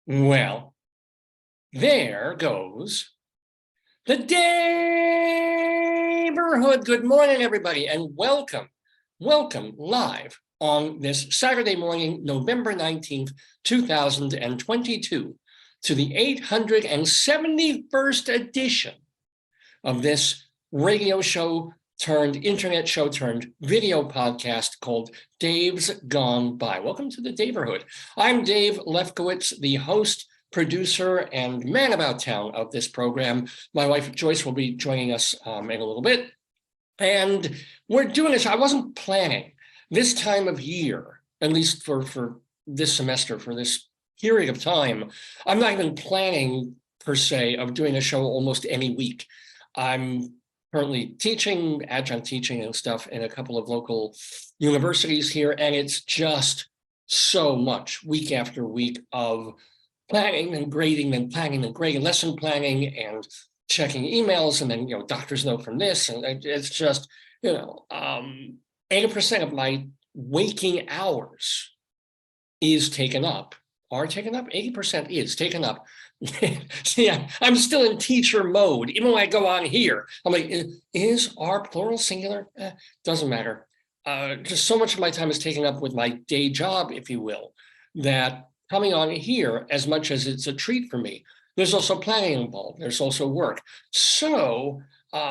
Well, there goes the Daverhood. Good morning, everybody, and welcome live on this Saturday morning, November 19th, 2022, to the 871st edition of this radio show turned internet show turned video podcast called Dave's Gone By. Welcome to the Daverhood. I'm Dave Lefkowitz, the host, producer, and man about town of this program. My wife, Joyce, will be joining us in a little bit. And we're doing this. I wasn't planning this time of year, at least for this semester, for this period of time. I'm not even planning, per se, of doing a show almost any week. I'm currently teaching, adjunct teaching and stuff in a couple of local universities here, and it's just so much week after week of planning and grading and planning and grading, lesson planning and checking emails, and then, doctor's note from this, and it's just, 80% of my waking hours is taken up. 80% is taken up. See, I'm still in teacher mode. Even when I go on here, I'm like, is R plural, singular? Doesn't matter. Just so much of my time is taken up with my day job, if you will, that coming on here, as much as it's a treat for me, there's also planning involved. There's also work. So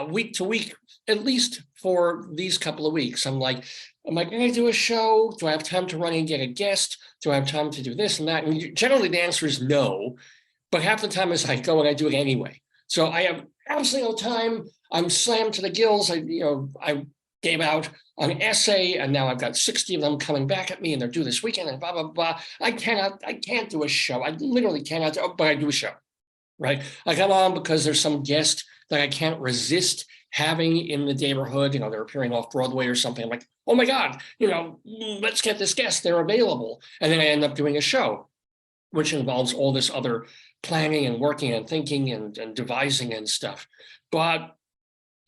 week to week, at least for these couple of weeks, I'm like, am I going to do a show? Do I have time to run and get a guest? Do I have time to do this and that? And generally the answer is no, but half the time is I go and I do it anyway. So I have absolutely no time. I'm slammed to the gills. I gave out an essay and now I've got 60 of them coming back at me and they're due this weekend and blah, blah, blah. I can't do a show. I literally cannot, but I do a show, right? I come on because there's some guest that I can't resist having in the Daverhood. They're appearing off Broadway or something. I'm like, oh my God, let's get this guest, they're available. And then I end up doing a show, which involves all this other planning and working and thinking and devising and stuff. But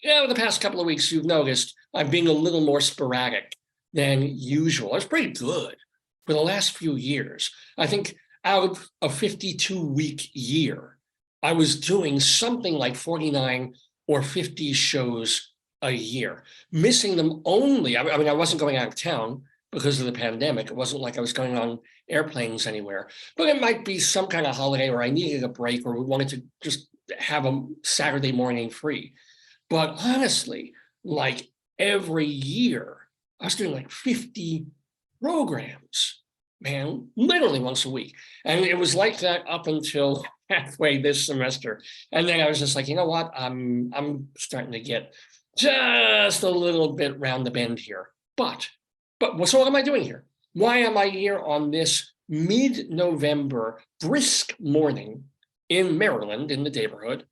the past couple of weeks, you've noticed I'm being a little more sporadic than usual. It's pretty good for the last few years. I think out of a 52-week year, I was doing something like 49 or 50 shows a year, missing them only. I wasn't going out of town because of the pandemic. It wasn't like I was going on airplanes anywhere, but it might be some kind of holiday or I needed a break or we wanted to just have a Saturday morning free. But honestly, like every year, I was doing like 50 programs, man, literally once a week. And it was like that up until halfway this semester. And then I was just like, you know what? I'm starting to get just a little bit round the bend here. But so what am I doing here? Why am I here on this mid-November brisk morning in Maryland, in the Daverhood,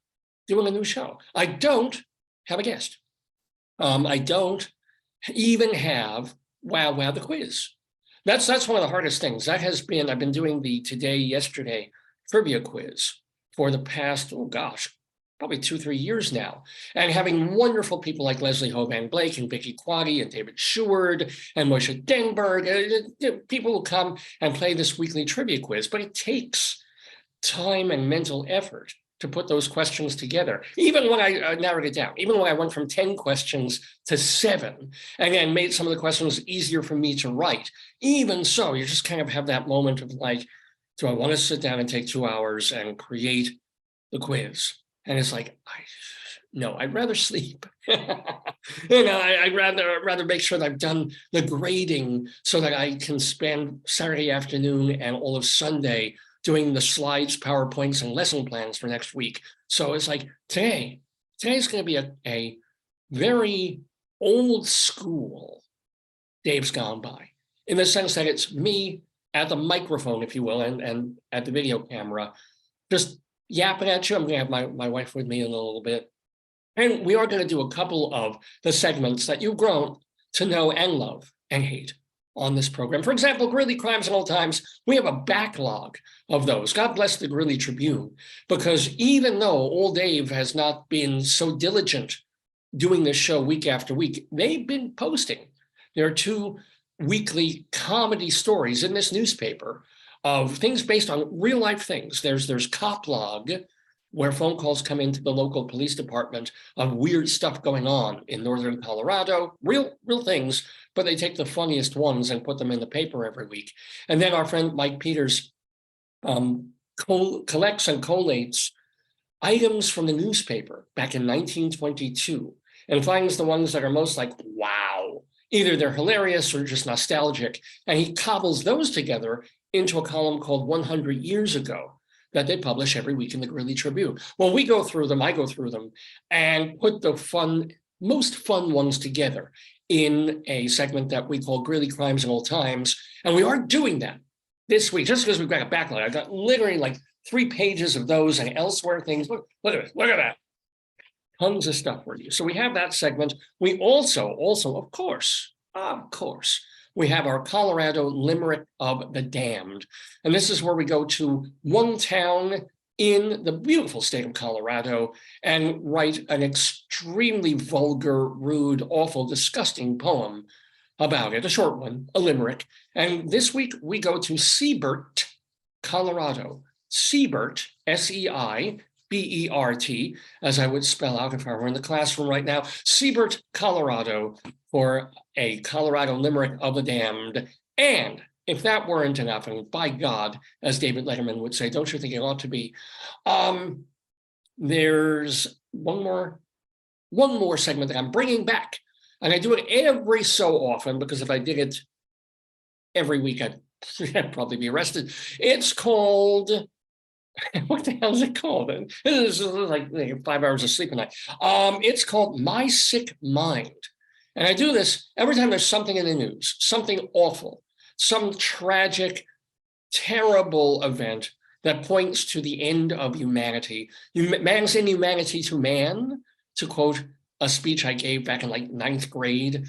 doing a new show? I don't have a guest. I don't even have Wow the quiz. That's one of the hardest things. I've been doing the today, yesterday trivia quiz for the past, probably 2-3 years now, and having wonderful people like Leslie Hovan Blake and Vicky Quaddy and David Sheward and Moshe Denberg, people who come and play this weekly trivia quiz, but it takes time and mental effort to put those questions together. Even when I narrowed it down, even when I went from 10 questions to 7, and then made some of the questions easier for me to write, even so, you just kind of have that moment of like, do I want to sit down and take 2 hours and create the quiz? And it's like, no, I'd rather sleep. I'd rather make sure that I've done the grading so that I can spend Saturday afternoon and all of Sunday doing the slides, PowerPoints, and lesson plans for next week. So it's like today's going to be a very old school Dave's Gone By, in the sense that it's me at the microphone, if you will, and at the video camera, just yapping at you. I'm going to have my wife with me in a little bit. And we are going to do a couple of the segments that you've grown to know and love and hate on this program. For example, Greeley Crimes and Old Times, we have a backlog of those. God bless the Greeley Tribune, because even though old Dave has not been so diligent doing this show week after week, they've been posting. There are 2 weekly comedy stories in this newspaper of things based on real life things. There's Cop Log, where phone calls come into the local police department of weird stuff going on in northern Colorado, real things, but they take the funniest ones and put them in the paper every week. And then our friend Mike Peters collects and collates items from the newspaper back in 1922 and finds the ones that are most like, wow, either they're hilarious or just nostalgic. And he cobbles those together into a column called 100 Years Ago that they publish every week in the Greeley Tribune. Well, we go through them, I go through them, and put the most fun ones together in a segment that we call Greeley Crimes and Old Times. And we are doing that this week, just because we've got a backlog. I got literally like 3 pages of those and elsewhere things. Look at it, look at that. Tons of stuff for you. So we have that segment. We also, of course, we have our Colorado Limerick of the Damned. And this is where we go to one town in the beautiful state of Colorado and write an extremely vulgar, rude, awful, disgusting poem about it, a short one, a limerick. And this week we go to Seibert, Colorado. Seibert, S-E-I-B-E-R-T, as I would spell out if I were in the classroom right now. Seibert, Colorado, for a Colorado Limerick of the Damned. And if that weren't enough, and by God, as David Letterman would say, don't you think it ought to be? There's one more segment that I'm bringing back. And I do it every so often, because if I did it every week, I'd probably be arrested. It's called, what the hell is it called? This is like 5 hours of sleep a night. It's called My Sick Mind. And I do this every time there's something in the news, something awful, some tragic, terrible event that points to the end of humanity. Man's inhumanity to man, to quote a speech I gave back in like 9th grade.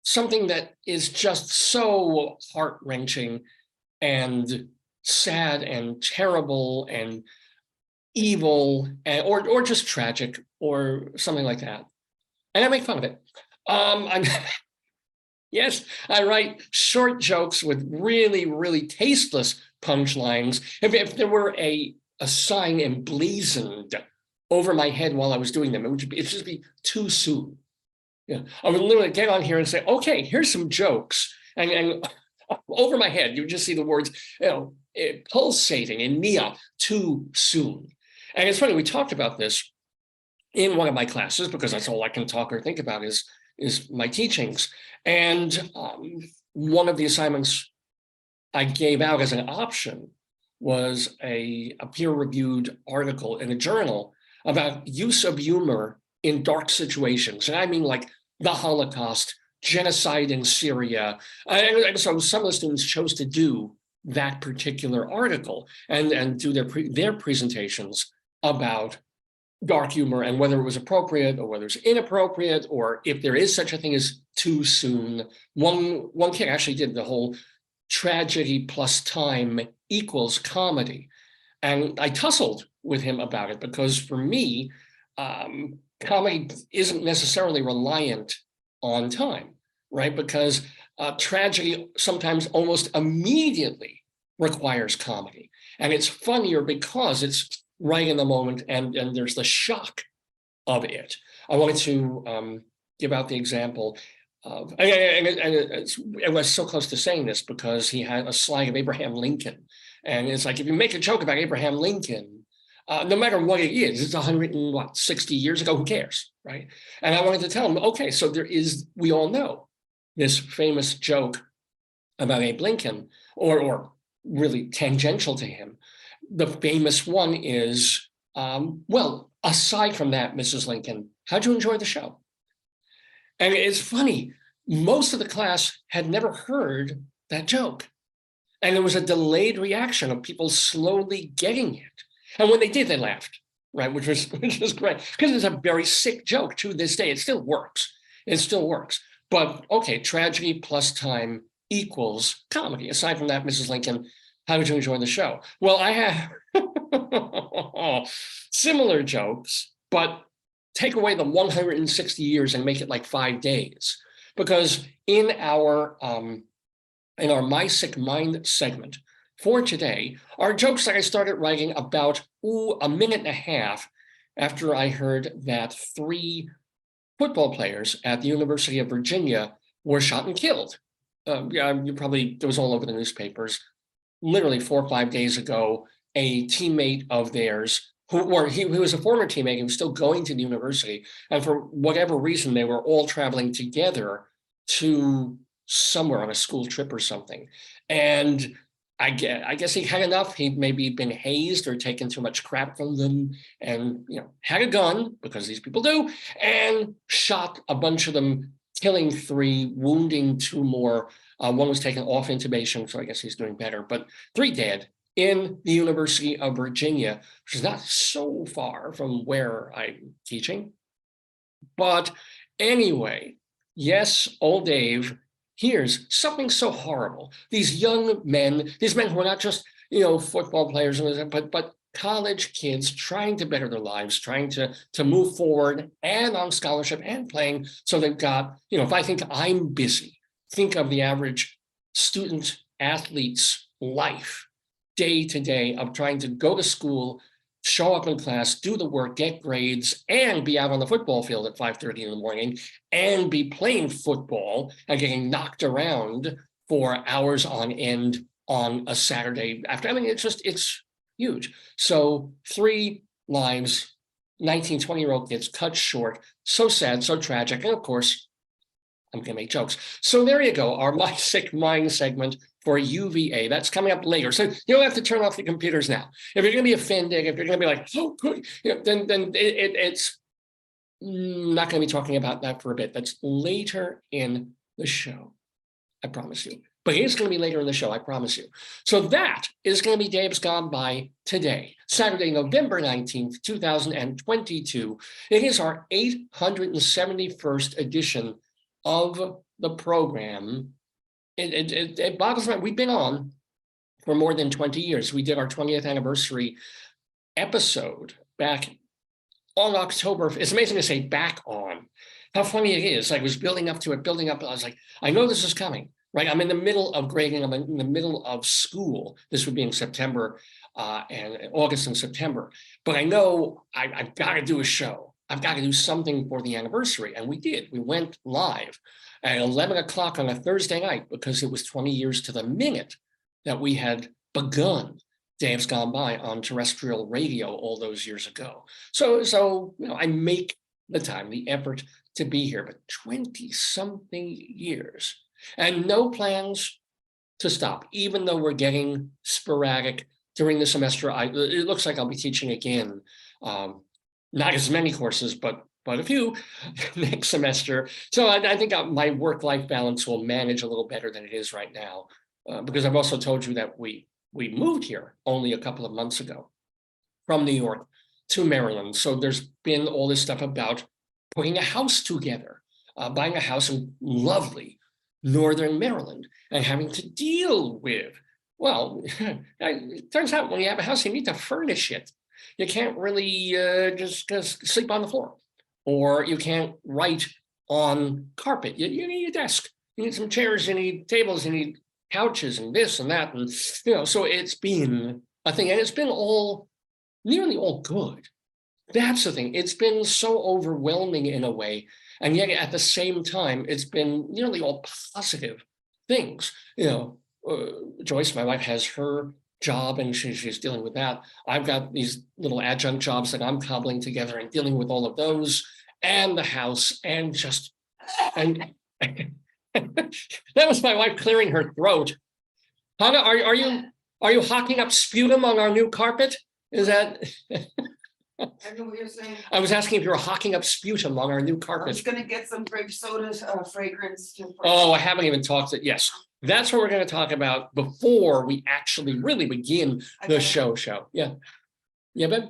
Something that is just so heart-wrenching and sad and terrible and evil, or just tragic or something like that. And I make fun of it. Yes, I write short jokes with really tasteless punchlines. If there were a sign emblazoned over my head while I was doing them, it'd just be too soon. Yeah, I would literally get on here and say, okay, here's some jokes. And over my head, you would just see the words, pulsating in neon, too soon. And it's funny, we talked about this in one of my classes, because that's all I can talk or think about is my teachings. And one of the assignments I gave out as an option was a peer-reviewed article in a journal about use of humor in dark situations. And I mean like the Holocaust, genocide in Syria. And so some of the students chose to do that particular article and do their presentations about dark humor and whether it was appropriate or whether it's inappropriate, or if there is such a thing as too soon. One kid actually did the whole tragedy plus time equals comedy. And I tussled with him about it, because for me, comedy isn't necessarily reliant on time, right? Because tragedy sometimes almost immediately requires comedy. And it's funnier because it's right in the moment, and there's the shock of it. I wanted to give out the example of, and it was so close to saying this because he had a slide of Abraham Lincoln. And it's like, if you make a joke about Abraham Lincoln, no matter what it is, it's 160 years ago, who cares, right? And I wanted to tell him, okay, so there is, we all know this famous joke about Abe Lincoln, or really tangential to him. The famous one is, well, aside from that, Mrs. Lincoln, how'd you enjoy the show? And it's funny, most of the class had never heard that joke. And there was a delayed reaction of people slowly getting it. And when they did, they laughed, right? Which was great, because it's a very sick joke to this day. It still works. It still works. But okay, tragedy plus time equals comedy. Aside from that, Mrs. Lincoln, how did you enjoy the show? Well, I have similar jokes, but take away the 160 years and make it like 5 days. Because in our in our My Sick Mind segment for today are jokes that I started writing about a minute and a half after I heard that 3 football players at the University of Virginia were shot and killed. It was all over the newspapers. Literally 4 or 5 days ago, a teammate of theirs, who was a former teammate, who was still going to the university, and for whatever reason, they were all traveling together to somewhere on a school trip or something. And I guess he had enough. He'd maybe been hazed or taken too much crap from them, and had a gun, because these people do, and shot a bunch of them, killing 3, wounding 2 more. One was taken off intubation, so I guess he's doing better, but 3 dead in the University of Virginia, which is not so far from where I'm teaching. But anyway, yes, old Dave hears something so horrible. These young men, these men who are not just, football players, but college kids trying to better their lives, trying to move forward and on scholarship and playing. So they've got, if I think I'm busy, think of the average student athlete's life day to day of trying to go to school, show up in class, do the work, get grades, and be out on the football field at 5:30 in the morning, and be playing football and getting knocked around for hours on end on a Saturday after. I mean, it's huge. So 3 lives, 19, 20-year-old kids cut short. So sad, so tragic. And of course, I'm going to make jokes. So there you go, our My Sick Mind segment for UVA. That's coming up later. So you don't have to turn off the computers now. If you're going to be offended, if you're going to be like, oh, good, then it's not going to be talking about that for a bit. That's later in the show, I promise you. But it is going to be later in the show, I promise you. So that is going to be Dave's Gone By today, Saturday, November 19th, 2022. It is our 871st edition of the program. It boggles my mind. We've been on for more than 20 years. We did our 20th anniversary episode back on October. It's amazing to say back on. How funny it is. I was building up to it, building up. I was like, I know this is coming, right? I'm in the middle of grading. I'm in the middle of school. This would be in September and August and September. But I know I've got to do a show. I've got to do something for the anniversary. And we did. We went live at 11 o'clock on a Thursday night, because it was 20 years to the minute that we had begun Dave's Gone By on terrestrial radio all those years ago. So I make the time, the effort to be here, but 20-something years and no plans to stop, even though we're getting sporadic during the semester. It looks like I'll be teaching again. Not as many courses, but a few next semester. So I think my work-life balance will manage a little better than it is right now, because I've also told you that we moved here only a couple of months ago from New York to Maryland. So there's been all this stuff about putting a house together, buying a house in lovely Northern Maryland, and having to deal with, well, it turns out when you have a house, you need to furnish it. You can't really just sleep on the floor, or you can't write on carpet. You need a desk, you need some chairs, you need tables, you need couches and this and that. And, so it's been a thing, and it's been nearly all good. That's the thing. It's been so overwhelming in a way. And yet at the same time, it's been nearly all positive things. Joyce, my wife, has her job and she's dealing with that. I've got these little adjunct jobs that I'm cobbling together and dealing with all of those, and the house, and that was my wife clearing her throat. Hannah, are you hocking up sputum on our new carpet? Is that? I know what you're saying. I was asking if you were hocking up sputum on our new I carpet. was gonna get some grape soda fragrance. Oh, I haven't even talked to, yes. That's what we're going to talk about before we actually really begin the show. Yeah. Yeah, babe?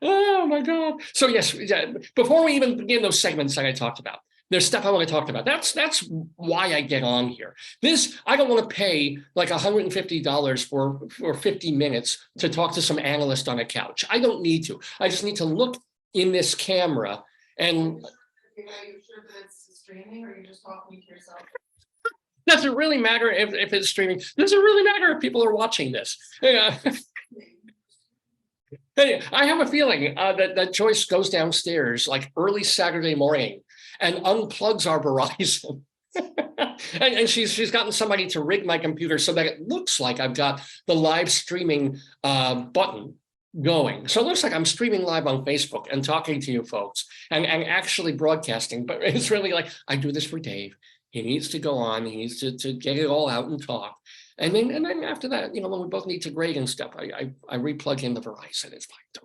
Oh my God. So yes, before we even begin those segments that I talked about, there's stuff I want to talk about. That's why I get on here. I don't want to pay like $150 for 50 minutes to talk to some analyst on a couch. I don't need to. I just need to look in this camera and. Are you sure that it's streaming, or are you just talking to yourself? Does it really matter if it's streaming? Does it really matter if people are watching this? Yeah. Hey, I have a feeling that Joyce goes downstairs like early Saturday morning and unplugs our Verizon. And she's gotten somebody to rig my computer so that it looks like I've got the live streaming button going. So it looks like I'm streaming live on Facebook and talking to you folks and actually broadcasting. But it's really like, I do this for Dave. He needs to go on. He needs to get it all out and talk. And then after that, when we both need to grade and stuff, I replug in the Verizon. It's like,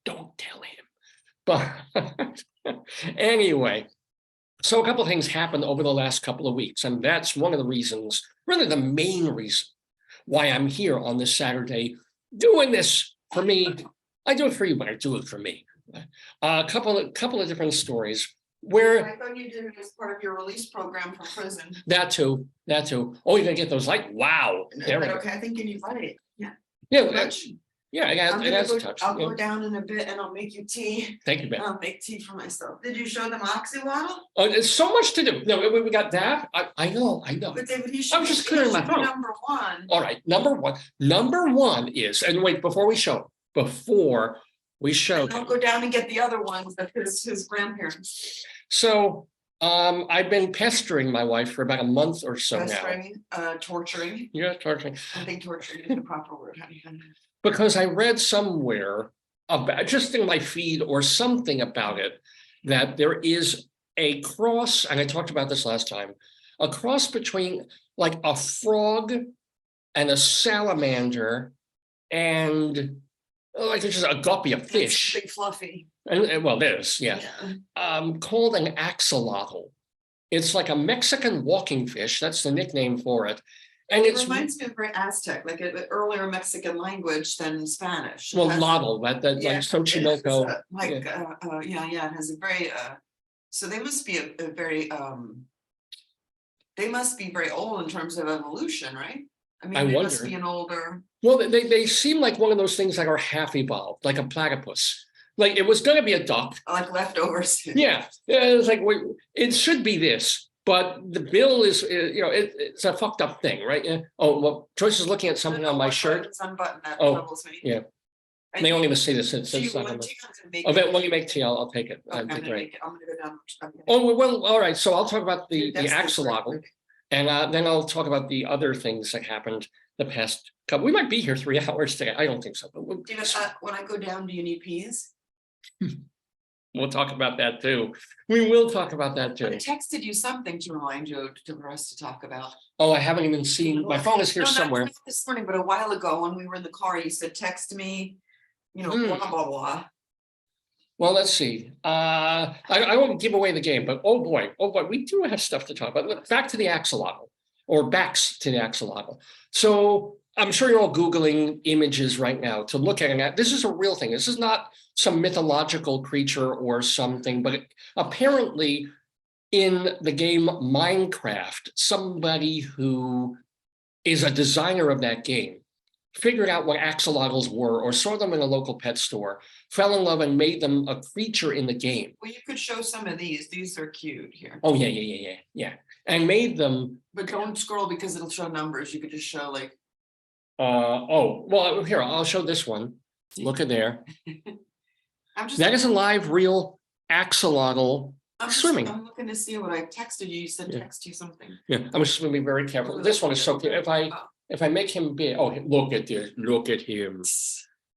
don't tell him. But anyway, so a couple of things happened over the last couple of weeks, and that's one of the reasons, really the main reason why I'm here on this Saturday doing this for me. I do it for you, but I do it for me. A couple of different stories. Where I thought you did it as part of your release program from prison. That too. Oh, you're gonna get those like wow. There we go. Okay, I think you need light. Yeah. Yeah, it has a touch. I'll go down in a bit and I'll make you tea. Thank you, Ben. I'll make tea for myself. Did you show them axolotl? Oh, there's so much to do. No, we got that. I know. But David, you I'm just clearing my throat. Number one. All right, number one is, and wait, before we show. I'll go down and get the other ones that his grandparents. So I've been pestering my wife for about a month or so now. Torturing. Yeah, torturing. I think torturing is the proper word. Because I read somewhere about, just in my feed or something about it, that there is a cross, and I talked about this last time, a cross between like a frog and a salamander and like it's just a guppy, a fish. Big fluffy. And well, there's, yeah. Called an axolotl. It's like a Mexican walking fish. That's the nickname for it. And it reminds me of very Aztec, like an earlier Mexican language than Spanish. Well, lotl, that yeah, like Xochimilco. It has a very so they must be a very they must be very old in terms of evolution, right? I mean, they must be an older. Well, they seem like one of those things that are half evolved, like a platypus. Like it was going to be a duck. Like leftovers. Yeah, it's like it should be this. But the bill is, it's a fucked up thing, right? Yeah. Oh, well, Joyce is looking at something on my shirt. Unbutton that troubles me. Yeah. They don't even see this. It's when you make tea, I'll take it. Okay, That'd be great. I'm gonna go down. Okay. Oh, well, all right. So I'll talk about the axolotl, and then I'll talk about the other things that happened the past couple. We might be here 3 hours today. I don't think so. But when I go down, do you need peas? We'll talk about that too. We will talk about that too. I texted you something to remind you for us to talk about. Oh, I haven't even seen. My phone is here somewhere. Not this morning, but a while ago when we were in the car, you said, text me, blah, blah, blah. Well, let's see. I won't give away the game, but oh boy, we do have stuff to talk about. Back to the axolotl, or backs to the axolotl. So I'm sure you're all Googling images right now to look at it. This is a real thing. This is not some mythological creature or something, but apparently in the game Minecraft, somebody who is a designer of that game figured out what axolotls were or saw them in a local pet store, fell in love and made them a creature in the game. Well, you could show some of these. These are cute here. Oh, yeah. And made them. But don't scroll because it'll show numbers. You could just show like. Well, here, I'll show this one. Look at there. That is a live, real axolotl swimming. I'm looking to see what I texted you. You said text you something. Yeah, I'm just going to be very careful. This one is so cute. If I make him big, look at this. Look at him.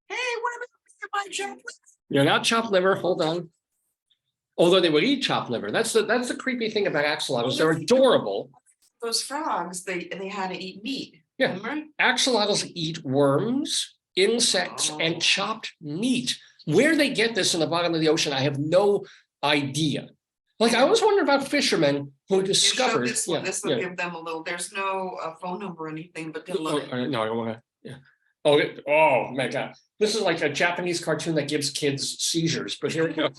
Hey, what about my chopped liver? You're not chopped liver. Hold on. Although they would eat chopped liver. That's the creepy thing about axolotls. They're adorable. Those frogs, they had to eat meat. Yeah, remember? Axolotls eat worms, insects, and chopped meat. Where they get this in the bottom of the ocean, I have no idea. Like I was wondering about fishermen who discovered. This will give them a little. There's no phone number or anything, but they'll love it. No, I don't want to. Yeah. Oh my God! This is like a Japanese cartoon that gives kids seizures. But here we go.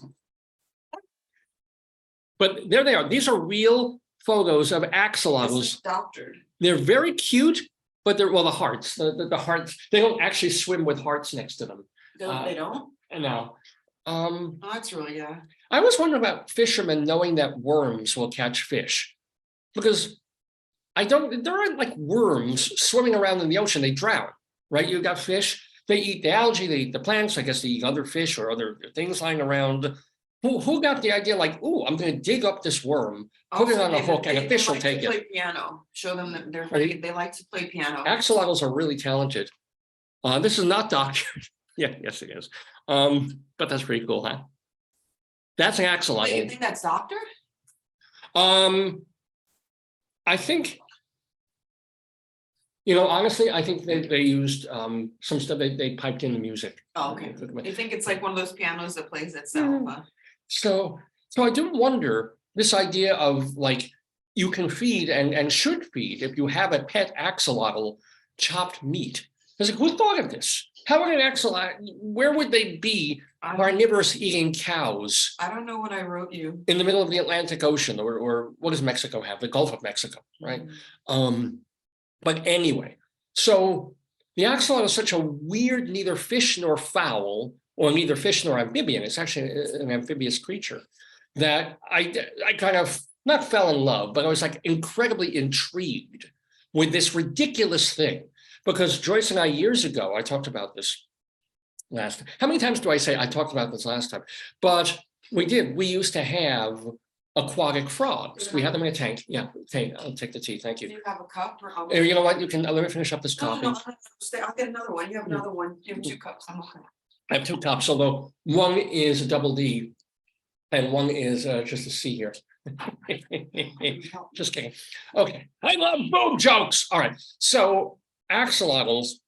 But there they are. These are real photos of axolotls. Doctored. They're very cute, but they're the hearts. The hearts. They don't actually swim with hearts next to them. They don't. No. Oh, that's really I was wondering about fishermen knowing that worms will catch fish, because there aren't like worms swimming around in the ocean. They drown, right? You've got fish, they eat the algae, they eat the plants. I guess they eat other fish or other things lying around. Who got the idea like, oh, I'm going to dig up this worm, put it on a hook, and a fish will take it? Play piano. Show them that they like to play piano. Axolotls are really talented. This is not doctored. Yeah, yes, it is. But that's pretty cool, huh? That's an axolotl. Wait, you think that's doctored? I think, honestly, I think they used some stuff they piped in the music. Oh, okay. You think it's like one of those pianos that plays itself? Huh? So I do wonder this idea of like you can feed and should feed if you have a pet axolotl chopped meat. It's like, who thought of this? How would an axolotl, where would they be carnivorous eating cows? I don't know what I wrote you. In the middle of the Atlantic Ocean, or what does Mexico have? The Gulf of Mexico, right? But anyway, so the axolotl is such a weird, neither fish nor fowl, or neither fish nor amphibian. It's actually an amphibious creature that I kind of not fell in love, but I was like incredibly intrigued with this ridiculous thing. Because Joyce and I, years ago, I talked about this last time. How many times do I say I talked about this last time? But we did. We used to have aquatic frogs. We had them in a tank. Yeah, tank. I'll take the tea. Thank you. Do you have a cup? Or you know what? You can let me finish up this coffee. No, I'll get another one. You have another one. You have 2 cups. I'm okay. I have 2 cups, although one is a double D and one is just a C here. Just kidding. Okay. I love boob jokes. All right. So axolotls,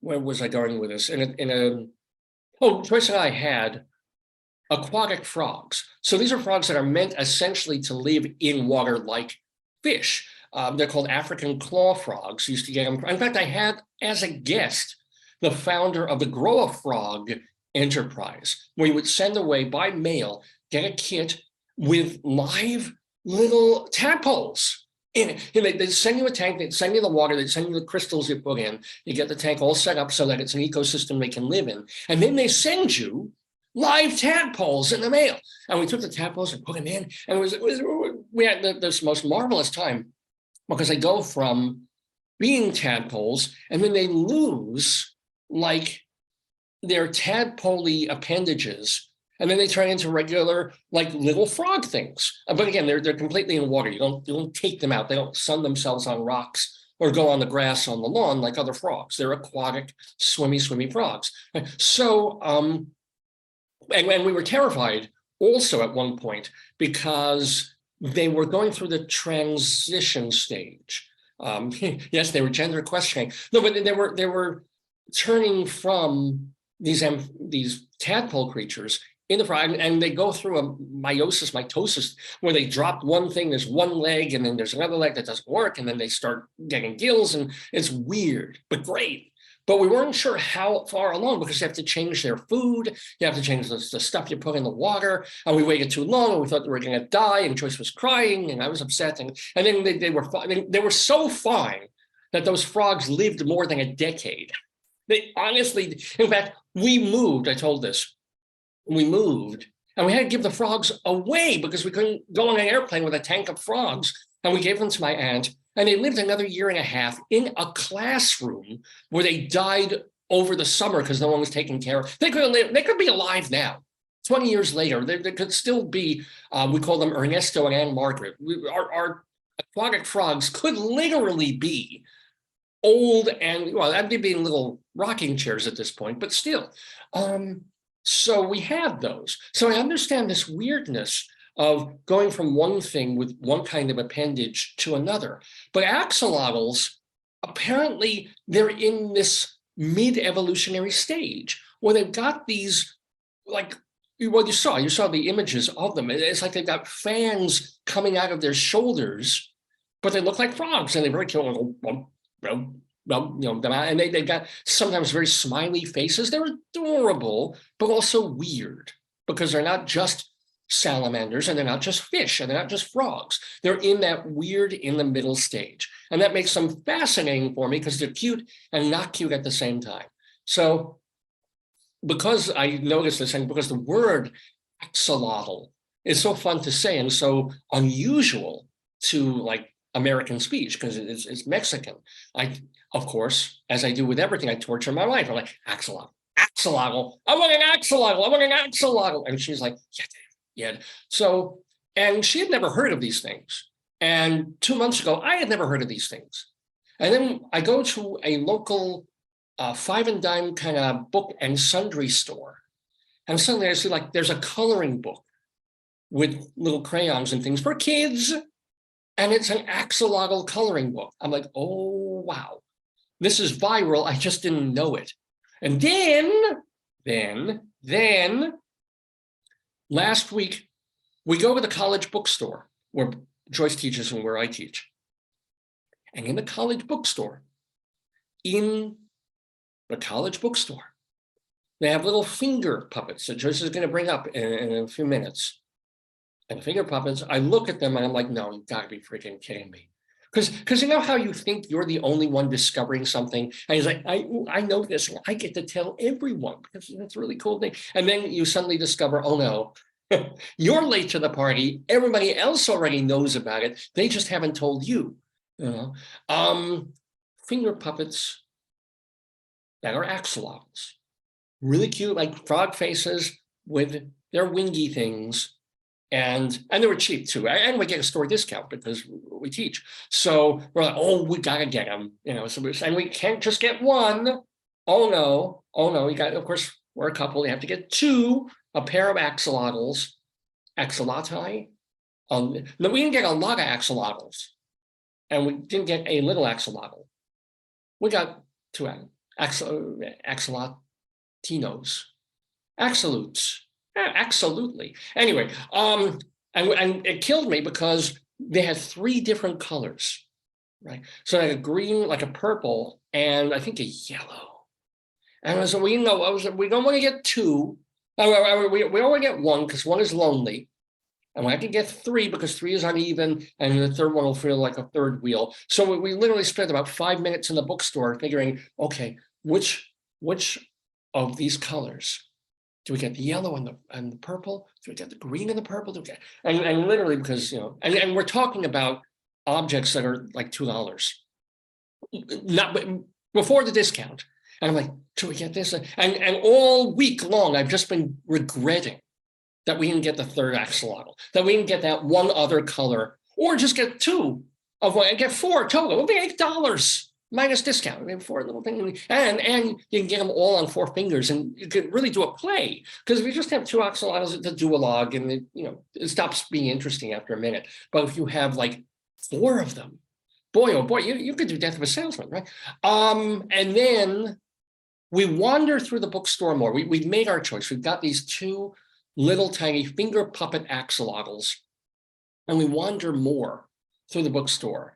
where was I going with this? Joyce and I had aquatic frogs. So these are frogs that are meant essentially to live in water like fish. They're called African claw frogs. Used to get them. In fact, I had as a guest the founder of the Grow a Frog enterprise, where you would send away by mail, get a kit with live little tadpoles. They send you a tank, they send you the water, they send you the crystals you put in, you get the tank all set up so that it's an ecosystem they can live in. And then they send you live tadpoles in the mail. And we took the tadpoles and put them in. And we had this most marvelous time because they go from being tadpoles and then they lose like their tadpole-y appendages. And then they turn into regular, like little frog things. But again, they're completely in water. You don't take them out. They don't sun themselves on rocks or go on the grass on the lawn like other frogs. They're aquatic, swimmy frogs. So, and we were terrified also at one point because they were going through the transition stage. Yes, they were gender questioning. No, but they were turning from these tadpole creatures in the frog, and they go through a mitosis, where they drop one thing, there's one leg, and then there's another leg that doesn't work, and then they start getting gills, and it's weird, but great. But we weren't sure how far along because you have to change their food, you have to change the stuff you put in the water, and we waited too long, and we thought they were going to die, and Joyce was crying, and I was upset, and then they were fine. They were so fine that those frogs lived more than a decade. They honestly, in fact, we moved, I told this, we moved and we had to give the frogs away because we couldn't go on an airplane with a tank of frogs. And we gave them to my aunt and they lived another 1.5 years in a classroom where they died over the summer because no one was taking care of. They could be alive now. 20 years later, they could still be, we call them Ernesto and Anne Margaret. Our aquatic frogs could literally be old and, well, that'd be being little rocking chairs at this point, but still. So we had those. So I understand this weirdness of going from one thing with one kind of appendage to another. But axolotls, apparently they're in this mid-evolutionary stage where they've got these, like, well, you saw the images of them. It's like they've got fans coming out of their shoulders, but they look like frogs and they're very cute. And they got sometimes very smiley faces. They're adorable, but also weird because they're not just salamanders and they're not just fish and they're not just frogs. They're in that weird in the middle stage. And that makes them fascinating for me because they're cute and not cute at the same time. So because I noticed this and because the word axolotl is so fun to say and so unusual to like American speech because it's Mexican. Of course, as I do with everything, I torture my wife. I'm like, axolotl, axolotl, I want an axolotl, I want an axolotl. And she's like, yeah, yeah. So, and she had never heard of these things. And 2 months ago, I had never heard of these things. And then I go to a local 5 and dime kind of book and sundry store. And suddenly I see like there's a coloring book with little crayons and things for kids. And it's an axolotl coloring book. I'm like, oh, wow, this is viral. I just didn't know it. And then last week, we go to the college bookstore where Joyce teaches and where I teach. And in the college bookstore, they have little finger puppets that Joyce is going to bring up in a few minutes. And finger puppets, I look at them and I'm like, no, you've got to be freaking kidding me. Because you know how you think you're the only one discovering something? And he's like, I know this, and I get to tell everyone because that's a really cool thing. And then you suddenly discover, oh no, you're late to the party. Everybody else already knows about it. They just haven't told you. You know? Finger puppets that are axolotls. Really cute, like frog faces with their wingy things. And they were cheap too. And we get a store discount because we teach. So we're like, oh, we gotta get them, you know. So and we can't just get one. Oh no, we got, of course, we're a couple. You have to get two, a pair of axolotls, axolotli. No, we didn't get a lot of axolotls, and we didn't get a little axolotl. We got two axolotinos, axolutes. Absolutely. Anyway, and it killed me because they had 3 different colors, right? So like a green, like a purple, and I think a yellow. And so we don't want to get 2. We only get 1 because 1 is lonely. And I can get 3 because 3 is uneven, and the third one will feel like a third wheel. So we literally spent about 5 minutes in the bookstore figuring, okay, which of these colors? Do we get the yellow and the purple? Do we get the green and the purple? Do we get, and literally because, you know, and we're talking about objects that are like $2, not before the discount. And I'm like, do we get this? And all week long, I've just been regretting that we didn't get the third axolotl, that we didn't get that one other color, or just get 2 of one and get 4 total. It'll be $8. Minus discount, maybe 4 little things, and you can get them all on 4 fingers, and you can really do a play. Because if you just have 2 axolotls, it's a duologue, and it stops being interesting after a minute. But if you have like 4 of them, boy, oh boy, you could do Death of a Salesman, right? And then we wander through the bookstore more. We've made our choice. We've got these 2 little tiny finger puppet axolotls, and we wander more through the bookstore.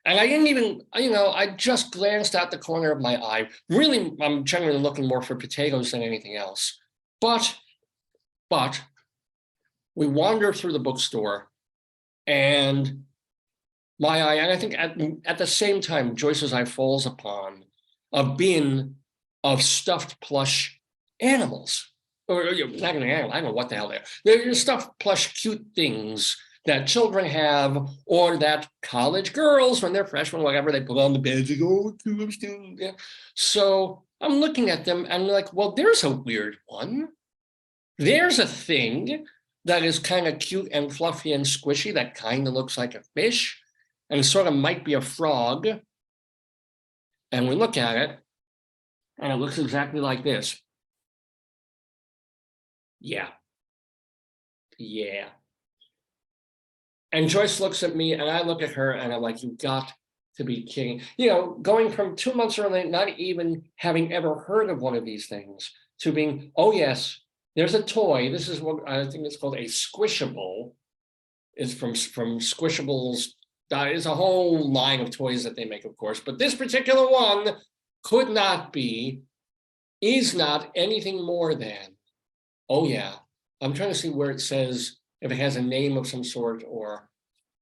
And I didn't even, I just glanced out the corner of my eye. Really, I'm generally looking more for potatoes than anything else. But we wander through the bookstore, and my eye, and I think at the same time, Joyce's eye falls upon a bin of stuffed plush animals. Or not an animal, I don't know what the hell they are. They're stuffed plush cute things that children have, or that college girls, when they're freshmen, whatever, they put on the bed, they go, oh, I'm still, yeah. So I'm looking at them and like, well, there's a weird one. There's a thing that is kind of cute and fluffy and squishy that kind of looks like a fish and sort of might be a frog. And we look at it and it looks exactly like this. Yeah. And Joyce looks at me and I look at her and I'm like, you've got to be kidding. Going from 2 months early, not even having ever heard of one of these things, to being, oh yes, there's a toy. This is what I think it's called a squishable. It's from Squishables. There's a whole line of toys that they make, of course, but this particular one could not be, is not anything more than, oh yeah. I'm trying to see where it says, if it has a name of some sort, or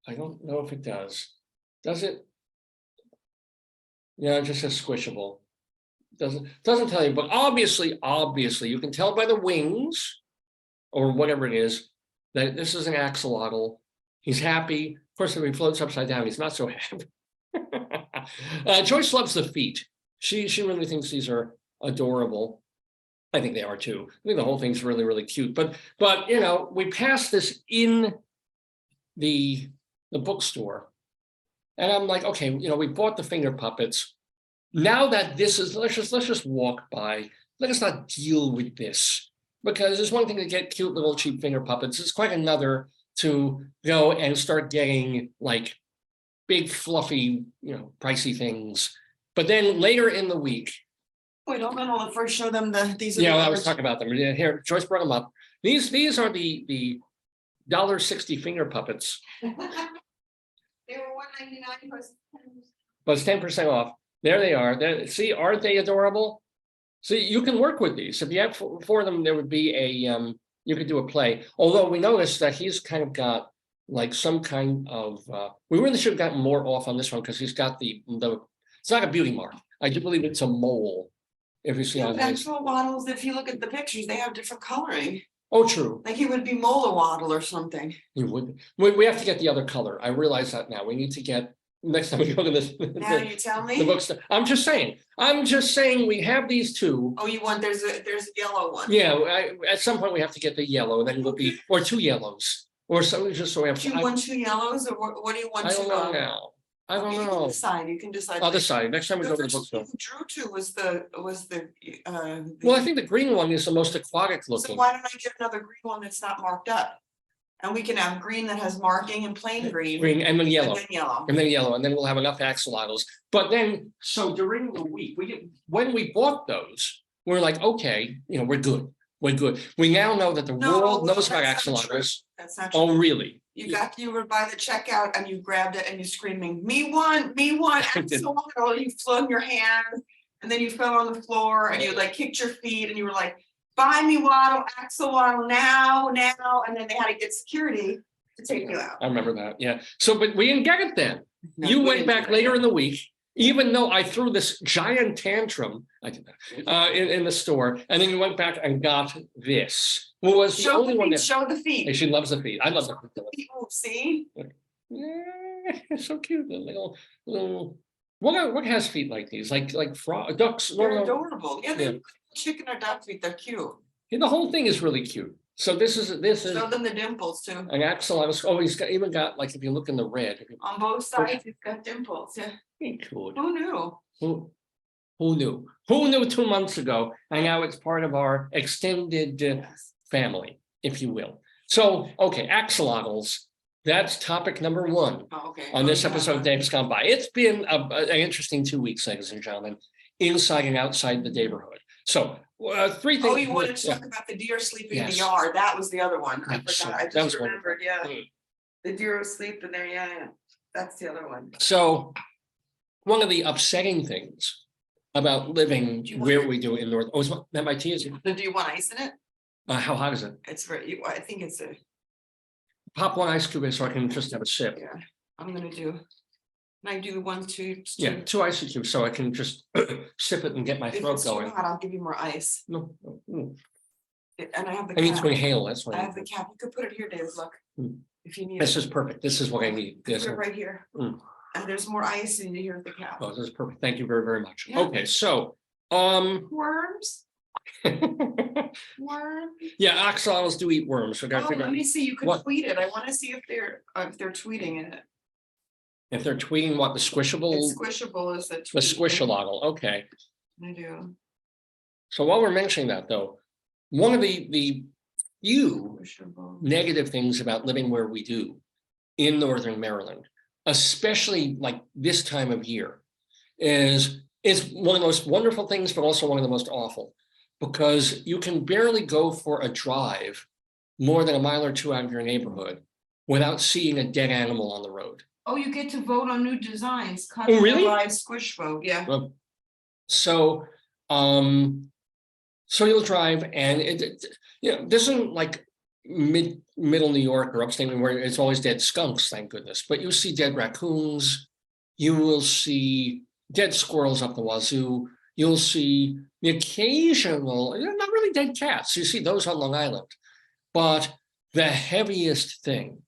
I don't know if it does. Does it? Yeah, it just says squishable. Doesn't tell you, but obviously, you can tell by the wings or whatever it is that this is an axolotl. He's happy. Of course, if he floats upside down, he's not so happy. Joyce loves the feet. She really thinks these are adorable. I think they are too. I think the whole thing's really, really cute. But we passed this in the bookstore, and I'm like, okay, we bought the finger puppets. Now that this is, let's just walk by. Let us not deal with this, because it's one thing to get cute little cheap finger puppets. It's quite another to go and start getting like big fluffy, pricey things. But then later in the week. Wait, hold on, I'll first show them these. Yeah, I was talking about them. Here, Joyce brought them up. These are the $1.60 finger puppets. They were $1.99 plus 10%. But it's 10% off. There they are. See, aren't they adorable? So you can work with these. If you have four of them, there would be you could do a play. Although we noticed that he's kind of got like some kind of, we really should have gotten more off on this one because he's got it's not a beauty mark. I do believe it's a mole. If you see on his. Axolotls, if you look at the pictures, they have different coloring. Oh, true. Like he would be molawattle or something. He would. We have to get the other color. I realize that now. We need to get next time we go to this. Now you tell me. The bookstore. I'm just saying. We have these two. Oh, you want there's a yellow one. Yeah. At some point we have to get the yellow, and then we'll be or two yellows or something. Just so we have. Do you want two yellows or what do you want? I don't know now. I don't know. You can decide. I'll decide next time we go to the bookstore. Drew to was the. Well, I think the green one is the most aquatic looking. So why don't I get another green one that's not marked up? And we can have green that has marking and plain green. Green and then yellow. And then yellow. And then yellow. And then we'll have enough axolotls. But then, so during the week, when we bought those, we're like, okay, we're good. We're good. We now know that the world knows about axolotls. That's not true. Oh, really? You were by the checkout and you grabbed it and you screaming, me one, axolotl. You flung your hand and then you fell on the floor and you like kicked your feet and you were like, buy me waddle, axolotl now. And then they had to get security to take you out. I remember that. Yeah. So, but we didn't get it then. No, you went back later in the week, even though I threw this giant tantrum, I did that, in the store, and then you went back and got this. Who was the only one that show the feet? Hey, she loves the feet. I love the feet. See? Yeah, it's so cute. Little, what has feet like these? Like frog, ducks. They're adorable. Yeah, chicken or duck feet. They're cute. Yeah, the whole thing is really cute. So this is show them the dimples too. An axolotl. Oh, he's even got like if you look in the red on both sides, he's got dimples. Yeah. Cool. Who knew? Who knew? Who knew 2 months ago? And now it's part of our extended family, if you will. So, okay, axolotls. That's topic number one on this episode of Dave's Gone By. It's been an interesting 2 weeks, ladies and gentlemen, inside and outside the Daverhood. So, 3 things. Oh, you wanted to talk about the deer sleeping in the yard. That was the other one. I forgot. I just remembered. Yeah. The deer was sleeping there. Yeah. That's the other one. So, one of the upsetting things about living where we do in North. Oh, is that my tea? Do you want ice in it? How hot is it? It's very. I think it's a. Pop one ice cube in so I can just have a sip. Yeah, I'm gonna do. Can I do 1, 2? Yeah, 2 ice cubes so I can just sip it and get my throat going. If it's too hot, I'll give you more ice. No. And I have the. I need to inhale. That's why I have the cap. You could put it here, Dave. Look, if you need. This is perfect. This is what I need. This right here. And there's more ice in here at the cap. Oh, this is perfect. Thank you very, very much. Yeah. Okay, so worms. Worms. Yeah, axolotls do eat worms. So let me see. You could tweet it. I want to see if they're tweeting it. If they're tweeting what the squishable. It's squishable is the squishalotl. Okay. I do. So while we're mentioning that, though, one of the few negative things about living where we do in Northern Maryland, especially like this time of year, is one of the most wonderful things, but also one of the most awful, because you can barely go for a drive more than a mile or 2 out of your neighborhood without seeing a dead animal on the road. Oh, you get to vote on new designs. Oh, really? Live squish vote, yeah. So you'll drive, and this isn't like middle New York or upstate where it's always dead skunks, thank goodness. But you'll see dead raccoons. You will see dead squirrels up the wazoo. You'll see the occasional, not really dead cats. You see those on Long Island. But the heaviest thing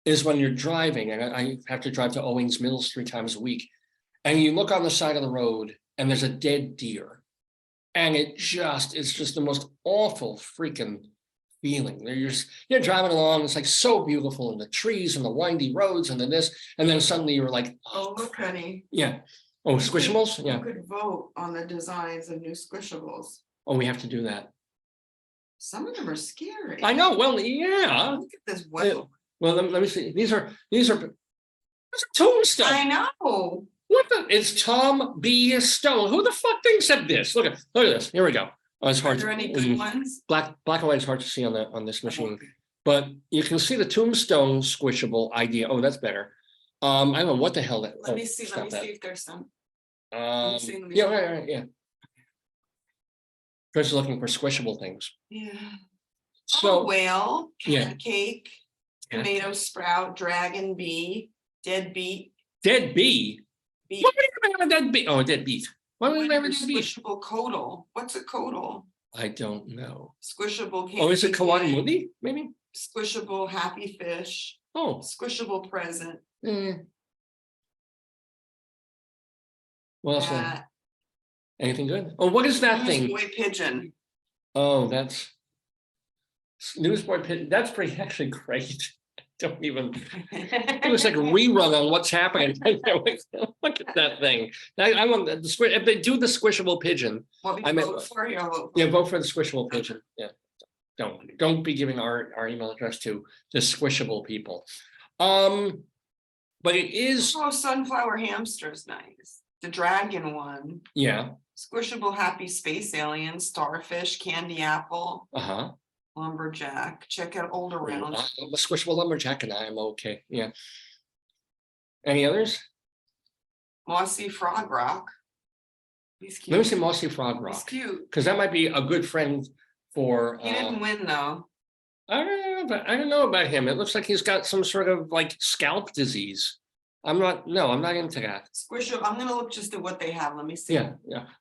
is when you're driving, and I have to drive to Owings Mills 3 times a week, and you look on the side of the road and there's a dead deer. And it's just the most awful freaking feeling. You're driving along, it's like so beautiful, and the trees and the windy roads and then this, and then suddenly you're like, Oh, look, honey. yeah. Oh, Squishables? Yeah. You could vote on the designs of new Squishables. Oh, we have to do that. Some of them are scary. I know. Well, yeah. Look at this web. Well, let me see. These are tombstones. I know. What the? It's Tom B. Stone. Who the fuck thinks of this? Look at this. Here we go. Oh, it's Are hard. there any good ones? Black and white is hard to see on this machine, but you can see the tombstone squishable idea. Oh, that's better. I don't know what the hell that. Let me see if there's some. Yeah. Just looking for squishable things. Yeah. So whale, yeah. pancake, tomato sprout, dragon bee, dead beet. Dead bee. What do you have a dead bee? Oh, a dead beet. Why would we have a dead beet? Squishable codal. What's a codal? I don't know. Squishable. Oh, is it Kawani Mundi? Maybe. Squishable happy fish. Oh. Squishable present. What else? Anything good? Oh, what is that thing? Newsboy pigeon. Oh, that's newsboy pigeon. That's pretty actually great. Don't even. It was like a rerun on what's happening. Look at that thing. I want the squish. If they do the squishable pigeon, I vote for you. Yeah, vote for the squishable pigeon. Yeah, don't be giving our email address to the squishable people. But it is. Oh, sunflower hamster is nice. The dragon one. Yeah. Squishable happy space alien, starfish, candy apple. Uh-huh. Lumberjack. Check out old around. The squishable lumberjack and I am okay. Yeah. Any others? Mossy frog rock. He's cute. Let me see Mossy Frog Rock. He's cute. Because that might be a good friend for. He didn't win though. I don't know about him. It looks like he's got some sort of like scalp disease. I'm not into that. Squishable. I'm gonna look just at what they have. Let me see. Yeah.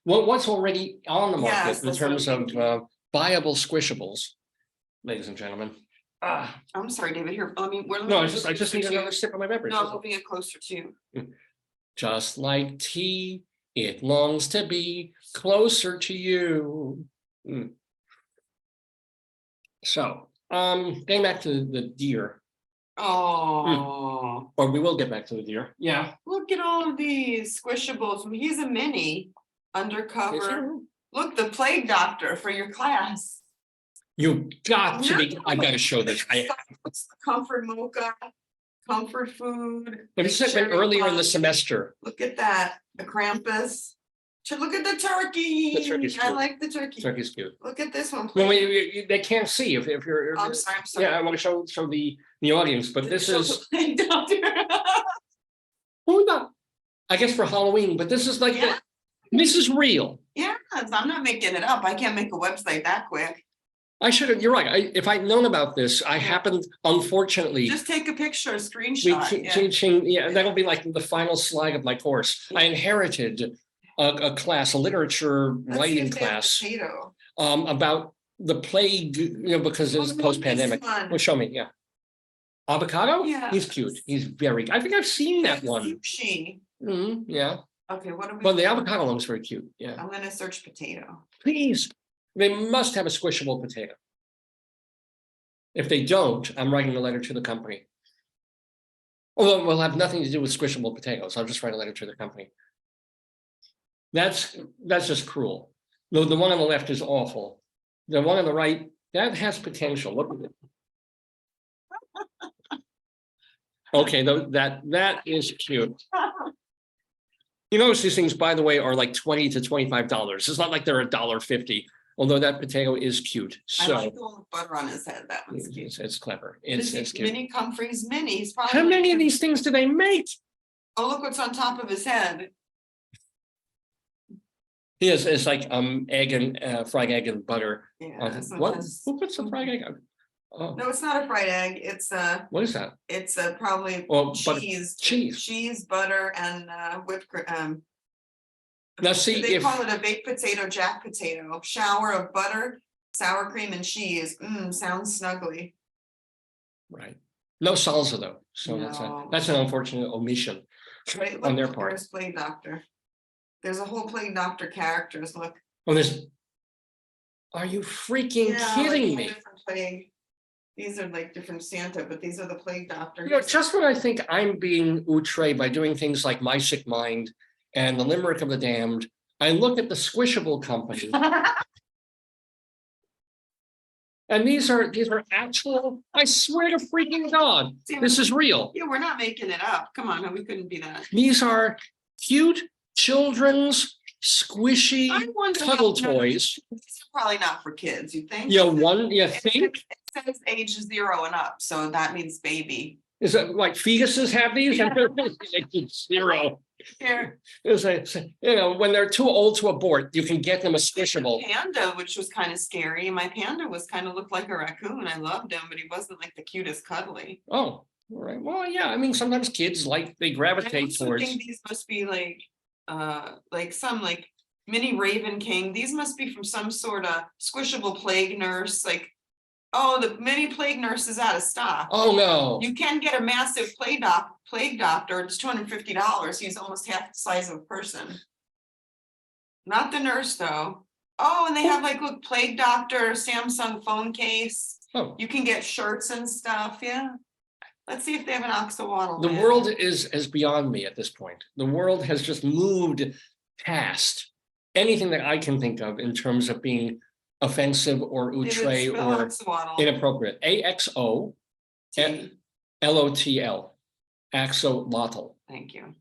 Well, what's already on the market Yes, in terms of viable squishables, ladies and gentlemen. I'm sorry, David. Here, I mean, No, I just need another sip of my beverage. No, I'm moving it closer to you. Just like tea, it longs to be closer to you. So, getting back to the deer. Oh. Or we will get back to the deer. Yeah. Look at all of these squishables. He's a mini undercover. Look, the plague doctor for your class. You got to be. I got to show this. Comfort mocha, comfort food. This has been earlier in the semester. Look at that. The Krampus. Look at the turkey. The turkey's cute. I like the turkey. Turkey's cute. Look at this one. Well, they can't see if you're. I'm sorry. Yeah, I want to show the audience, but this is. Who not? I guess for Halloween, but this is like this is real. Yeah, I'm not making it up. I can't make a website that quick. I should have. You're right. If I'd known about this, I happened, unfortunately. Just take a picture, a screenshot. Teaching, that'll be like the final slide of my course. I inherited a class, a literature writing class, about the plague, because it's post-pandemic. Well, show me, Avocado? Yeah. He's cute. He's very. I think I've seen that one. Yeah. Okay, what are we? Well, the avocado one was very cute. Yeah. I'm gonna search potato. Please. They must have a squishable potato. If they don't, I'm writing a letter to the company. Although we'll have nothing to do with squishable potatoes. I'll just write a letter to the company. That's just cruel. The one on the left is awful. The one on the right, that has potential. Look at it. Okay, that is cute. You notice these things, by the way, are like $20 to $25. It's not like they're $1.50. Although that potato is cute. So I like the one with butter on his head. That one's cute. It's clever. It's cute. Mini Comfrey's minis. How many of these things do they make? Oh, look what's on top of his head. Yes, it's like egg and fried egg and butter. Yeah. What? Who puts the fried egg on? Oh. No, it's not a fried egg. It's what is that? It's probably cheese. Cheese, butter, and whipped cream. Now see, they call it a baked potato, jack potato. Shower of butter, sour cream, and cheese. Sounds snuggly. Right. No salsa though, so No. that's an unfortunate omission Wait, on look, their part. there's Plague Doctor. There's a whole Plague Doctor characters, look. Oh, are you freaking Yeah, kidding like me? different plague. These are like different Santa, but these are the Plague Doctor. You know, just when I think I'm being outre by doing things like My Sick Mind and the Limerick of the Damned, I look at the Squishable Company. And these are actual, I swear to freaking God, this is real. Yeah, we're not making it up. Come on, we couldn't be that. These are cute children's squishy cuddle toys. These are probably not for kids, you think? Yeah, you think? It says age 0 and up, so that means baby. Is it like fetuses have these? Yeah. 0. Here. When they're too old to abort, you can get them a squishable. Panda, which was kind of scary. My panda was kind of looked like a raccoon. I loved him, but he wasn't like the cutest cuddly. Oh, all right. Well, yeah. I mean, sometimes kids they gravitate towards. I think these must be like some like mini Raven King. These must be from some sort of squishable plague nurse. Like, oh, the mini plague nurse is out of stock. Oh no! You can get a massive plague doctor. It's $250. He's almost half the size of a person. Not the nurse though. Oh, and they have like look plague doctor Samsung phone case. Oh, you can get shirts and stuff. Yeah. Let's see if they have an axolotl. The world is beyond me at this point. The world has just moved past anything that I can think of in terms of being offensive or outre or inappropriate. AXOLOTL. Axolotl. Thank you.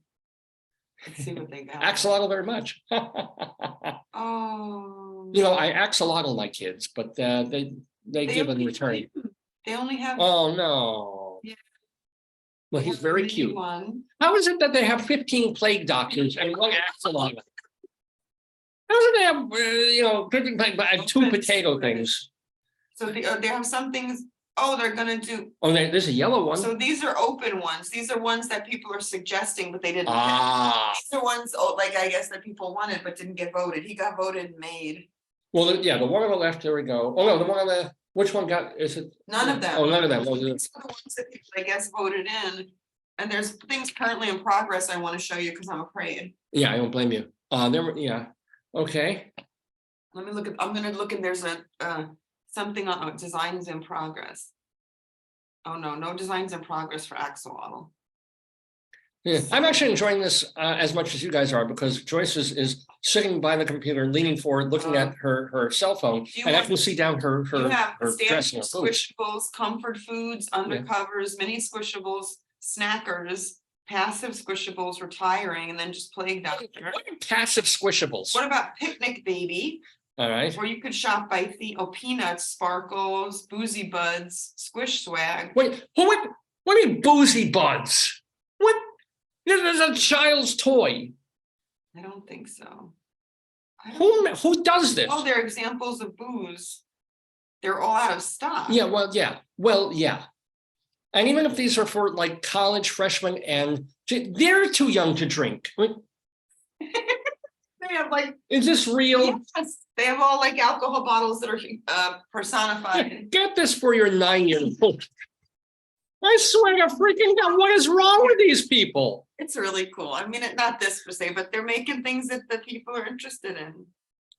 Let's see what they got. Axolotl very much. Oh. I axolotl my kids, but they give in return. They only have. Oh no. Yeah. Well, he's very cute. One. How is it that they have 15 plague doctors and 1 axolotl? How do they have 15 plague, 2 potato things? So they have some things. Oh, they're gonna do. Oh, there's a yellow one. So these are open ones. These are ones that people are suggesting, but they didn't. These are ones, like I guess that people wanted but didn't get voted. He got voted and made. Well, yeah, the one on the left. There we go. Oh no, the one on the. Which one is it? None of them. Oh, none of them. Well, these are the ones that people, I guess, voted in. And there's things currently in progress I want to show you because I'm afraid. Yeah, I don't blame you. Yeah. Okay. Let me look at. I'm gonna look and there's a something on designs in progress. Oh no designs in progress for axolotl. Yeah, I'm actually enjoying this as much as you guys are because Joyce is sitting by the computer, leaning forward, looking at her cell phone, and I can see down her dress. Squishables, comfort foods, undercovers, mini squishables, snackers, passive squishables, retiring, and then just plague doctor. What are passive squishables? What about picnic baby? All right. Or you could shop by peanuts, sparkles, boozy buds, squish swag. Wait, what do you mean boozy buds? What? This is a child's toy. I don't think so. Who does this? Oh, they're examples of booze. They're all out of stock. Yeah, well, yeah. And even if these are for like college freshmen and they're too young to drink. They have like. Is this real? Yes, they have all like alcohol bottles that are personified. Get this for your 9-year-old. I swear to freaking God, what is wrong with these people? It's really cool. I mean, not this per se, but they're making things that the people are interested in.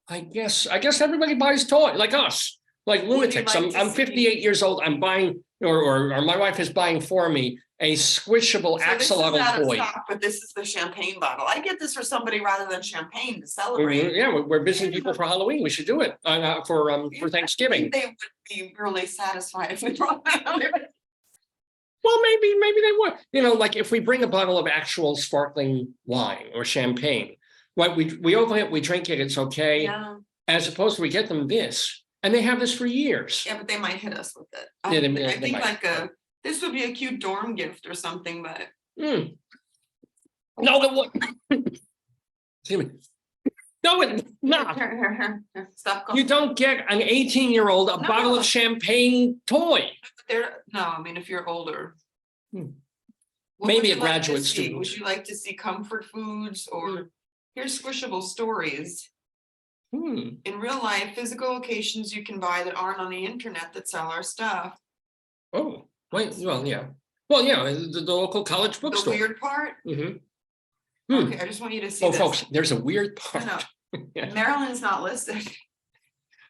I guess everybody buys toys like us, like lunatics. I'm 58 years old. I'm buying, or my wife is buying for me a squishable axolotl toy. But this is the champagne bottle. I get this for somebody rather than champagne to celebrate. Yeah, we're visiting people for Halloween. We should do it for Thanksgiving. I think they would be really satisfied if we brought them. Well, maybe they would. Like if we bring a bottle of actual sparkling wine or champagne, right? We open it, we drink it, it's okay. Yeah. As opposed to we get them this, and they have this for years. Yeah, but they might hit us with it. I think might. This would be a cute dorm gift or something, but. No, it wouldn't. Excuse me. No, it's not. Stop going. You don't get an 18-year-old a bottle of champagne toy. I mean, if you're older. Maybe a graduate student. Would you like to see comfort foods or here's squishable stories? In real life, physical locations you can buy that aren't on the internet that sell our stuff. Oh, wait, well, yeah. Well, yeah, the local college The bookstore. weird part? Mhm. Okay, I just want you to see Oh, this. folks, there's a weird No, part. no. Yeah. Maryland's not listed,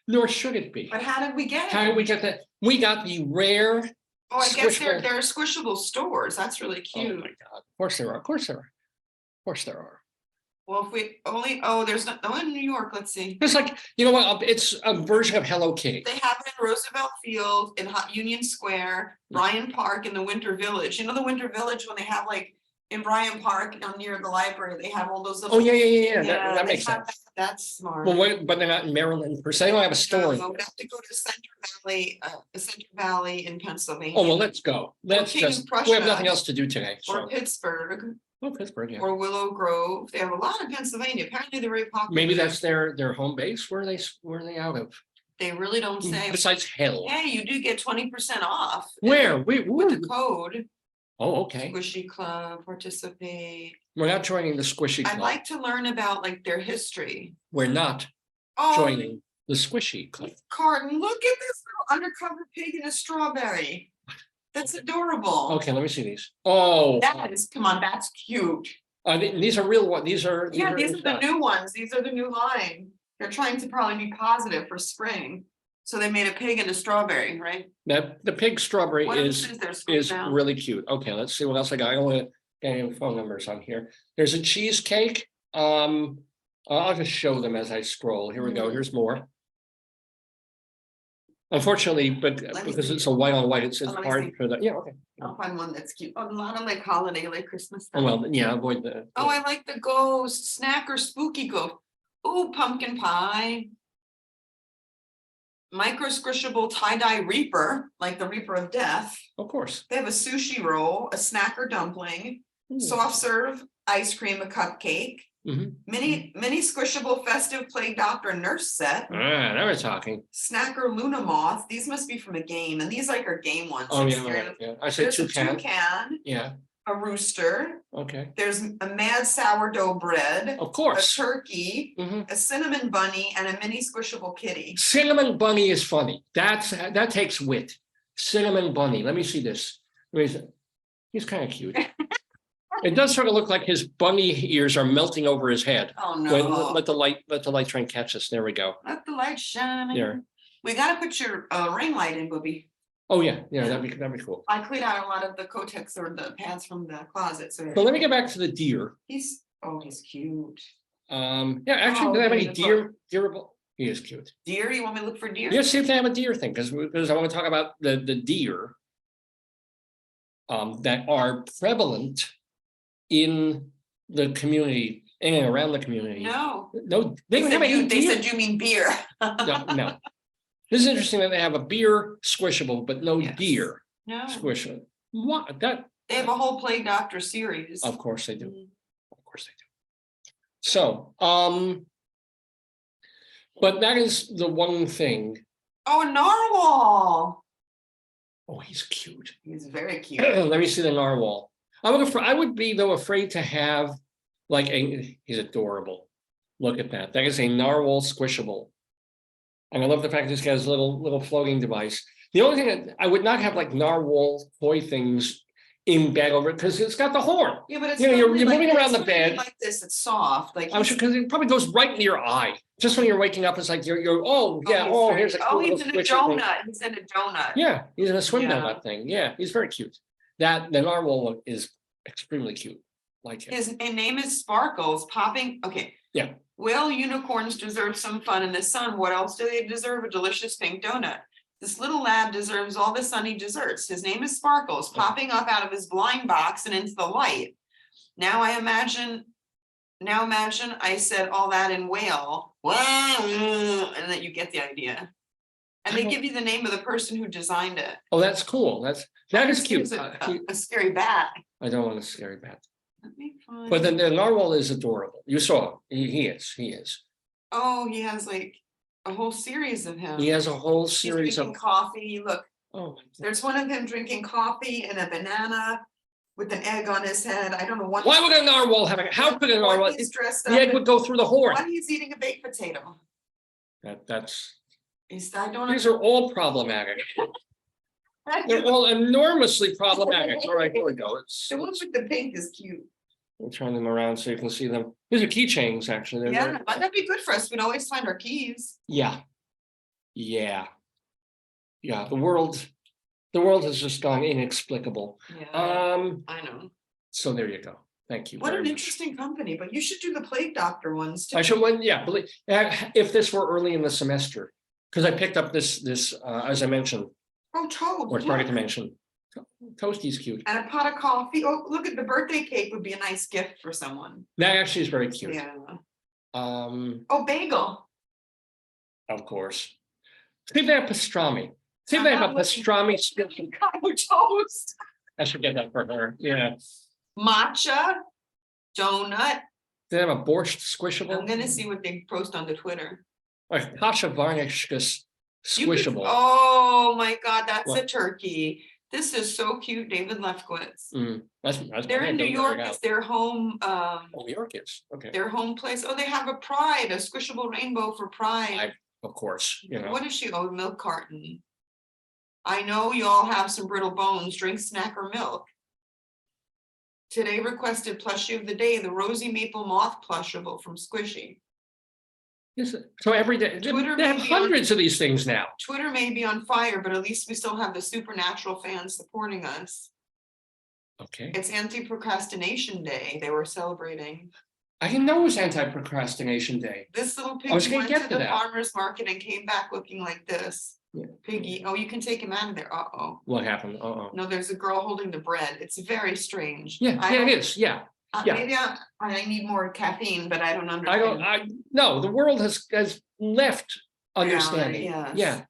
Nor should it be. but how did we get How it? did we get that? We got the rare. Oh, I guess squishable- there are squishable stores. That's really Oh cute. my God! Of course there are. Of course there are. Of course there are. Well, if we only, there's no in New York. Let's see. It's like, you know what? It's a version of Hello Kitty. They have it in Roosevelt Field, in Union Square, Bryant Park, in the Winter Village. You know the Winter Village when they have like in Bryant Park near the library, they have all those little. Oh, yeah. That they makes have sense. that. That's smart. Well, but they're not in Maryland per se. They don't have a store. No, we'd have to go to Center Valley in Pennsylvania. Oh, well, let's go. Let's King just, of we have Prussia. nothing else to do today. Or So, Pittsburgh, oh, Pittsburgh, yeah. or Willow Grove. They have a lot of Pennsylvania. Apparently they're very popular. Maybe that's their home base. Where are they out of? They really don't say. Besides hell. Hey, you do get 20% off. Where? With the code. Oh, okay. Squishy Club, participate. We're not joining the Squishy I'd Club. like to learn about like their history. We're not Oh, joining the Squishy Club. Carton, look at this little undercover pig in a strawberry. That's adorable. Okay, let me see these. Oh, That is, come on, that's cute. these are real ones. These are. Yeah, these in are the stock. new ones. These are the new line. They're trying to probably be positive for spring. So they made a pig and a strawberry, right? That the pig strawberry What else is there? Scroll down. really cute. Okay, let's see what else I got. I don't want to get any phone numbers on here. There's a cheesecake. I'll just show them as I scroll. Here we go. Mhm. Here's more. Unfortunately, but Let me because see. it's a white on white, it's let me hard see. for that. Yeah, okay. I'll find one that's cute. A lot of like holiday, like Christmas Oh, stuff. well, yeah, avoid the. Oh, I like the ghost snack or spooky ghost. Ooh, pumpkin pie. Micro squishable tie-dye reaper, like the Reaper of Death. Of course. They have a sushi roll, a snack or dumpling, Ooh. soft serve, ice cream, a cupcake, Mhm. mini squishable festive plague doctor nurse set, Ah, now we're talking. snacker Luna moth. These must be from a game, and these like are game ones. Oh, Like, yeah, they're- yeah. I said There's a toucan. toucan, Yeah, a rooster. okay. There's a mad sourdough bread, Of a course. turkey, Mhm. a cinnamon bunny, and a mini squishable kitty. Cinnamon bunny is funny. That takes wit. Cinnamon bunny. Let me see this. He's kind of cute. It does sort of look like his bunny ears are melting over his head. Oh Wait, no! let the light try and catch us. There we go. Let the light shine. There. We gotta put your ring light in, Booby. Oh, yeah, that'd be cool. I cleaned out a lot of the Kotex or the pads from the closet, so But let me get back to the deer. he's cute. Yeah, actually, Oh, do they have any beautiful. deerable? He is cute. Deer, you want me to look for deer? Yeah, see if they have a deer thing, because I want to talk about the deer that are prevalent in the community, in and around the community. No. No, they don't have any They deer. said you mean beer. No. This is interesting that they have a beer squishable, but no Yes. deer No, squishable. What? That, they have a whole Plague Doctor series. of course they do. Mm. Of course they do. So, but that is the one thing. Oh, a narwhal. Oh, he's cute. He's very cute. Let me see the narwhal. I would be though afraid to have like he's adorable. Look at that. That is a narwhal squishable. And I love the fact this guy's little floating device. The only thing that I would not have like narwhal toy things in bed over it because it's got the horn. Yeah, but it's You know, you're normally moving around this, the bed. like this. It's soft. Like I'm sure because it probably goes right into your eye. Just when you're waking up, it's like you're oh yeah, here's a cool he's little in a squishy thing. donut. He's in a donut. Yeah, he's in a swim Yeah. donut thing. Yeah, he's very cute. That the narwhal one is extremely cute. Like it. His name is Sparkles, popping. Okay. Yeah. Well, unicorns deserve some fun in the sun. What else do they deserve? A delicious pink donut. This little lad deserves all the sun he deserts. His name is Sparkles, popping up out of his blind box and into the light. Now imagine I said all that in whale. Wow, and then you get the idea. And they give you the name of the person who designed it. Oh, that's cool. That is cute. Here's a scary bat. I don't want a scary bat. Let me find. But the narwhal is adorable. You saw him. He is. Oh, he has like a whole series of him. He has a whole He's series drinking of. coffee. Look, Oh, my there's one of him drinking coffee and a banana with an egg on his head. I don't know what. why would a narwhal have a? How could a what narwhal? he's dressed The up egg in. would go through the horn. What he's eating a baked potato. That's. I don't These are all problematic. They're all enormously problematic. All right, here we go. The one with the pink is cute. We'll turn them around so you can see them. These are keychains, actually. They're Yeah, very- that'd be good for us. We'd always find our keys. Yeah. Yeah. Yeah, the world has just gone inexplicable. Yeah, I know. So there you go. Thank you What very an much. interesting company, but you should do the plague doctor ones too. I should, yeah, if this were early in the semester, because I picked up this, as I mentioned, Oh, Toad. or started to look. mention. Toasty's cute. And a pot of coffee. Oh, look at the birthday cake would be a nice gift for someone. That actually is very cute. Yeah. Oh, Bagel. of course. See if they have pastrami. See if they have a pastrami. Avocado toast. I should get that for her. Yeah. Matcha. Donut. They have a borscht squishable. I'm gonna see what they post on the Twitter. Like Pasha Varnishkus You could- squishable. Oh my God, that's What? a turkey. This is so cute, David Lefkowitz. That's They're in New York. It's their home. Oh, New York is okay. Their home place. Oh, they have a Pride, a squishable rainbow for Pride. Of course, you know. What is she? Oh, milk carton. I know you all have some brittle bones. Drink, snack, or milk. Today requested plushie of the day, the rosy maple moth plushable from Squishy. Yes, so every day Twitter they have may be on- hundreds of these things now. Twitter may be on fire, but at least we still have the supernatural fans supporting us. Okay, It's anti-procrastination day. They were celebrating. I didn't know it was anti-procrastination day. This little I was piggy gonna went get to to the that. farmer's market and came back looking like this. Yeah. Piggy. Oh, you can take him out of there. Uh-oh. What happened? Uh-oh. No, there's a girl holding the bread. It's very strange. Yeah, I yeah, it don't- is. Yeah, yeah. Maybe I need more caffeine, but I don't understand. No, the world has left understanding. yes. Yeah,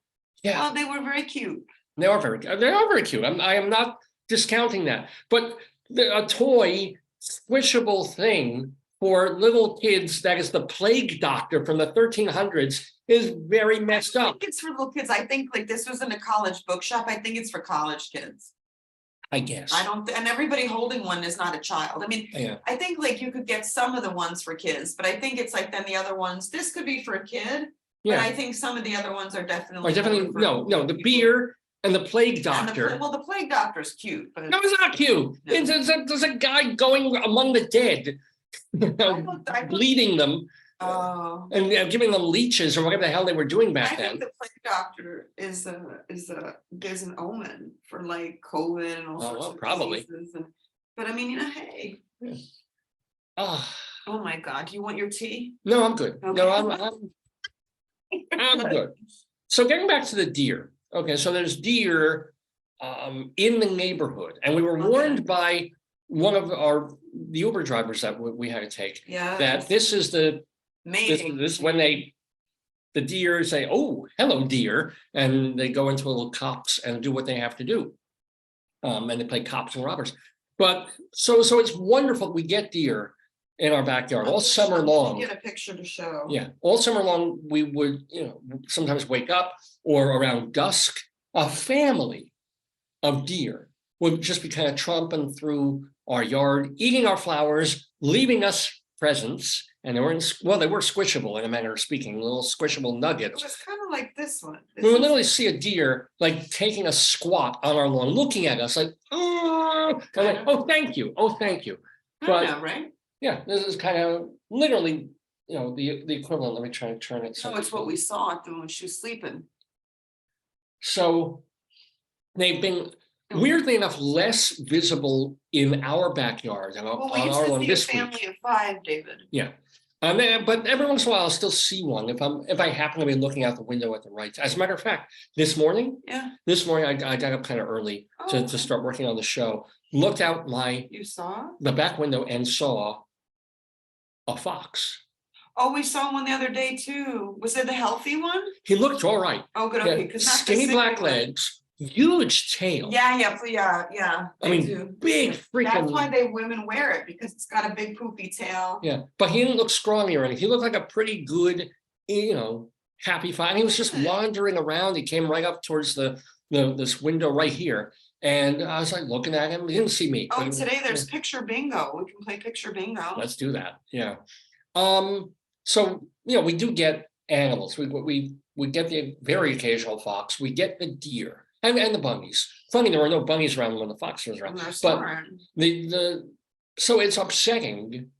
yeah. Well, they were very cute. They are very cute. I am not discounting that, but a toy squishable thing for little kids that is the plague doctor from the 1300s is very messed I up. think it's for little kids. I think like this was in a college bookshop. I think it's for college kids. I guess. I don't, and everybody holding one is not a child. I mean, Yeah. I think like you could get some of the ones for kids, but I think it's like then the other ones, this could be for a kid. But Yeah. I think some of the other ones are definitely. Or definitely more for no. The people. beer and the plague And the doctor. well, the plague doctor's cute, but. No, it's not cute. No. There's a guy going among the dead, I looked- bleeding them Oh. and giving them leeches or whatever the hell they were doing I back think then. the plague doctor is an omen for like COVID and all Oh, sorts well, of probably. diseases but I mean, hey, Ah, oh my God, do you want your tea? no, I'm good. No, Okay. I'm good. So getting back to the deer. Okay, so there's deer in the neighborhood, and we were Okay. warned by one of the Uber drivers that we had to take Yeah. that this is Mating. this when the deer say, "Oh, hello, deer," and they go into little cops and do what they have to do, and they play cops and robbers. But so it's wonderful. We get deer in our backyard all summer I'm gonna long. Get a picture to show. Yeah, all summer long, we would, sometimes wake up or around dusk, a family of deer would just be kind of tromping through our yard, eating our flowers, leaving us presents. And they were squishable in a manner of speaking, little squishable It nuggets. was kind of like this one. This We would is- literally see a deer like taking a squat on our lawn, looking at us like, oh, thank you. Oh, thank you. I but- know, right? Yeah, this is kind of literally, the equivalent. Let me try to turn it. So it's what we saw when she was sleeping. So they've been weirdly enough less visible in our backyard than Well, on we used our to lawn see a this family week. of 5, David. Yeah. But every once in a while, I'll still see one if I happen to be looking out the window at the right time. As a matter of fact, this morning Yeah. I got up kind of early Oh, to okay. start working on the show. Looked out You saw? the back window and saw a fox. Oh, we saw one the other day too. Was it the healthy one? He looked all right. Oh, good. Yeah, Okay. 'Cause not the skinny sickly black one. legs, huge tail. Yeah. I they mean, do. big That's why freaking, women wear it, because it's got a big poopy tail. yeah, but he didn't look scrawny or anything. He looked like a pretty good, happy fight. He was just Good. wandering around. He came right up towards this window right here. And I was like looking at him. He didn't see me. Oh, but- today there's picture bingo. We can play picture bingo. Let's do that. Yeah. So, we do get animals. We get the very occasional fox. We get the deer. And the bunnies. Funny, there were no bunnies around when the fox was around. And they're But smart. so it's upsetting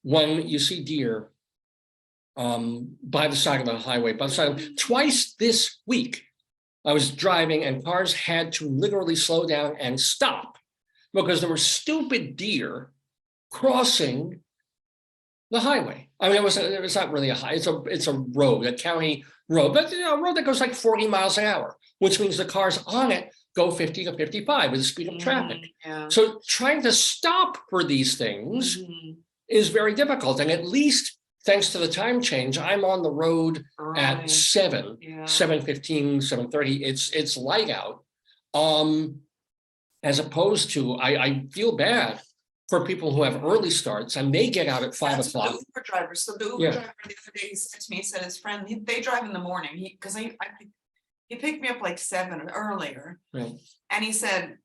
when you see deer by the side of the highway. Twice this week, I was driving and cars had to literally slow down and stop because there were stupid deer crossing the highway. I mean, it's not really a high, it's a road, a county road, but a road that goes like 40 miles an hour, which means the cars on it go 50 to 55 with the speed of traffic. Yeah. So trying to stop for these things is very difficult. And at least thanks to the time change, I'm on the road at 7, 7:15, 7:30. It's light out. As opposed to, I feel bad for people who have early starts and they get out at 5 o'clock. The Uber driver. So the Uber driver the other day, he said to me, he said his friend, they drive in the morning. He picked me up like 7 or earlier. Right. And he said,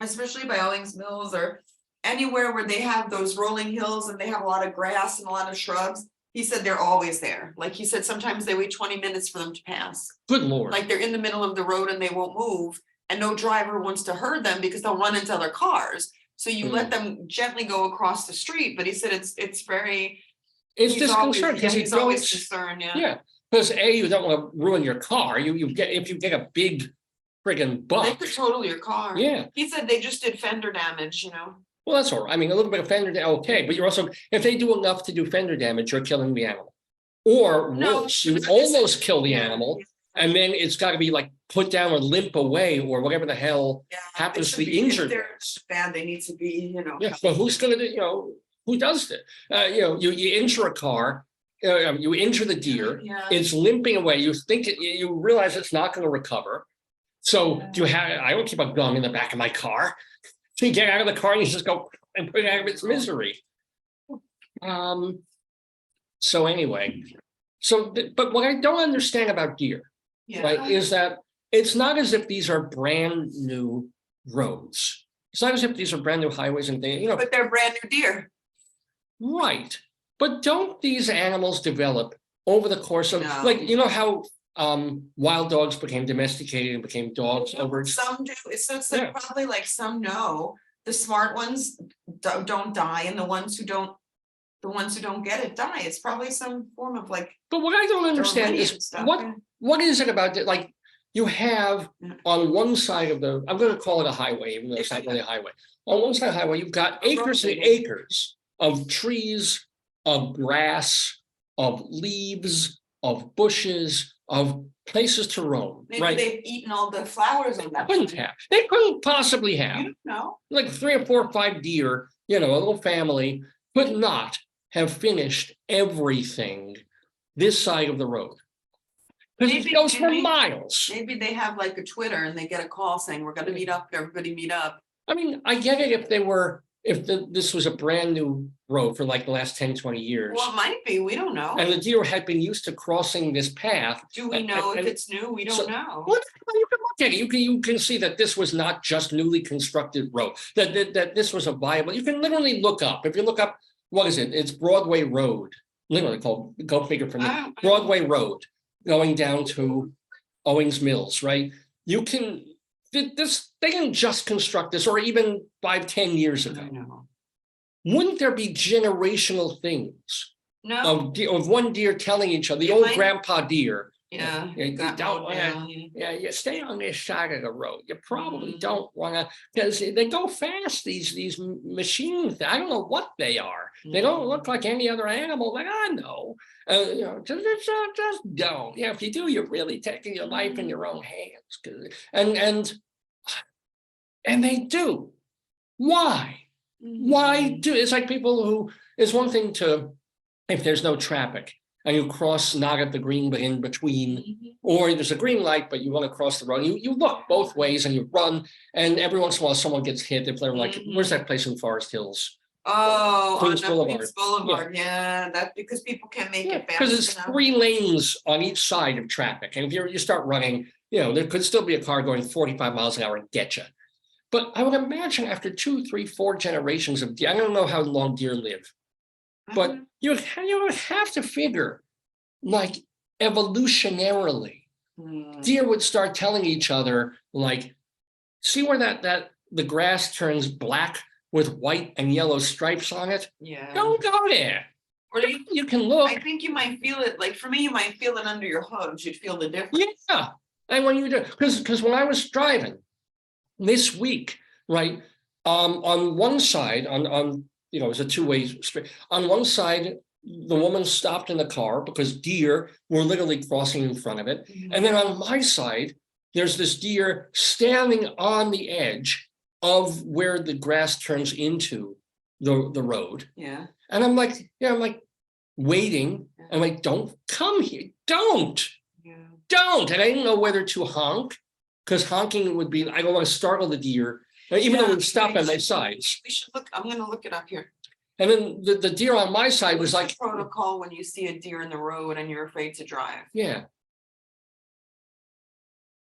especially by Owings Mills or anywhere where they have those rolling hills and they have a lot of grass and a lot of shrubs, he said they're always there. Like he said, sometimes they wait 20 minutes for them to pass. Good Lord. Like they're in the middle of the road and they won't move. And no driver wants to herd them because they'll run into other cars. So you let them gently go across the street. But he said it's very. It's disconcerting because he's always concerned. Yeah, because you don't want to ruin your car. If you get a big friggin' buck. They could total your car. Yeah. He said they just did fender damage, Well, that's all right. I mean, a little bit of fender damage, okay, but you're also, if they do enough to do fender damage, you're killing the animal. Or worse, you almost kill the animal, and then it's got to be like put down or limp away or whatever the hell happens to the injured. They're bad, they need to be, Yeah, but who's going to do, who does it? You injure a car, you injure the deer, it's limping away, you realize it's not going to recover. So I don't keep a gun in the back of my car. So you get out of the car and you just go and put it out of its misery. So anyway, but what I don't understand about deer, right, is that it's not as if these are brand new roads. It's not as if these are brand new highways and things, But they're brand new deer. Right. But don't these animals develop over the course of, how wild dogs became domesticated and became dogs over. Some do. So it's like probably like some know. The smart ones don't die, and the ones who don't get it die. It's probably some form of like. But what I don't understand is what is it about that? Like you have on one side of I'm going to call it a highway, even though it's not really a highway. On one side of the highway, you've got acres and acres of trees, of grass, of leaves, of bushes, of places to roam. Maybe they've eaten all the flowers on that. They couldn't possibly have. You don't know. Like 3 or 4 or 5 deer, a little family could not have finished everything this side of the road. Because it goes for miles. Maybe they have like a Twitter and they get a call saying we're going to meet up. Everybody meet up. I mean, I get it if this was a brand new road for like the last 10, 20 years. Well, it might be. We don't know. And the deer had been used to crossing this path. Do we know if it's new? We don't know. Well, you can look at it. You can see that this was not just newly constructed road, that this was a viable. You can literally look up. If you look up, what is it? It's Broadway Road, literally called, go figure from there. Broadway Road going down to Owings Mills, right? You can, they didn't just construct this, or even 5, 10 years ago. Wouldn't there be generational things? No. Of one deer telling each other, the old grandpa deer. You stay on this side of the road. You probably don't want to, because they go fast. These machines. I don't know what they are. They don't look like any other animal that I know. Just don't. If you do, you're really taking your life in your own hands. And they do. Why? Why do? It's like people who. It's one thing to, if there's no traffic and you cross not at the green but in between, or there's a green light but you want to cross the road. You look both ways and you run, and every once in a while someone gets hit. If they're like, where's that place in Forest Hills? Oh, Queens Boulevard. Queens Boulevard. Yeah, that's because people can't make it fast. Because it's 3 lanes on each side of traffic, and if you start running, there could still be a car going 45 miles an hour and get you. But I would imagine after 2, 3, 4 generations of deer, I don't know how long deer live, but you would have to figure, like evolutionarily, Deer would start telling each other, like, see where the grass turns black with white and yellow stripes on it? Yeah. Don't go there. Or You can look. I think you might feel it, like for me, you might feel it under your hooves. You'd feel the difference. Yeah. And when you do, because when I was driving this week, right, on one side, on it was a two-way street. On one side, the woman stopped in the car because deer were literally crossing in front of it. And then on my side, there's this deer standing on the edge of where the grass turns into the road. Yeah. And I'm like, waiting. I'm like, don't come here. Don't. And I didn't know whether to honk, because honking would be, I don't want to startle the deer, even though it would stop on my sides. We should look, I'm going to look it up here. And then the deer on my side was like, protocol when you see a deer in the road and you're afraid to drive. Yeah.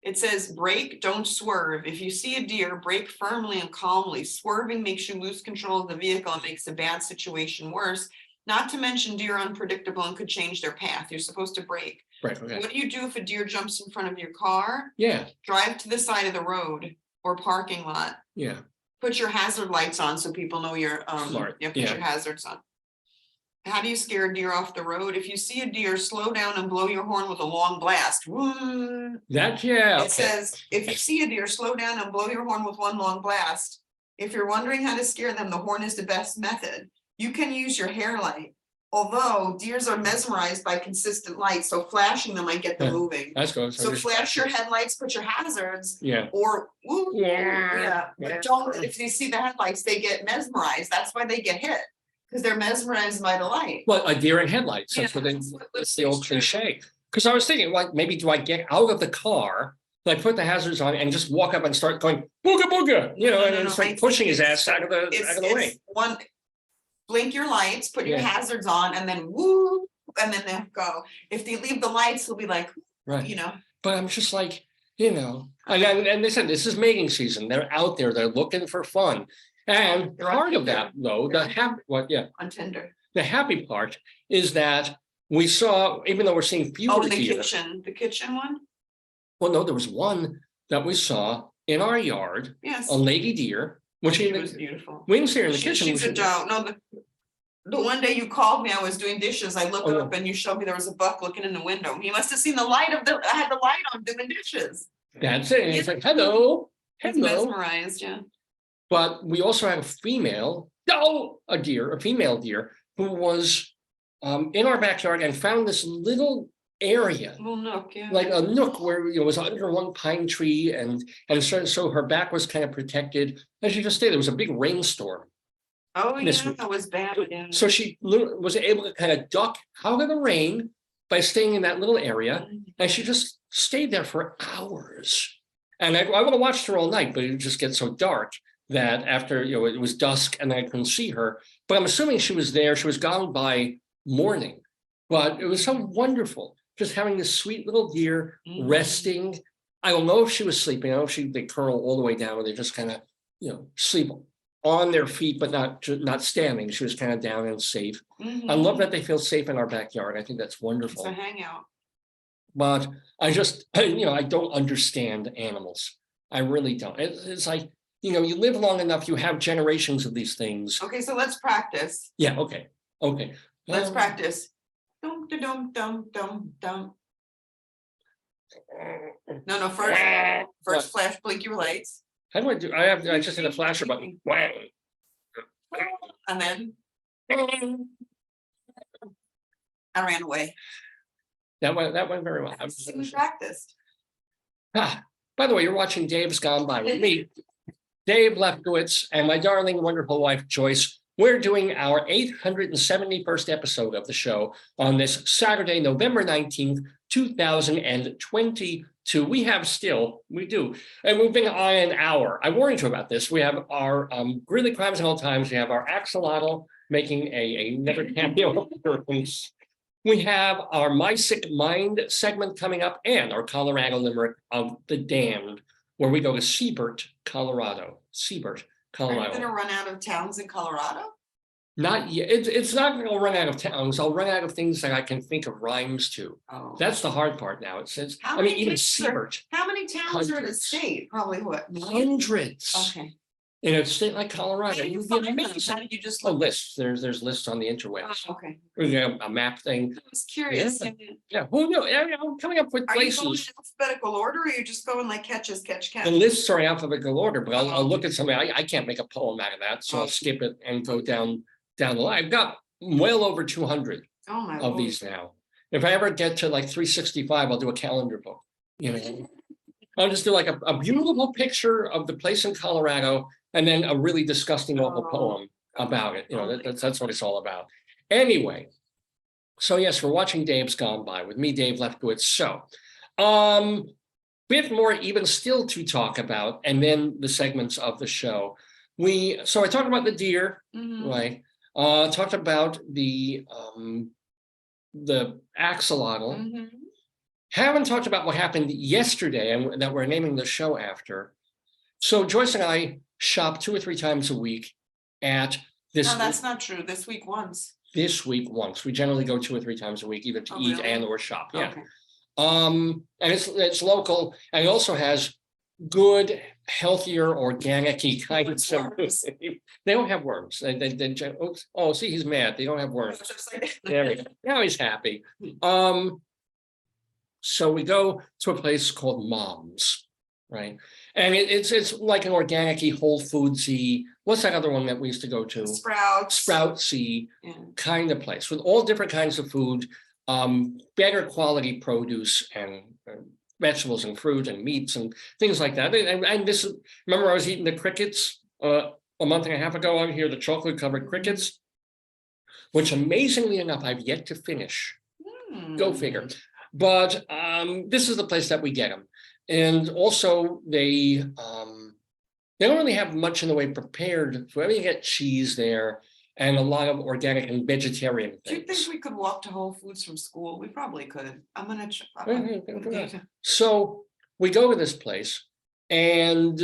It says brake, don't swerve. If you see a deer, brake firmly and calmly. Swerving makes you lose control of the vehicle and makes a bad situation worse. Not to mention deer are unpredictable and could change their path. You're supposed to brake. Right. Okay. What do you do if a deer jumps in front of your car? Yeah. Drive to the side of the road or parking lot. Yeah. Put your hazard lights on so people know you're Smart. put your hazards on. How do you scare a deer off the road? If you see a deer, slow down and blow your horn with a long blast. Woo. It says, if you see a deer, slow down and blow your horn with one long blast. If you're wondering how to scare them, the horn is the best method. You can use your hair light. Although deers are mesmerized by consistent light, so flashing them might get them moving. That's good. So flash your headlights, put your hazards. Yeah. Or but don't, if you see the headlights, they get mesmerized. That's why they get hit. Because they're mesmerized by the light. Well, a deer in headlights. That's the old cliche. Because I was thinking, like, maybe do I get out of the car, like put the hazards on and just walk up and start going booga booga, and start pushing his ass out of the way. One, blink your lights, put your hazards on, and then woo, and then they'll go. If they leave the lights, they'll be like, right. But I'm just like, and they said this is mating season. They're out there. They're looking for fun. And part of that, though, on Tinder. The happy part is that we saw, even though we're seeing fewer deer. The kitchen one? Well, no, there was one that we saw in our yard. Yes. A lady deer, which was beautiful. We didn't see her in the kitchen. She's a doe. No, the one day you called me, I was doing dishes. I looked up and you showed me there was a buck looking in the window. He must have seen the light I had the light on doing dishes. That's it. He's like, hello. He's mesmerized, yeah. But we also had a female deer, who was in our backyard and found this little area, little nook, like a nook where it was under one pine tree, and so her back was kind of protected. And she just stayed. There was a big rainstorm. Oh yeah, that was bad. Yeah. So she was able to kind of duck out of the rain by staying in that little area, and she just stayed there for hours. And I would have watched her all night, but it would just get so dark that after, it was dusk and I couldn't see her, but I'm assuming she was there. She was gone by morning, but it was so wonderful just having this sweet little deer resting. I don't know if she was sleeping. I don't know if they curl all the way down or they just kind of, sleep on their feet, but not standing. She was kind of down and safe. I love that they feel safe in our backyard. I think that's wonderful. It's a hangout. But I just, I don't understand animals. I really don't. It's like, you live long enough, you have generations of these things. Okay, so let's practice. Yeah, okay. Let's practice. Dum dum dum dum dum. No, first flash, blink your lights. How do I do? I just hit a flasher button. And then I ran away. That went very well. We practiced. By the way, you're watching Dave's Gone By with me, Dave Lefkowitz, and my darling, wonderful wife, Joyce. We're doing our 871st episode of the show on this Saturday, November 19th, 2022. We do. And we've been on an hour. I warned you about this. We have our Greeley Crimes and Old Times. We have our axolotl making a never cameo appearance. We have our My Sick Mind segment coming up and our Colorado Limerick of the Damned, where we go to Seibert, Colorado. Are you going to run out of towns in Colorado? Not yet. It's not going to run out of towns. I'll run out of things that I can think of rhymes to. Oh. That's the hard part now. It says, How I mean, many even towns are- Seibert, How many towns are in the Hundreds. state? Probably what? hundreds. Okay. In a state like Colorado, How do you you'd be find those? amazing. How do you just Oh, look? lists. There's lists on the interwebs. Oh, okay. We got a map thing. I was curious. Yeah. Yeah, who knew? I'm coming up with Are you going in places. alphabetical order, or are you just going like catch? The lists are in alphabetical order, but I'll Oh. look at something. I can't make a poem out of that, so Oh. I'll skip it and go down the line. I've got well over 200 Oh, my of Lord. these now. If I ever get to like 365, I'll do a calendar book. You know, I'll just do like a beautiful picture of the place in Colorado, and then a really disgusting awful Oh. poem about it. You know, Oh my that's what it's all about. Anyway, so yes, we're watching Dave's Gone By with me, Dave Lefkowitz. So, bit more even still to talk about, and then the segments of the show. So I talked about the deer, Mhm. right? Talked about the axolotl. Mhm. Haven't talked about what happened yesterday and that we're naming the show after. So Joyce and I shop 2 or 3 times a week at this. No, that's not true. This week once. This week once. We generally go 2 or 3 times a week, either to eat really? and or shop. Yeah. Okay. And it's local, and it also has good, healthier, organic-y kinds of. Worms. They don't have worms. Oh, see, he's mad. They don't have worms. Just like- There we go. Now he's happy. So we go to a place called Mom's, right? And it's like an organic-y, Whole Foodsy. What's that other one that we used to go to? Sprouts. Sproutsy Yeah. kind of place with all different kinds of food, better quality produce and vegetables and fruit and meats and things like that. And this is, remember I was eating the crickets a month and a half ago out here, the chocolate covered crickets, which amazingly enough, I've yet to finish. Go figure. But this is the place that we get them. And also they don't really have much in the way prepared food. I mean, you get cheese there and a lot of organic and vegetarian Do you things. think we could walk to Whole Foods from school? We probably could. I'm gonna. So we go to this place, and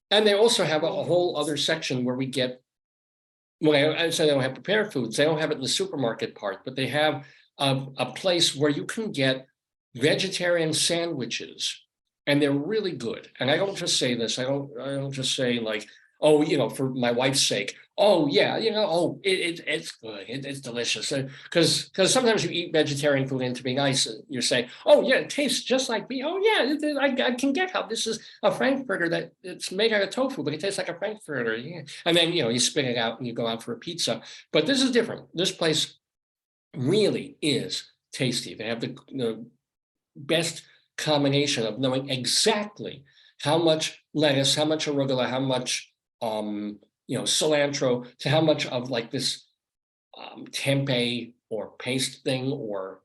they also have a whole other section where we get. Well, I say they don't have prepared foods. They don't have it in the supermarket part, but they have a place where you can get vegetarian sandwiches, and they're really good. And I don't just say this. I don't just say like, oh, you know, for my wife's sake. Oh yeah, you know, oh, it's good. It's delicious. Because sometimes you eat vegetarian food and to be nice, you say, oh yeah, it tastes just like me. Oh yeah, I can get how this is a frankfurter that it's made out of tofu, but it tastes like a frankfurter. Yeah. And then you spit it out and you go out for a pizza. But this is different. This place really is tasty. They have the best combination of knowing exactly how much lettuce, how much arugula, how much cilantro, to how much of like this tempeh or paste thing or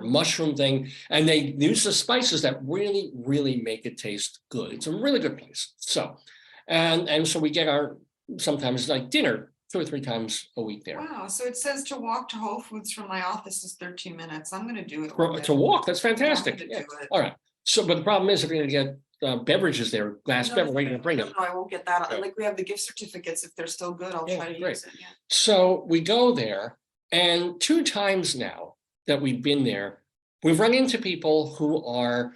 mushroom thing, and they use the spices that really, really make it taste good. It's a really good place. So, and so we get our sometimes like dinner 2 or 3 times a week there. Wow. So it says to walk to Whole Foods from my office is 13 minutes. I'm gonna do it. To walk, that's fantastic. I'm Yeah. gonna do it. All right. So, but the problem is if you're going to get beverages there, glass No, beverage, where are you going to bring them? No, I won't get that. Yeah. Like we have the gift certificates. If they're still good, I'll Yeah, try to great. use it. Yeah. So we go there, and 2 times now that we've been there, we've run into people who are,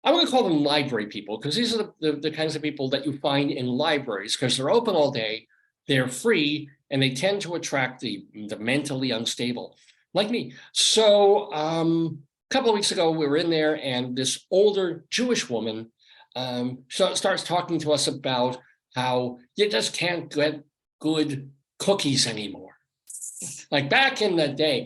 I want to call them library people, because these are the kinds of people that you find in libraries, because they're open all day, they're free, and they tend to attract the mentally unstable, like me. So a couple of weeks ago, we were in there, and this older Jewish woman starts talking to us about how you just can't get good cookies anymore. Like back in the day,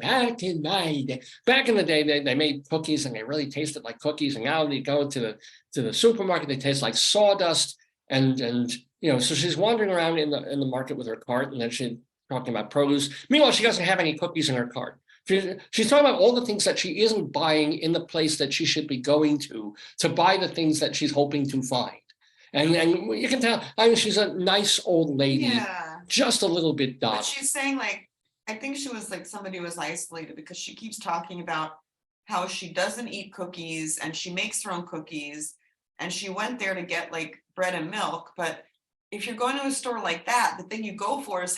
they made cookies and they really tasted like cookies. And now they go to the supermarket, they taste like sawdust. And so she's wandering around in the market with her cart, and then she's talking about produce. Meanwhile, she doesn't have any cookies in her cart. She's talking about all the things that she isn't buying in the place that she should be going to buy the things that she's hoping to find. And you can tell, I mean, she's a nice old lady, Yeah. just a little bit But dodgy. she's saying like, I think she was like somebody who was isolated because she keeps talking about how she doesn't eat cookies and she makes her own cookies. And she went there to get like bread and milk, but if you're going to a store like that, the thing you go for is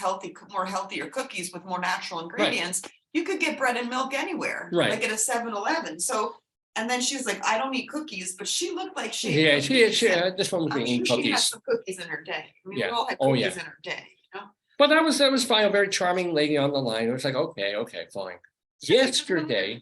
more healthier cookies with more natural ingredients. You could get bread and milk anywhere, like at a 7-Eleven. So, and then she's like, I don't eat cookies, but she looked like she ate cookies. This one was I'm eating sure she had cookies. some cookies in her day. I mean, Yeah. we all had Oh, cookies yeah. in our day, you know? But that was fine. A very charming lady on the line. It was like, okay, fine. Yesterday,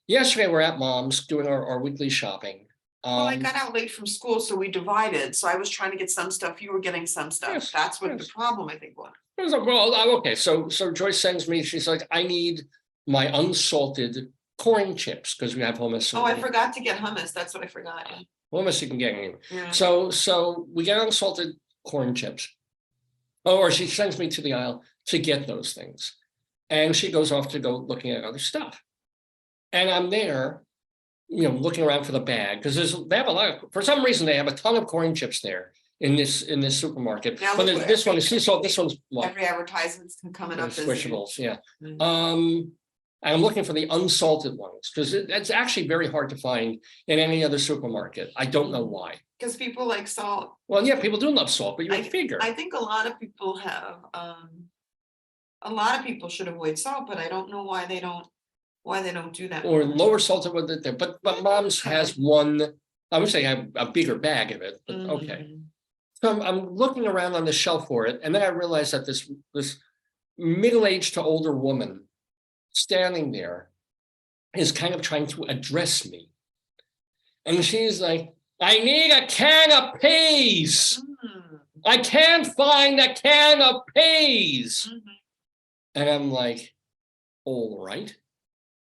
yesterday we're at Mom's doing our weekly shopping. Well, I got out late from school, so we divided. So I was trying to get some stuff. You were getting some stuff. Yes, That's what yes. the problem, I think, was. I was like, well, okay. So Joyce sends me, she's like, I need my unsalted corn chips because we have hummus. Oh, I forgot to get hummus. That's what I forgot. Hummus you can get anywhere. Yeah. So we get unsalted corn chips. Oh, or she sends me to the aisle to get those things. And she goes off to go looking at other stuff. And I'm there, you know, looking around for the bag because they have a lot of, for some reason they have a ton of corn chips there in this supermarket. Now But look, this one is this one's what? Every advertisement's coming up as Squishables, yeah. Mm. I'm looking for the unsalted ones because it's actually very hard to find in any other supermarket. I don't know why. Because people like salt. Well, yeah, people do love salt, but you would figure. I think a lot of people have a lot of people should avoid salt, but I don't know why they don't do that. Or lower salted with it there, but Mom's has one. I would say a bigger bag of it, but okay. So I'm looking around on the shelf for it, and then I realized that this middle-aged to older woman standing there is kind of trying to address me, and she's like, "I need a can of peas. I can't find a can of peas." And I'm like, all right.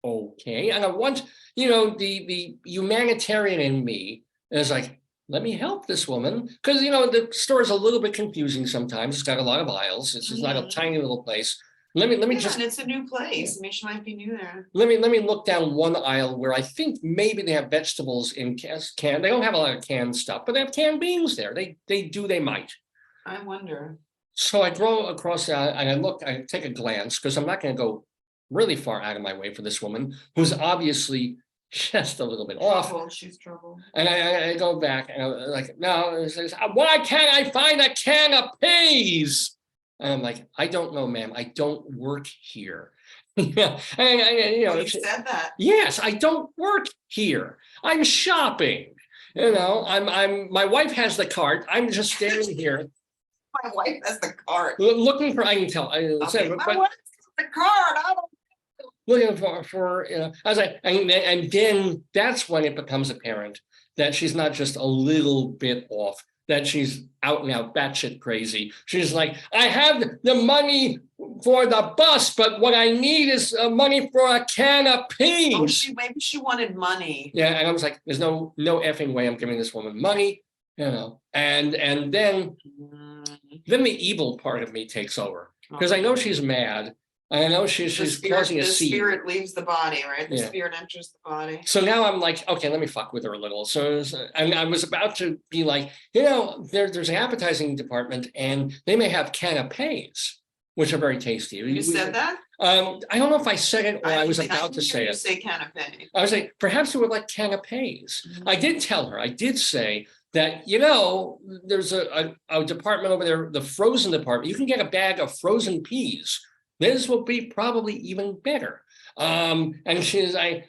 Okay. And I want, you know, the humanitarian in me is like, let me help this woman. Because, you know, the store is a little bit confusing sometimes. It's got a lot of aisles. It's just not a tiny little place. Let me just. And it's a new place. I mean, she might be new there. Let me look down one aisle where I think maybe they have vegetables in can. They don't have a lot of canned stuff, but they have canned beans there. They might. I wonder. So I go across that and I take a glance because I'm not going to go really far out of my way for this woman who's obviously just a little bit off. She's trouble. And I go back and I'm like, no, it says, why can't I find a can of peas? And I'm like, I don't know, ma'am. I don't work here. Yeah, and you know, you said that. Yes, I don't work here. I'm shopping. You know, my wife has the cart. I'm just standing here. My wife has the cart. Looking for, I can tell. My wife has the cart. I don't. Looking for, you know, I was like, and then that's when it becomes apparent that she's not just a little bit off, that she's out and out batshit crazy. She's like, I have the money for the bus, but what I need is money for a can of peas. Oh, maybe she wanted money. Yeah, and I was like, there's no effing way I'm giving this woman money, you know. And then the evil part of me takes over because I know she's mad. I know she's causing a scene. The spirit leaves the body, right? The spirit enters the body. So now I'm like, okay, let me fuck with her a little. So and I was about to be like, you know, there's an appetizing department and they may have canapes, which are very tasty. You said that? I don't know if I said it or I was about to say it. You say canapé. I was like, perhaps they would like canapes. I did tell her, I did say that, you know, there's a department over there, the frozen department. You can get a bag of frozen peas. This will be probably even better. And she's, I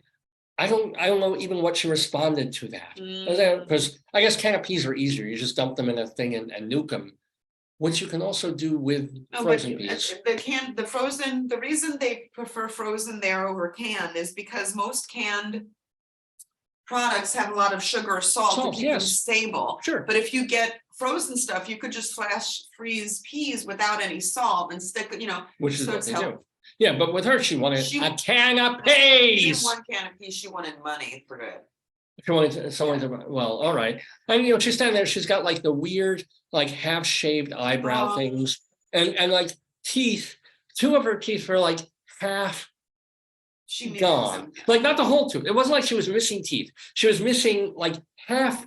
don't know even what she responded to that. Because I guess can of peas are easier. You just dump them in a thing and nuke them, which you can also do with frozen peas. The reason they prefer frozen there over canned is because most canned products have a lot of sugar or salt to keep them stable. Sure. But if you get frozen stuff, you could just flash freeze peas without any salt and stick, you know, which is what they do. Yeah, but with her, she wanted a can of peas. She didn't want can of peas. She wanted money for it. She wanted someone to, well, all right. And, you know, she's standing there. She's got like the weird, like half shaved eyebrow things and like teeth. Two of her teeth were like half gone. Like not the whole tooth. It wasn't like she was missing teeth. She was missing like half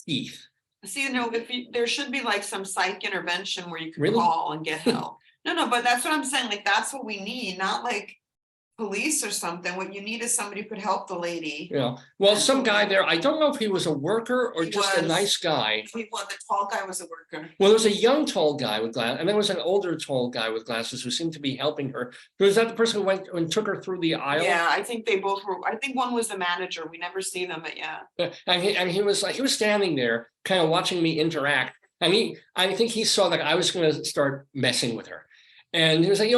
teeth. See, you know, there should be like some psych intervention where you can call and get help. No, but that's what I'm saying. Like, that's what we need, not like police or something. What you need is somebody who could help the lady. You know, well, some guy there, I don't know if he was a worker or He just a was. nice guy. The tall guy was a worker. Well, there was a young tall guy with glasses, and there was an older tall guy with glasses who seemed to be helping her. Was that the person who went and took her through the aisle? Yeah, I think they both were. I think one was the manager. We never see them, but yeah. And he was standing there, kind of watching me interact. And I think he saw that I was going to start messing with her, and he was like,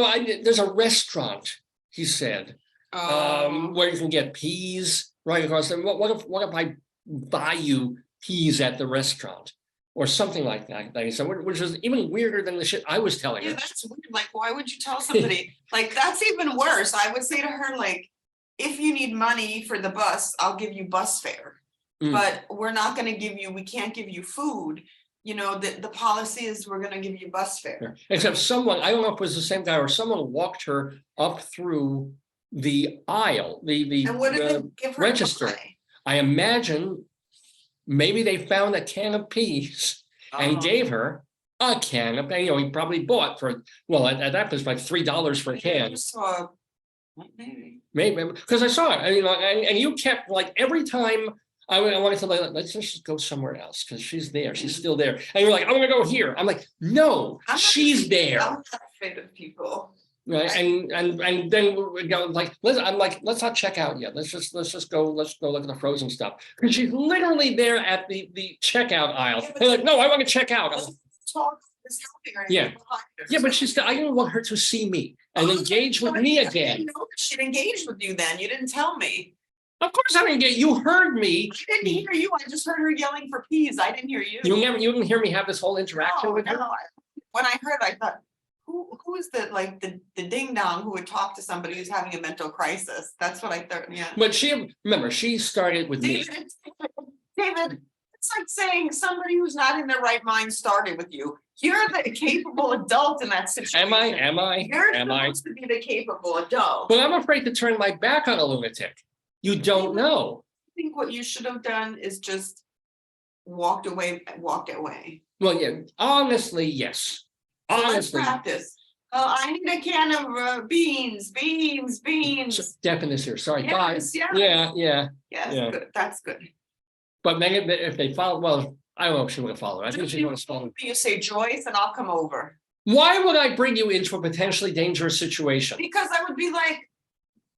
there's a restaurant, he said, where you can get peas right across there. What if I buy you peas at the restaurant? Or something like that, he said, which was even weirder than the shit I was telling her. Yeah, that's weird. Like, why would you tell somebody? Like, that's even worse. I would say to her, like, if you need money for the bus, I'll give you bus fare. But we're not going to give you, we can't give you food. You know, the policy is we're going to give you bus fare. Except someone, I don't know if it was the same guy or someone walked her up through the aisle, and what did they give her register. I imagine maybe they found a can of peas and gave her a can of, he probably bought for, well, at that was like $3 for a can. Maybe because I saw it, and you kept, like, every time I wanted to, like, let's just go somewhere else because she's there, she's still there, and you're like, I'm gonna go here. I'm like, no, she's there. I'm not afraid of people. Right, and then we go, like, let's not check out yet. Let's just go look at the frozen stuff, because she's literally there at the checkout aisle. They're like, no, I want to check out. Yeah, but I didn't want her to see me and engage with me again. I didn't know she'd engage with you then. You didn't tell me. Of course I didn't get you. Heard me. I didn't hear you. I just heard her yelling for peas. I didn't hear you. You didn't hear me have this whole interaction with her? When I heard, I thought, who is the ding dong who would talk to somebody who's having a mental crisis? That's what I thought. Yeah. But she started with me. David, it's like saying somebody who's not in their right mind started with you. You're the capable adult in that situation. Am I? You're supposed to be the capable adult. But I'm afraid to turn my back on a lunatic. You don't know. I think what you should have done is just walked away. Well, yeah, honestly, yes. Honestly. Let's practice. I need a can of beans. So, Deaf in this here. Sorry. Yes, bye. Yeah. Yes, yeah. Good. That's good. But Megan, if they follow, well, I don't know if she would have followed. I think she would have followed. You say Joyce, and I'll come over. Why would I bring you into a potentially dangerous situation? Because I would be like,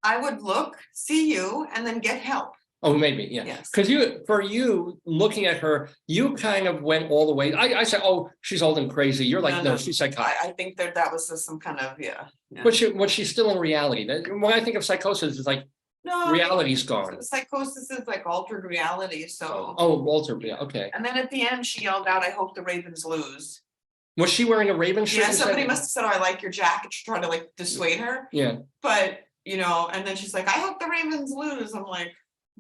I would look, see you, and then get help. Oh, maybe, yeah. Yes. Because for you looking at her, you kind of went all the way. I said, oh, she's old and crazy. You're like, no, she's psychotic. I think that was just some kind of, yeah. But she's still in reality. When I think of psychosis, it's like, no, reality's gone. Psychosis is like altered reality. So. Oh, altered, yeah, okay. And then at the end, she yelled out, "I hope the Ravens lose." Was she wearing a Raven shirt? Yeah, somebody must have said, "Oh, I like your jacket," to try to like dissuade her. Yeah. But and then she's like, "I hope the Ravens lose." I'm like,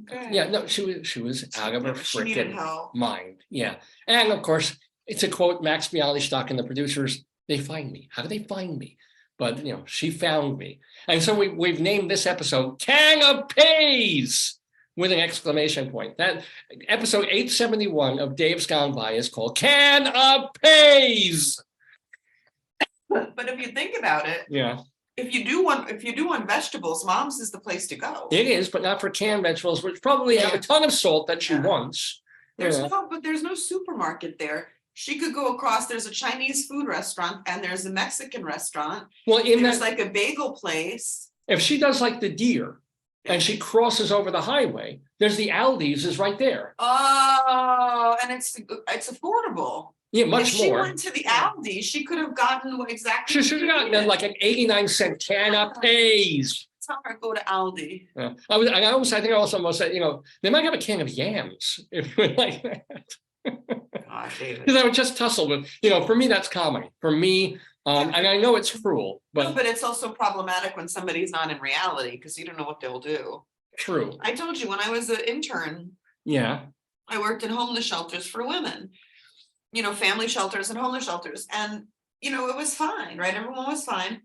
okay. Yeah, no, she was out of her freaking mind. Yeah, and of course, it's a quote, Max Bialystock and the producers. They find me. How do they find me? But she found me, and so we've named this episode "Canapes" with an exclamation point. That episode 871 of Dave's Gone By is called Canapes. But if you think about it, yeah. If you do want vegetables, Mom's is the place to go. It is, but not for canned vegetables, which probably have a ton of salt that she wants. There's no supermarket there. She could go across. There's a Chinese food restaurant and there's a Mexican restaurant. Well, there's like a bagel place. If she does like the deer and she crosses over the highway, there's the Aldi's is right there. Oh, and it's affordable. Yeah, much more. If she went to the Aldi, she could have gotten what exactly. She should have gotten like an 89-cent canapes. Tell her go to Aldi. Yeah. I think I also said, they might have a can of yams if we like that. Because I would just tussle with, for me, that's comedy. For me, and I know it's cruel, but. No, but it's also problematic when somebody's not in reality because you don't know what they'll do. True. I told you when I was an intern. Yeah. I worked in homeless shelters for women. Family shelters and homeless shelters. And, it was fine, right? Everyone was fine.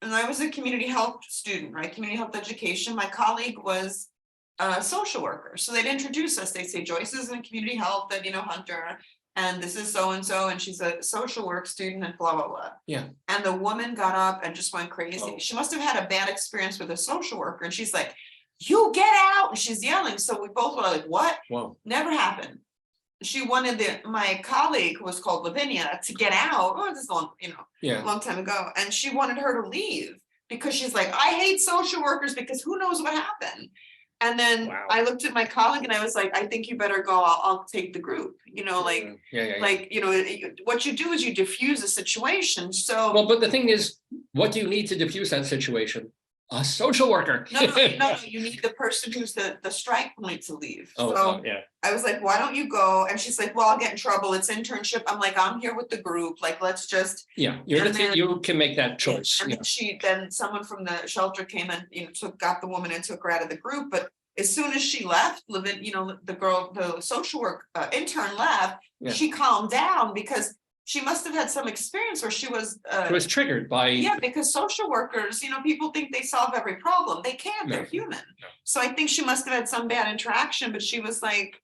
And I was a community health student, right? Community health education. My colleague was a social worker. So they'd introduce us. They'd say, Joyce is in community health and, Hunter. and this is so-and-so, and she's a social work student and blah, blah, blah. Yeah. And the woman got up and just went crazy. Oh. She must have had a bad experience with a social worker, and she's like, you get out, and she's yelling. So we both were like, what? Whoa. Never happened. She wanted my colleague, who was called Lavinia, to get out. Oh, this is long, Yeah. a long time ago. And she wanted her to leave because she's like, I hate social workers because who knows what happened. And then Wow. I looked at my colleague and I was like, I think you better go. I'll take the group, like, what you do is you diffuse a situation. So, well, but the thing is, what do you need to diffuse that situation? A social worker. no, you need the person who's the strike point to leave. Yeah. I was like, why don't you go? And she's like, well, I'll get in trouble. It's internship. I'm like, I'm here with the group. Like, let's just. Yeah, you can make that choice. And then someone from the shelter came and, got the woman and took her out of the group. But as soon as she left, the social work intern left, she calmed down because she must have had some experience where she was triggered by. Because social workers, people think they solve every problem. They can't. They're human. No. So I think she must have had some bad interaction, but she was like,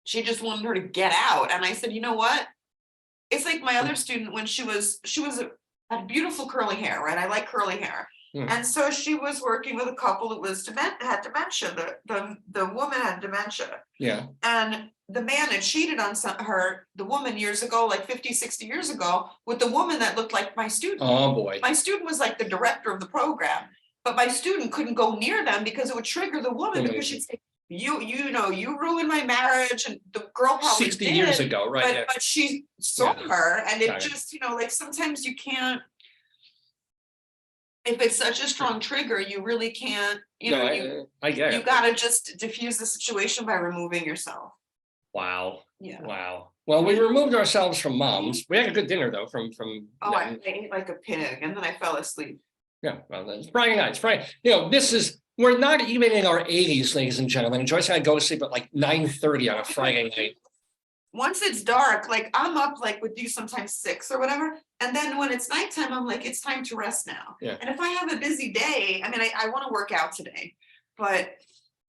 she just wanted her to get out. And I said, you know what? It's like my other student when she had beautiful curly hair, right? I like curly hair. And so she was working with a couple that had dementia. The woman had dementia. Yeah. And the man had cheated on the woman years ago, like 50, 60 years ago, with the woman that looked like my student. Oh boy. My student was like the director of the program, but my student couldn't go near them because it would trigger the woman because she'd say, you ruined my marriage, and the girl probably 60 years ago, right? But she saw her, and it just, like sometimes you can't. If it's such a strong trigger, you really can't, I get it. You gotta just diffuse the situation by removing yourself. Wow. Yeah. Wow. Well, we removed ourselves from moms. We had a good dinner though from. Oh, I ate like a pig and then I fell asleep. Yeah, well, it's Friday night. It's Friday. We're not even in our 80s, ladies and gentlemen. Joyce and I go to sleep at like 9:30 on a Friday night. Once it's dark, like I'm up like with you sometimes 6 or whatever. And then when it's nighttime, I'm like, it's time to rest now. Yeah. And if I have a busy day, I want to work out today, but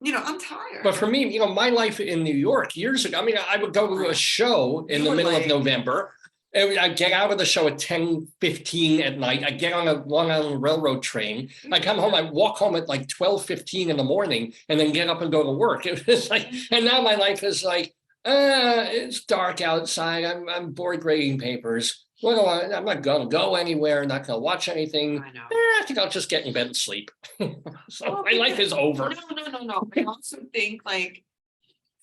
I'm tired. But for me, my life in New York years ago, I would go to a show in the middle of November. And I get out of the show at 10:15 at night. I get on a Long Island Railroad train. I come home, I walk home at like 12:15 in the morning and then get up and go to work. It was like, and now my life is like, it's dark outside. I'm bored grading papers. I'm not gonna go anywhere. Not gonna watch anything. I know. I think I'll just get in bed and sleep. So my life is over. No. I also think like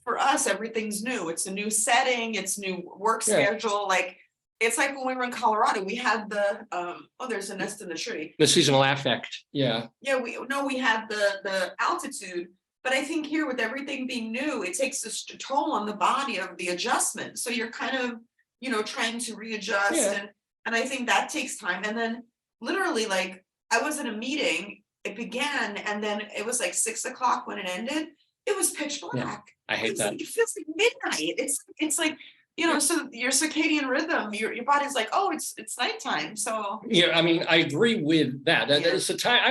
for us, everything's new. It's a new setting. It's new work schedule. Like it's like when we were in Colorado, we had the there's a nest in the tree. The seasonal affect. Yeah. Yeah, we had the altitude. But I think here with everything being new, it takes a toll on the body of the adjustment. So you're kind of, trying to readjust. And I think that takes time. And then literally like I was in a meeting, it began, and then it was like 6 o'clock when it ended. It was pitch black. Yeah, I hate that. It feels like midnight. It's like, so your circadian rhythm, your body's like, oh, it's nighttime. So yeah, I agree with that. It's the time.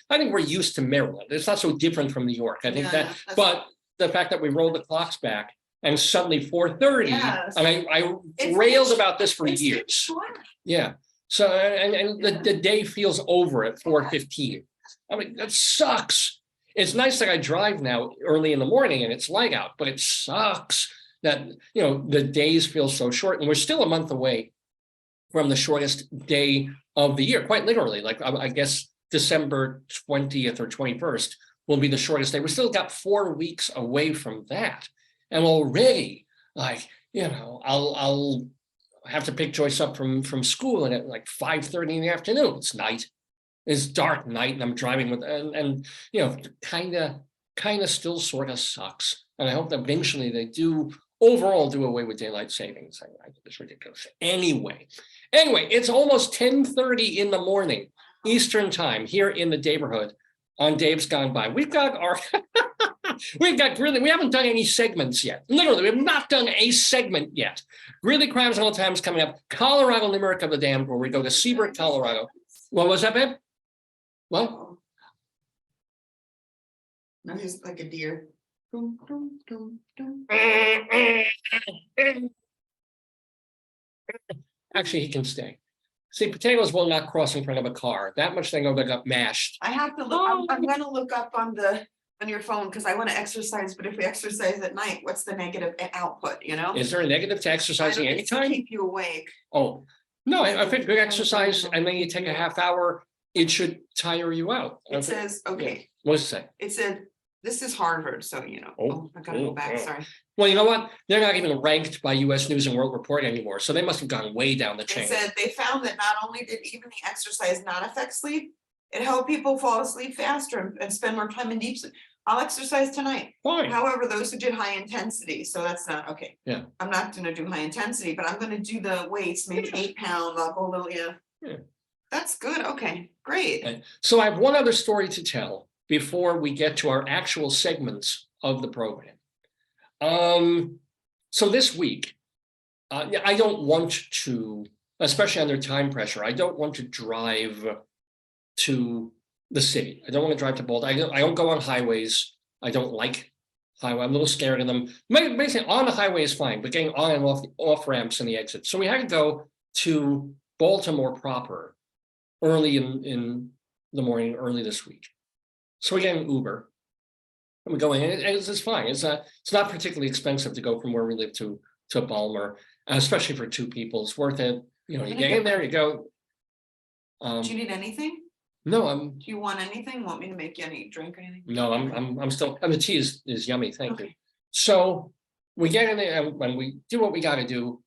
I think we're used to Maryland. It's not so different from New York. I think but the fact that we rolled the clocks back and suddenly 4:30, I railed about this for years. Yeah. So and the day feels over at 4:15. That sucks. It's nice that I drive now early in the morning and it's light out, but it sucks that the days feel so short, and we're still a month away from the shortest day of the year, quite literally. Like I guess December 20th or 21st will be the shortest day. We still got 4 weeks away from that, and already, like I'll have to pick Joyce up from school, and at like 5:30 in the afternoon, it's night. It's dark night, and I'm driving with and kind of still sort of sucks. And I hope that eventually they do overall do away with daylight savings. I think it's ridiculous. Anyway, it's almost 10:30 in the morning Eastern time here in the Daverhood on Dave's Gone By. We've got Greeley. We haven't done any segments yet. Literally, we have not done a segment yet. Greeley Crimes and Old Times coming up. Colorado Limerick of the Damned, where we go to Seibert, Colorado. What was that, babe? What? No, he's like a deer. Dum, dum, dum, dum. Actually, he can stay. See, potatoes will not cross in front of a car. That much they know they got mashed. I have to look, I'm gonna look up on your phone, because I want to exercise, but if we exercise at night, what's the negative output, you know? Is there a negative to exercising It's to anytime? keep you awake. Oh, no, I think good exercise and then you take a half hour, it should tire you out. It says, okay, What does it say? it said, this is Harvard, so you know, I gotta go back, sorry. Well, you know what? They're not even ranked by US News and World Report anymore, so they must have gone way down the It chain. said they found that not only did evening exercise not affect sleep, it helped people fall asleep faster and spend more time in deep sleep. I'll exercise tonight. Fine. However, those who did high intensity, so that's not okay. Yeah. I'm not gonna do high intensity, but I'm gonna do the weights, maybe 8 pound, I'll go a little, Yeah. That's good, okay, great. Okay. So I have one other story to tell before we get to our actual segments of the program. So this week, I don't want to, especially under time pressure, I don't want to drive to the city. I don't want to drive to Baltimore. I don't go on highways. I don't like highway. I'm a little scared of them. Basically, on the highway is fine, but getting on and off ramps and the exit. So we had to go to Baltimore proper early in the morning, early this week. So we get an Uber. And we go in, and it's fine. It's not particularly expensive to go from where we live to Baltimore, especially for two people. It's worth it. You know, you get in there, you go. Do you need anything? No, Do you want anything? Want me to make you any drink or anything? No, I'm still. And the tea is yummy. Thank you. Okay. So we get in there and we do what we got to do,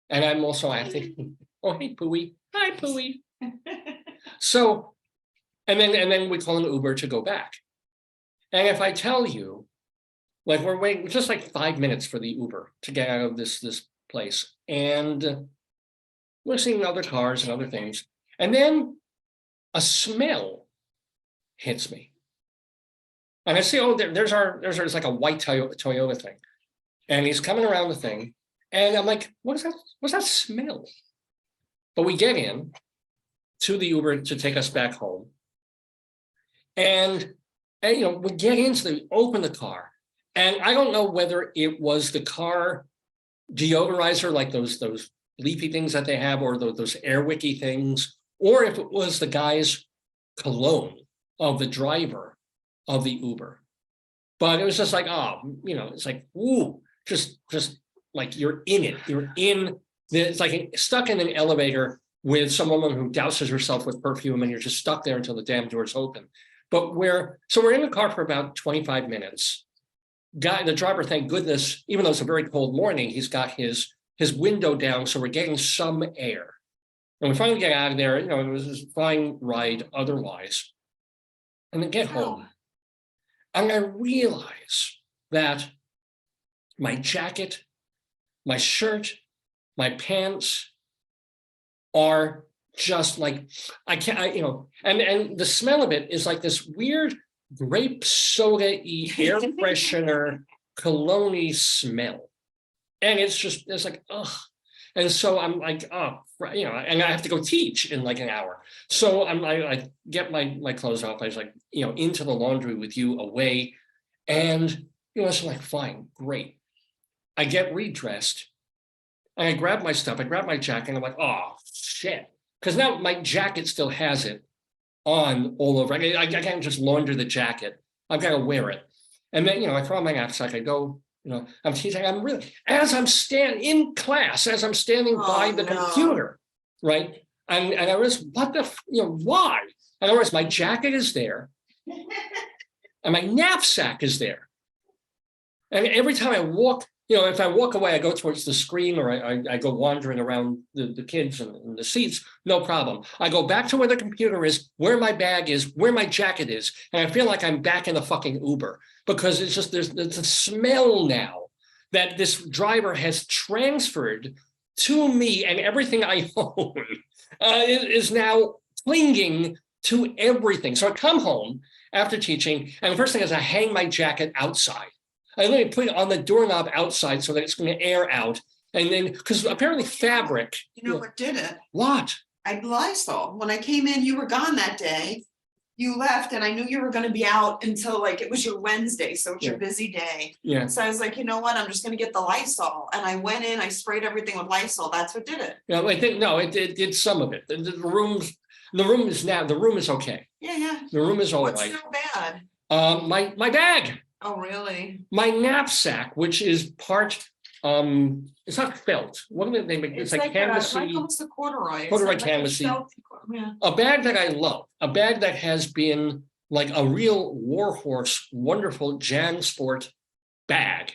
and I'm also acting. Oh, hey, Pooey. Hi, Pooey. So, and then we call an Uber to go back. And if I tell you, like we're waiting just like 5 minutes for the Uber to get out of this place, and we're seeing other cars and other things, and then a smell hits me, and I see, oh, there's like a white Toyota thing, and he's coming around the thing, and I'm like, what's that smell? But we get in to the Uber to take us back home, and you know, we get into open the car, and I don't know whether it was the car deodorizer, like those leafy things that they have, or those airwicky things, or if it was the guy's cologne of the driver of the Uber. But it was just like, oh, you know, it's like, ooh, just like you're in it. It's like stuck in an elevator with some woman who douses herself with perfume, and you're just stuck there until the damn doors open. But we're in the car for about 25 minutes. The driver, thank goodness, even though it's a very cold morning, he's got his window down, so we're getting some air. And we finally get out of there. You know, it was a fine ride otherwise. And then get home, and I realize that my jacket, my shirt, my pants are just like, you know, and the smell of it is like this weird grape soda-y air freshener cologne-y smell. And it's like, ugh. And so I'm like, oh, you know, and I have to go teach in like an hour. So I get my clothes off. I was like, you know, into the laundry with you away. And, you know, it's like, fine, great. I get redressed, and I grab my stuff. I grab my jacket, and I'm like, oh, shit. Because now my jacket still has it on all over. I can't just launder the jacket. I've got to wear it. And then, you know, I throw on my knapsack. I go, you know, I'm teaching. I'm really, as I'm standing in class, as I'm standing by the computer, right? And I was, what the, you know, why? And I realized my jacket is there, and my knapsack is there. And every time I walk, you know, if I walk away, I go towards the screen, or I go wandering around the kids and the seats, no problem. I go back to where the computer is, where my bag is, where my jacket is, and I feel like I'm back in the fucking Uber, because it's just, there's a smell now that this driver has transferred to me, and everything I own is now clinging to everything. So I come home after teaching, and the first thing is I hang my jacket outside. I literally put it on the doorknob outside so that it's going to air out. And then, because apparently fabric. You know what did it? What? I Lysol. When I came in, you were gone that day. you left and I knew you were gonna be out until like, it was your Wednesday, so it's your Yeah. busy day. Yeah. So I was like, you know what, I'm just gonna get the Lysol, and I went in, I sprayed everything with Lysol, that's what did it. Yeah, I think, no, it did some of it. The room is okay. Yeah. The room is all What's right. so bad? My bag, Oh, really? my knapsack, which is part, it's not felt. What do they make? It's like like canvasy, almost a corduroy. corduroy It's like a canvasy. felty yeah. a bag that I love, a bag that has been like a real warhorse, wonderful JanSport bag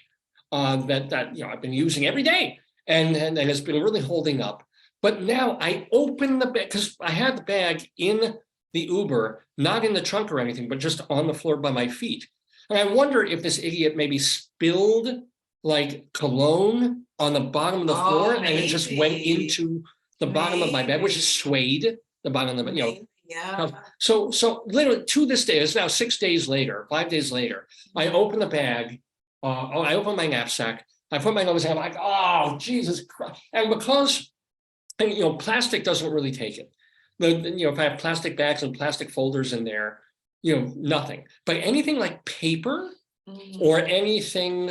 that I've been using every day and has been really holding up. But now I open the bag because I had the bag in the Uber, not in the trunk or anything, but just on the floor by my feet. And I wonder if this idiot maybe spilled like cologne on the bottom of the floor and it just went into the bottom of my bag, which is suede, the bottom of the, Yeah. So literally to this day, it's now 6 days later, 5 days later, I open the bag, I open my knapsack, I put my nose in, I'm like, oh, Jesus Christ. And because, plastic doesn't really take it. If I have plastic bags and plastic folders in there, nothing. But anything like paper or anything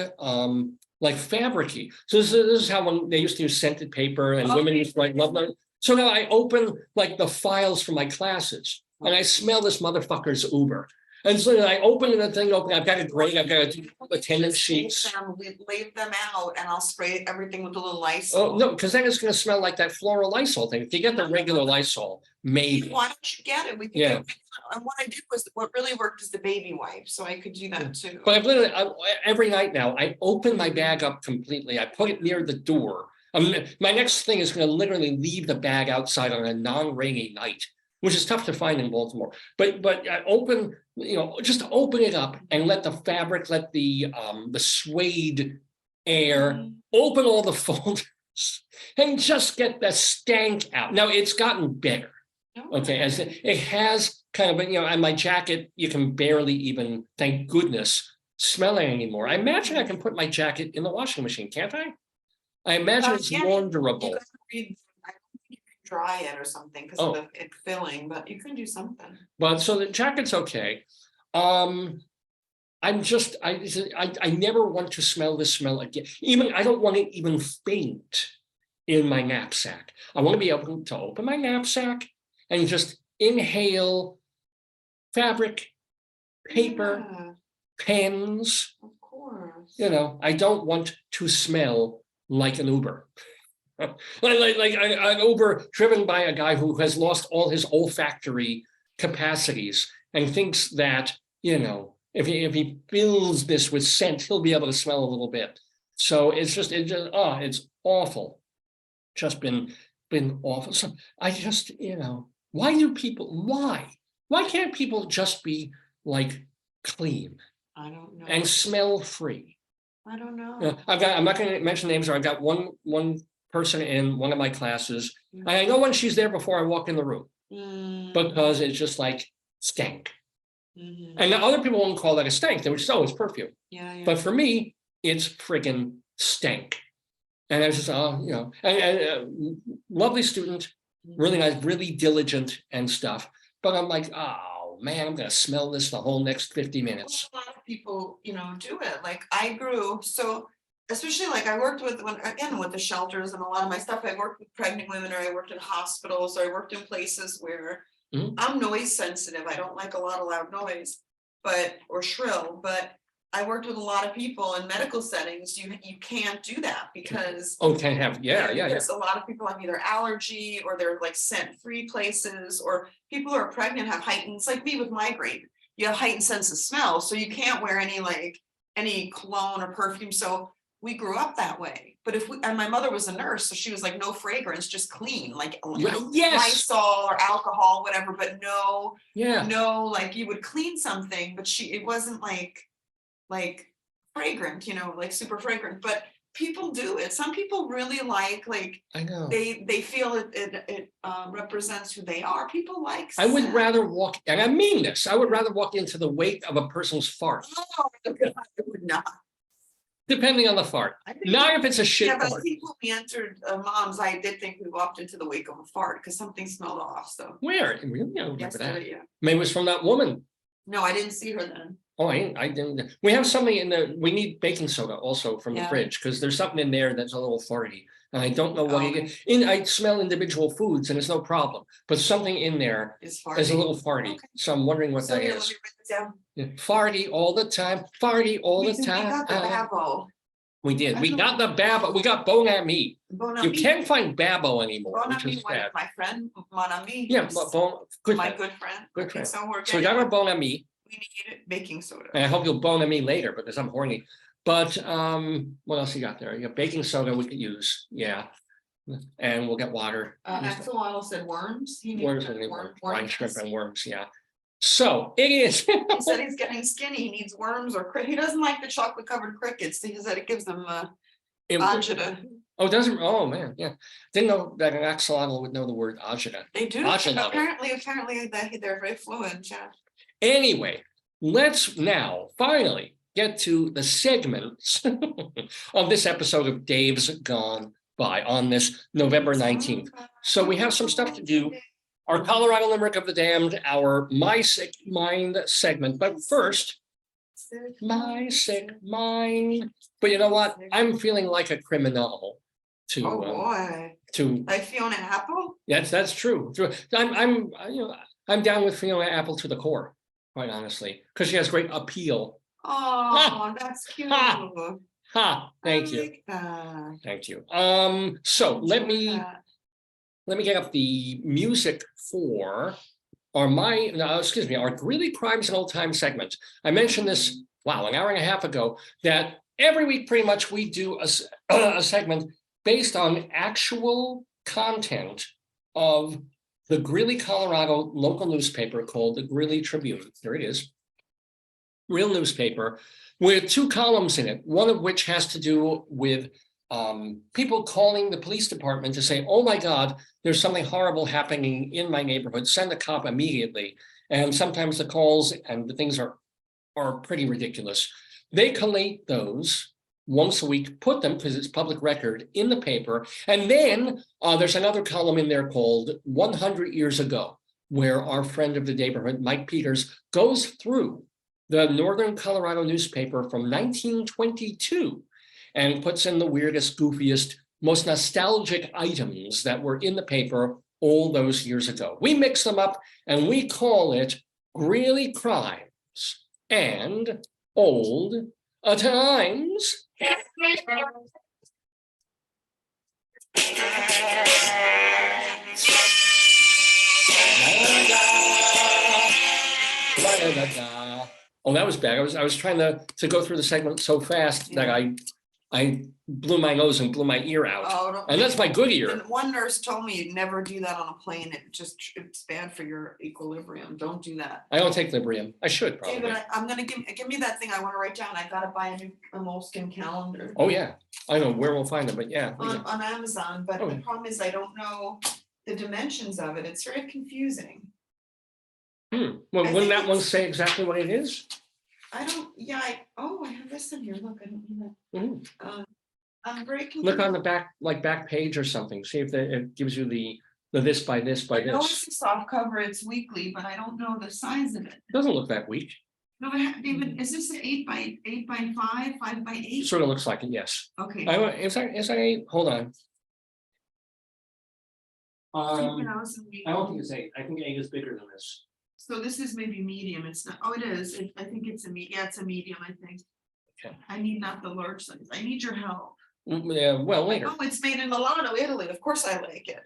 like fabricy. So this is how when they used to use scented paper and women used to like love them. So now I open like the files for my classes and I smell this motherfucker's Uber. And so I open the thing open, I've got a grade, I've got to do attendance sheets. We leave them out and I'll spray everything with a little Lysol. Oh, no, because then it's going to smell like that floral Lysol thing. If you get the regular Lysol, maybe. Why don't you get it? We can Yeah. And what I did was, what really worked is the baby wipe, so I could do that too. But I've literally, every night now, I open my bag up completely. I put it near the door. My next thing is going to literally leave the bag outside on a non-rainy night, which is tough to find in Baltimore. But I open, just open it up and let the fabric, let the suede air, open all the folders and just get the stank out. Now it's gotten better. Okay, as it has kind of, and my jacket, you can barely even, thank goodness, smell it anymore. I imagine I can put my jacket in the washing machine, can't I? I imagine it's launderable. I think you can dry it or something because of the filling, but you can do something. But so the jacket's okay. I never want to smell this smell again. I don't want to even faint in my knapsack. I want to be able to open my knapsack and just inhale fabric, paper, pens. Of course. I don't want to smell like an Uber. like an Uber driven by a guy who has lost all his olfactory capacities and thinks that, if he fills this with scent, he'll be able to smell a little bit. So it's awful. Just been awful. So I just, why can't people just be like clean? I don't know. And smell free? I don't know. I'm not going to mention names, or I've got one person in one of my classes. And I know when she's there before I walk in the room because it's just like stank. And the other people won't call that a stank. They would say, oh, it's perfume. Yeah. But for me, it's friggin' stank. And I was just, and lovely student, really nice, really diligent and stuff. But I'm like, oh man, I'm gonna smell this the whole next 50 minutes. Well, a lot of people, do it. Like I grew, so especially like I worked with the shelters and a lot of my stuff. I worked with pregnant women, or I worked in hospitals, or I worked in places where I'm noise sensitive. I don't like a lot of loud noise, or shrill, but I worked with a lot of people in medical settings. You can't do that because Can't have, because a lot of people have either allergy or they're like scent-free places, or people who are pregnant have heightened, it's like me with migraine. You have heightened sense of smell, so you can't wear any cologne or perfume. So we grew up that way. But and my mother was a nurse, so she was like, no fragrance, just clean, like Lysol or alcohol, whatever, but no, like you would clean something, but it wasn't like fragrant, like super fragrant. But people do it. Some people really like I know they feel it represents who they are. People like I would rather walk, and I mean this, I would rather walk into the wake of a person's fart. Oh, I would not. depending on the fart. I think- Not if it's a shit Yeah, but I fart. think when we entered Mom's, I did think we walked into the wake of a fart because something smelled off, so. Where? Really? I don't remember that. Yesterday, yeah. Maybe it was from that woman. No, I didn't see her then. Oh, I didn't. We have something in the, we need baking soda also from the Yeah. fridge, because there's something in there that's a little farty. And I don't know what Oh, it is. I smell individual foods and it's no problem, but something in there It's farting. is a little farty. Okay. So I'm wondering what So that here, let is. me write this down. Yeah, farty all the time, farty all We the we time. got the Babo. We did. I We don't got the Babo. We got Bon Ami. Bon You Ami. can't find Babo anymore, Bon which Ami, is one bad. of my friend, Mon Ami. Yeah, but good My friend. good friend. Good Okay, friend. so we're So we got our getting, Bon Ami, we need baking soda. and I hope you'll Bon Ami later because I'm horny. But what else you got there? You got baking soda we could use, yeah. And we'll get water. Axolotl said worms. He needed Worms to- and worm- brine shrimp worms. and worms, yeah. So it is. He said he's getting skinny. He needs worms or he doesn't like the chocolate covered crickets. He said it gives him agita. Oh, doesn't, oh, man, yeah. Didn't know that an axolotl would know the word agita. They do. Axolotl. Apparently they're very fluent. Yeah. Anyway, let's now finally get to the segments of this episode of Dave's Gone By on this November 19th. So we have some stuff to do. Our Colorado Limerick of the Damned, our My Sick Mind segment. But first, my sick mind. But you know what? I'm feeling like a criminal Oh boy. to Like Fiona Apple? yes, that's true. I'm I'm down with Fiona Apple to the core, quite honestly, because she has great appeal. Oh, that's cute. Ha! Ha! Thank I you. like that. Thank you. So let Enjoy me that. get up the music for our our Greeley Crimes and Old Time segment. I mentioned this, wow, an hour and a half ago, that every week pretty much we do a segment based on actual content of the Greeley, Colorado local newspaper called the Greeley Tribune. There it is. Real newspaper with two columns in it, one of which has to do with people calling the police department to say, oh my God, there's something horrible happening in my neighborhood, send a cop immediately. And sometimes the calls and the things are pretty ridiculous. They collate those once a week, put them, because it's public record, in the paper. And then there's another column in there called 100 Years Ago, where our friend of the Daverhood, Mike Peters, goes through the Northern Colorado newspaper from 1922 and puts in the weirdest, goofiest, most nostalgic items that were in the paper all those years ago. We mix them up and we call it Greeley Crimes and Old Times. Oh, that was bad. I was trying to go through the segment so fast that I blew my nose and blew my ear out. Oh, don't- And that's my good ear. And one nurse told me you'd never do that on a plane. It's bad for your equilibrium. Don't do that. I don't take Librium. I should probably. David, I'm gonna give me that thing I want to write down. I gotta buy a new moleskin calendar Oh, yeah. I don't know where we'll find them, but yeah. on Amazon, but the Oh. problem is I don't know the dimensions of it. It's very confusing. Well, I wouldn't think that one it's- say exactly what it is? I don't, yeah, I have this in here. Look, I don't know Mhm. that. I'm very confused. Look on the back page or something. See if it gives you the this by this by I know this. it's a soft cover, it's weekly, but I don't know the size of it. Doesn't look that weak. No, David, is this an 8x5, 5x8? Sort of looks like it, yes. Okay. Is that 8? Hold on. I don't think it's 8. I think 8 is bigger than this. So this is maybe medium, it's not, oh, it is, I think it's yeah, it's a medium, I think. Okay. I need not the large size, I need your help. Yeah, well, later. Oh, it's made in Milano, Italy, of course I like it.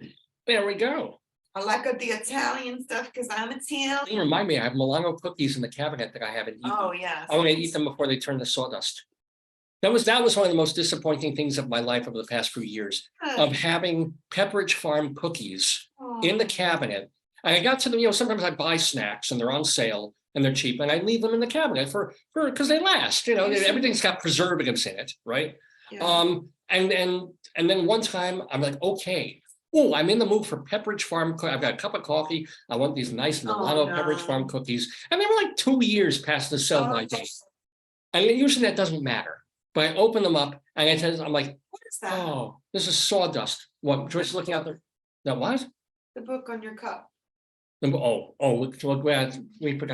There we go. I like the Italian stuff because I'm Italian. You remind me, I have Milano cookies in the cabinet that I haven't eaten. Oh, yeah. I want to eat them before they turn to sawdust. That was one of the most disappointing things of my life over the past few years, of having Pepperidge Farm cookies in the cabinet. And I got to them, sometimes I buy snacks and they're on sale and they're cheap, and I leave them in the cabinet for because they last. Everything's got preservatives in it, right? Yeah. And then one time I'm like, okay, oh, I'm in the mood for Pepperidge Farm. I've got a cup of coffee. I want these nice Milano Pepperidge Farm cookies, and they were like 2 years past the sell by date. And usually that doesn't matter. But I open them up and I'm like, What is that? oh, this is sawdust. What Joyce is looking out there? No, what? The book on your cup. We forgot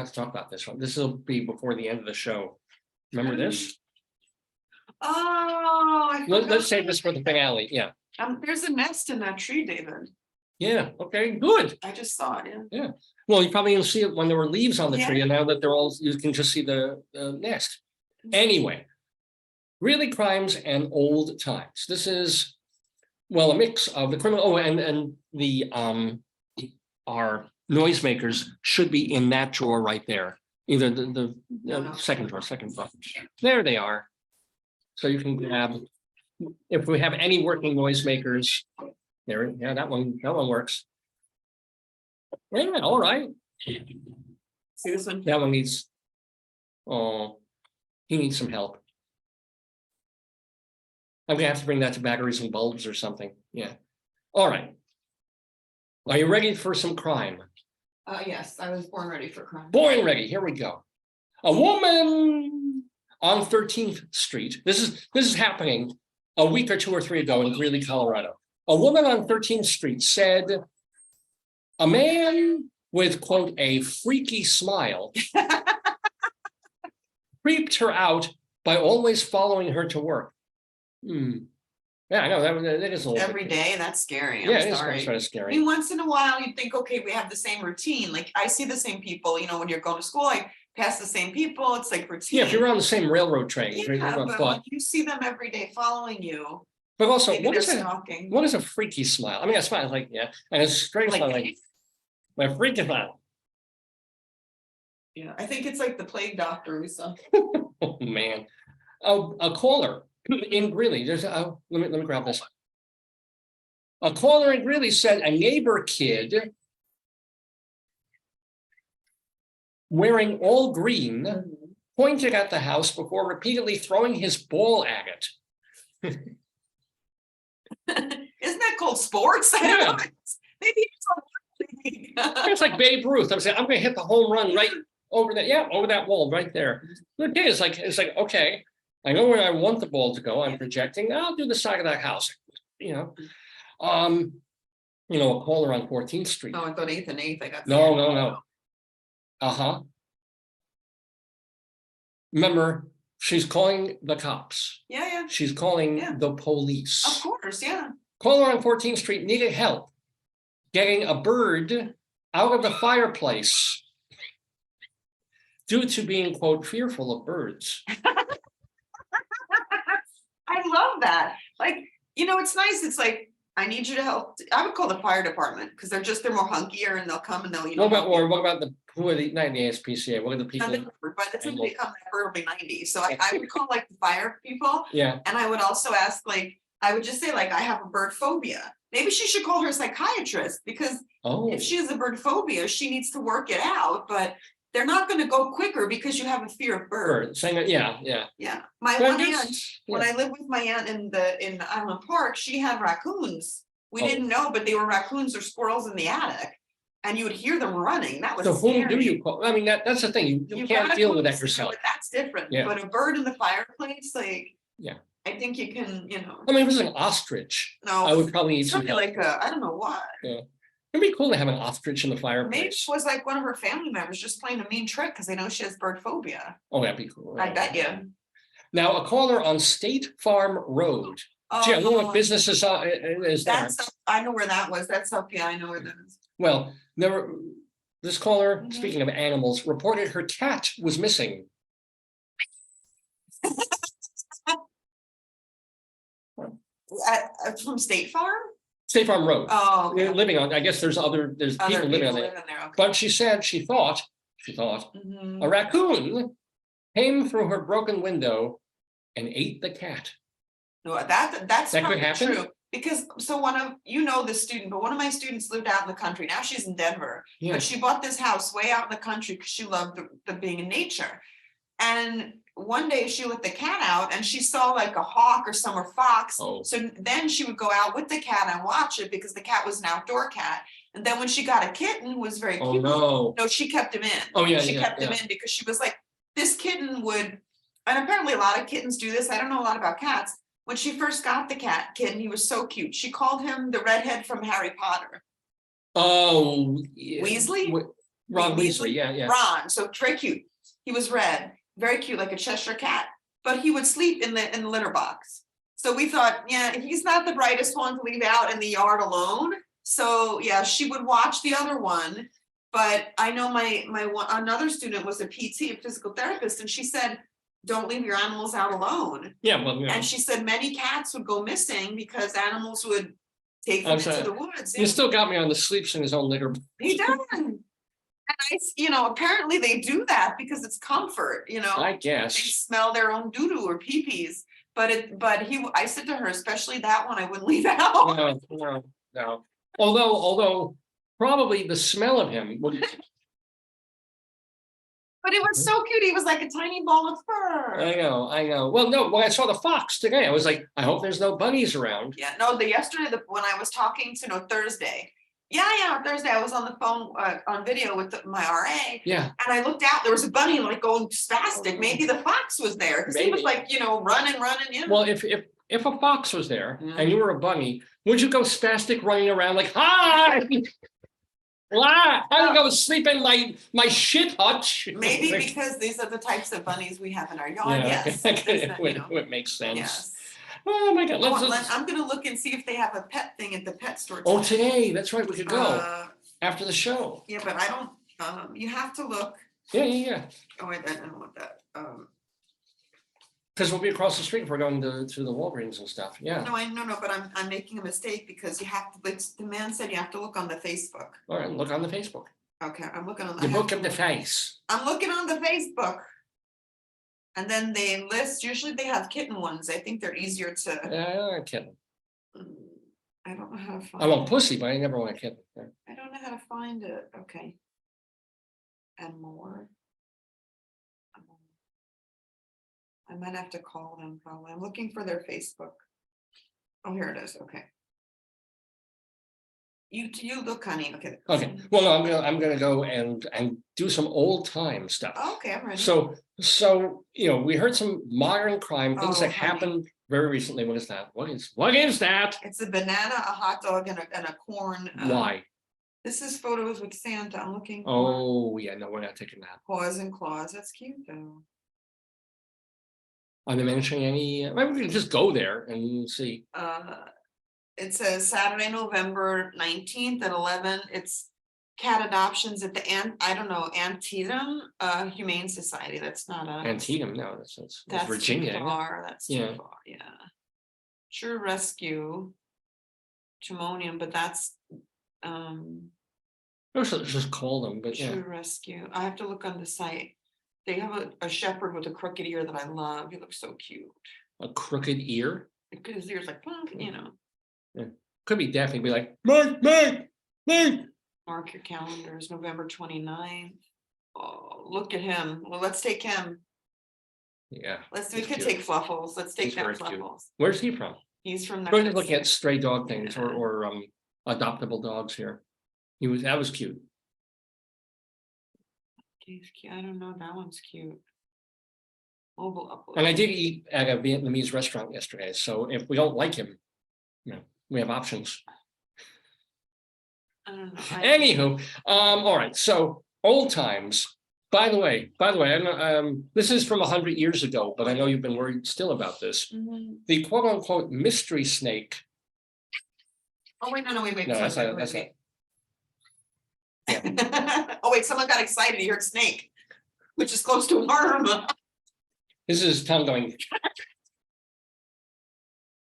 to talk about this one. This will be before the end of the show. Remember this? Oh, Let's save this for the finale. Yeah. There's a nest in that tree, David. Yeah. Okay. Good. I just saw it. Yeah. Well, you probably didn't see it when there were leaves on the Yeah. tree, and now that they're all, you can just see the nest. Anyway, Greeley crimes and old times. This is, well, a mix of the criminal. Oh, and the our noisemakers should be in that drawer right there. Either the second drawer, second drawer. There they are. So you can grab, if we have any working noisemakers, there, yeah, that one works. Yeah, all right. See this one? That one needs, oh, he needs some help. I'm gonna have to bring that to batteries and bulbs or something. Yeah. All right. Are you ready for some crime? Yes, I was born ready for crime. Born ready. Here we go. A woman on 13th Street. This is happening a week or 2 or 3 ago in Greeley, Colorado. A woman on 13th Street said a man with, quote, a freaky smile creeped her out by always following her to work. Yeah, I know that is a little every day. That's scary. Yeah, I'm sorry. It's sort of scary. I mean, once in a while, you'd think, okay, we have the same routine. Like I see the same people. You know, when you're going to school, I pass the same people. It's like routine. Yeah, if you're on the same railroad train, yeah, but when you see them every day following you. But also, what is a freaky smile? I mean, a smile like, yeah, and a straight smile like my freaky smile. Yeah, I think it's like the plague doctor we saw. Oh man, a caller in Greeley. There's a let me grab this. A caller in Greeley said a neighbor kid wearing all green pointed at the house before repeatedly throwing his ball at it. Isn't that called sports? I don't know. Maybe it's like Babe Ruth. I'm saying I'm going to hit the home run right over that. Yeah, over that wall right there. The kid is like, okay, I know where I want the ball to go. I'm projecting. I'll do the side of that house. A caller on 14th Street. Oh, I thought 8th and 8th. I got no. Remember, she's calling the cops. Yeah. She's calling the police. Of course, yeah. Caller on 14th Street needed help getting a bird out of the fireplace due to being, quote, fearful of birds. I love that. Like, it's nice. It's like, I need you to help. I would call the fire department because they're more hunkier and they'll come and they'll, what about who are the, not the ASPCA, what are the people? By the time they come, that bird will be 90. So I would call like the fire people. Yeah. And I would also ask, like, I would just say, like, I have a bird phobia. Maybe she should call her psychiatrist because if she has a bird phobia, she needs to work it out, but they're not going to go quicker because you have a fear of birds. Saying that, yeah. My one aunt, when I lived with my aunt in Island Park, she had raccoons. We didn't know, but they were raccoons or squirrels in the attic. And you would hear them running. That was scary. Whom do you call? I mean, that's the thing. You can't deal with that yourself. That's different. Yeah. But a bird in the fireplace, like, yeah, I think you can, I mean, if it was an ostrich, no, I would probably need some help. Like I don't know why. Yeah. It'd be cool to have an ostrich in the fireplace. Maybe it was like one of her family members just playing a mean trick because they know she has bird phobia. Oh, that'd be cool. I bet you. Now, a caller on State Farm Road. Gee, I don't know what business is there. I know where that was. That's up. Yeah, I know where that is. Well, this caller, speaking of animals, reported her cat was missing. From State Farm? State Farm Road. Oh, okay. Living on. I guess there's people living on there. Okay. But she said she thought a raccoon came through her broken window and ate the cat. No, that's that could happen. True. Because one of the student, but one of my students lived out in the country. Now she's in Denver, but she bought this house way out in the country because she loved the being in nature. And one day she let the cat out and she saw like a hawk or some fox. Oh. So then she would go out with the cat and watch it because the cat was an outdoor cat. And then when she got a kitten, who was very cute. No, she kept him in. Oh yeah, she kept him in because she was like, this kitten would And apparently a lot of kittens do this. I don't know a lot about cats. When she first got the kitten, he was so cute. She called him the redhead from Harry Potter. Oh, yeah. Weasley? Ron Weasley, yeah. Ron, so very cute. He was red, very cute, like a Cheshire cat, but he would sleep in the litter box. So we thought, yeah, he's not the brightest one to leave out in the yard alone. So yeah, she would watch the other one. But I know another student was a PT, a physical therapist, and she said, don't leave your animals out alone. Yeah, well, yeah. And she said many cats would go missing because animals would take them into the woods. You still got me on the sleeps in his own litter. He does. And apparently they do that because it's comfort, I They guess. smell their own doo-doo or pee-pees. I said to her, especially that one, I wouldn't leave out. No. Although probably the smell of him would. But it was so cute. He was like a tiny ball of fur. I know. Well, no, when I saw the fox today, I was like, I hope there's no bunnies around. Yeah, no, yesterday when I was talking to Thursday. Yeah, Thursday I was on the phone on video with my RA. Yeah. And I looked out, there was a bunny like going spastic. Maybe the fox was there because he was like, running. Well, if a fox was there and you were a bunny, would you go spastic running around like, hi? I go sleep in my shit hutch. Maybe because these are the types of bunnies we have in our yard. Yes. It makes sense. Yes. Oh my God. I'm gonna look and see if they have a pet thing at the pet store. Oh, today. That's right. We could go after the show. Yeah, but I don't, you have to look. Yeah. Oh, wait, I don't want that. Because we'll be across the street if we're going to the Walgreens and stuff. Yeah. No, but I'm making a mistake because you have to, the man said you have to look on the Facebook. All right, look on the Facebook. Okay, I'm looking on the book of the face. I'm looking on the Facebook. And then they list, usually they have kitten ones. I think they're easier to. Yeah, kitten. I don't know how to find I want pussy, but I never want a kitten. I don't know how to find it. Okay. And more. I might have to call them probably. I'm looking for their Facebook. Oh, here it is. Okay. You look, honey. Okay. Okay. Well, no, I'm gonna go and do some old time stuff. Okay, I'm ready. So we heard some modern crime things that happened very recently. What is that? What is that? It's a banana, a hot dog, and a corn. Why? This is photos with Santa. I'm looking. Oh yeah, no, we're not taking that. Paws and claws. That's cute though. Are they mentioning any? Maybe we can just go there and see. It says Saturday, November 19th at 11. It's cat adoptions at the Antietam Humane Society. That's not a Antietam. No, that's Virginia. Too far. That's too far. Yeah. True Rescue, Timonium, but that's just call them. But True Rescue. I have to look on the site. They have a shepherd with a crooked ear that I love. He looks so cute. A crooked ear? Because his ear's like, Yeah. Could be deaf. He'd be like, Mike. Mark your calendars, November 29th. Oh, look at him. Well, let's take him. Yeah. We could take Fluffles. Let's take that Fluffles. Cute. Where's he from? He's from. We're looking at stray dog things or adoptable dogs here. That was cute. He's cute. I don't know. That one's cute. Mobile upload. And I did eat at a Vietnamese restaurant yesterday. So if we don't like him, we have options. I don't know. Anywho, all right. So old times. By the way, I don't this is from 100 years ago, but I know you've been worried still about this. Mm-hmm. The quote unquote mystery snake. Oh wait, no, wait. No, that's not. Yeah. Oh wait, someone got excited. He heard snake, which is close to a worm. This is Tom going.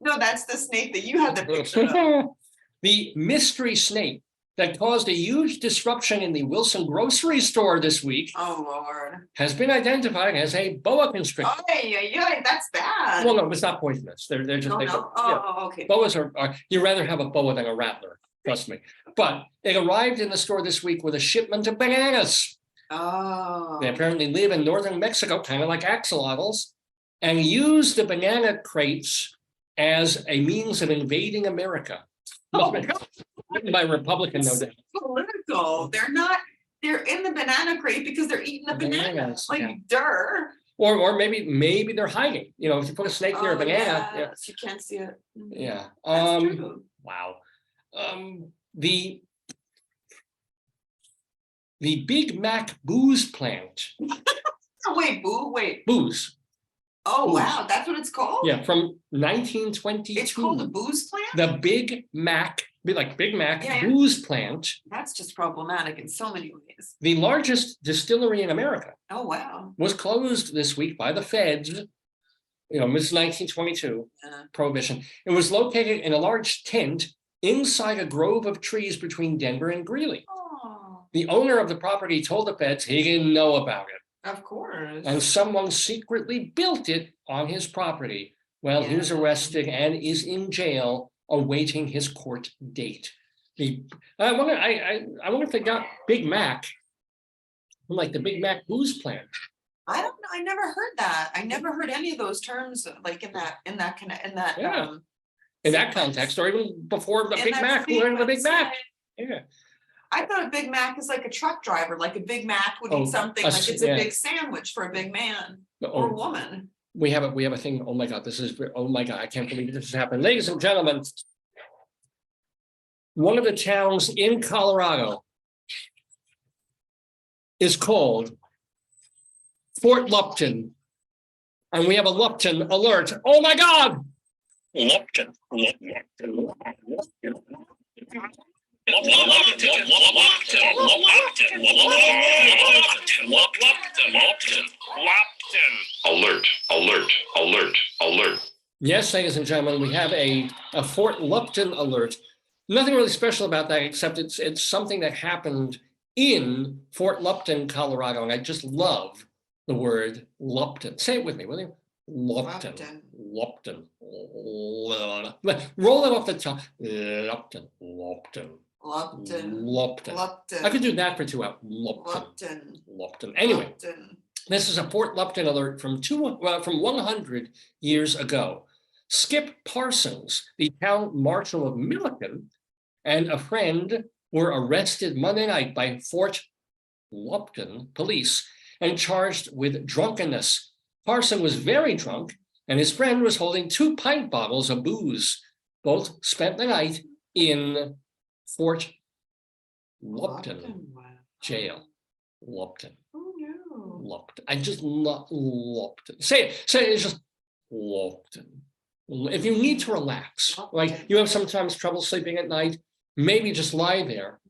No, that's the snake that you had the picture of. The mystery snake that caused a huge disruption in the Wilson grocery store this week. Oh Lord. Has been identified as a boa constrictor. Oh yeah, that's bad. Well, no, it's not poisonous. They're just okay. Boas are you'd rather have a boa than a rattler. Trust me. But it arrived in the store this week with a shipment of bananas. Oh. They apparently live in northern Mexico, kind of like axolotls, and use the banana crates as a means of invading America. Written by Republican, no doubt. Political. They're in the banana crate because they're eating the bananas. Like, yeah. Durr. or maybe they're hiding. You know, if you put a snake near a banana, yeah, you can't see it. yeah. That's true. Wow. The Big Mac booze plant. Oh, wait. Booze. Oh, Booze. wow, that's what it's called? Yeah, from 1922. It's called a booze plant? The Big Mac, Big Mac Yeah. booze plant. That's just problematic in so many ways. The largest distillery in America. Oh, wow. Was closed this week by the feds. You know, this is 1922, Prohibition. It was located in a large tent inside a grove of trees between Denver and Greeley. Oh, The owner of the property told the feds he didn't know about it. of course. And someone secretly built it on his property. Well, he was arrested and is in jail awaiting his court date. I wonder if they got Big Mac from like the Big Mac booze plant. I don't know. I never heard that. I never heard any of those terms like in that In that context, or even before the Big Mac, who learned the Big Mac. Yeah. I thought a Big Mac is like a truck driver, like a Big Mac would eat something like it's a big sandwich for a big man or woman. We have a thing. Oh my God, oh my God, I can't believe this has happened. Ladies and gentlemen, one of the towns in Colorado is called Fort Lupton. And we have a Lupton alert. Oh my God! Lupton. Alert. Yes, ladies and gentlemen, we have a Fort Lupton alert. Nothing really special about that, except it's something that happened in Fort Lupton, Colorado, and I just love the word Lupton. Say it with me, will you? Lupton. Roll it off the top. Lupton. I could do that for 2 hours. Lupton. Anyway, this is a Fort Lupton alert from 100 years ago. Skip Parsons, the town marshal of Milliken, and a friend were arrested Monday night by Fort Lupton police and charged with drunkenness. Parson was very drunk, and his friend was holding 2 pint bottles of booze. Both spent the night in Fort Lupton jail. Lupton. Oh, no. Lupton. I just love Lupton. Say it. It's just Lupton. If you need to relax, like you have sometimes trouble sleeping at night, maybe just lie there.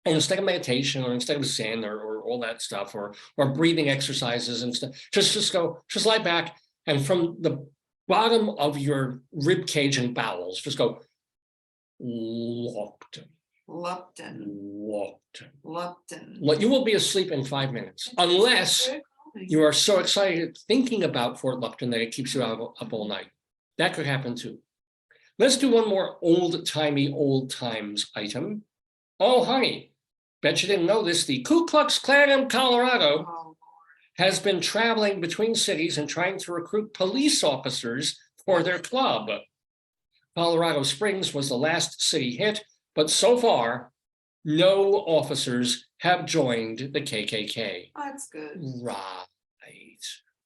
And instead of meditation or instead of Zen or all that stuff or breathing exercises and stuff, just lie back and from the bottom of your rib cage and bowels, just go Lupton. You will be asleep in 5 minutes unless you are so excited thinking about Fort Lupton that it keeps you up all night. That could happen too. Let's do one more old times item. Oh, honey, bet you didn't know this. The Ku Klux Klan in Colorado has been traveling between cities and trying to recruit police officers for their club. Colorado Springs was the last city hit, but so far, no officers have joined the KKK. Oh, that's good. Right.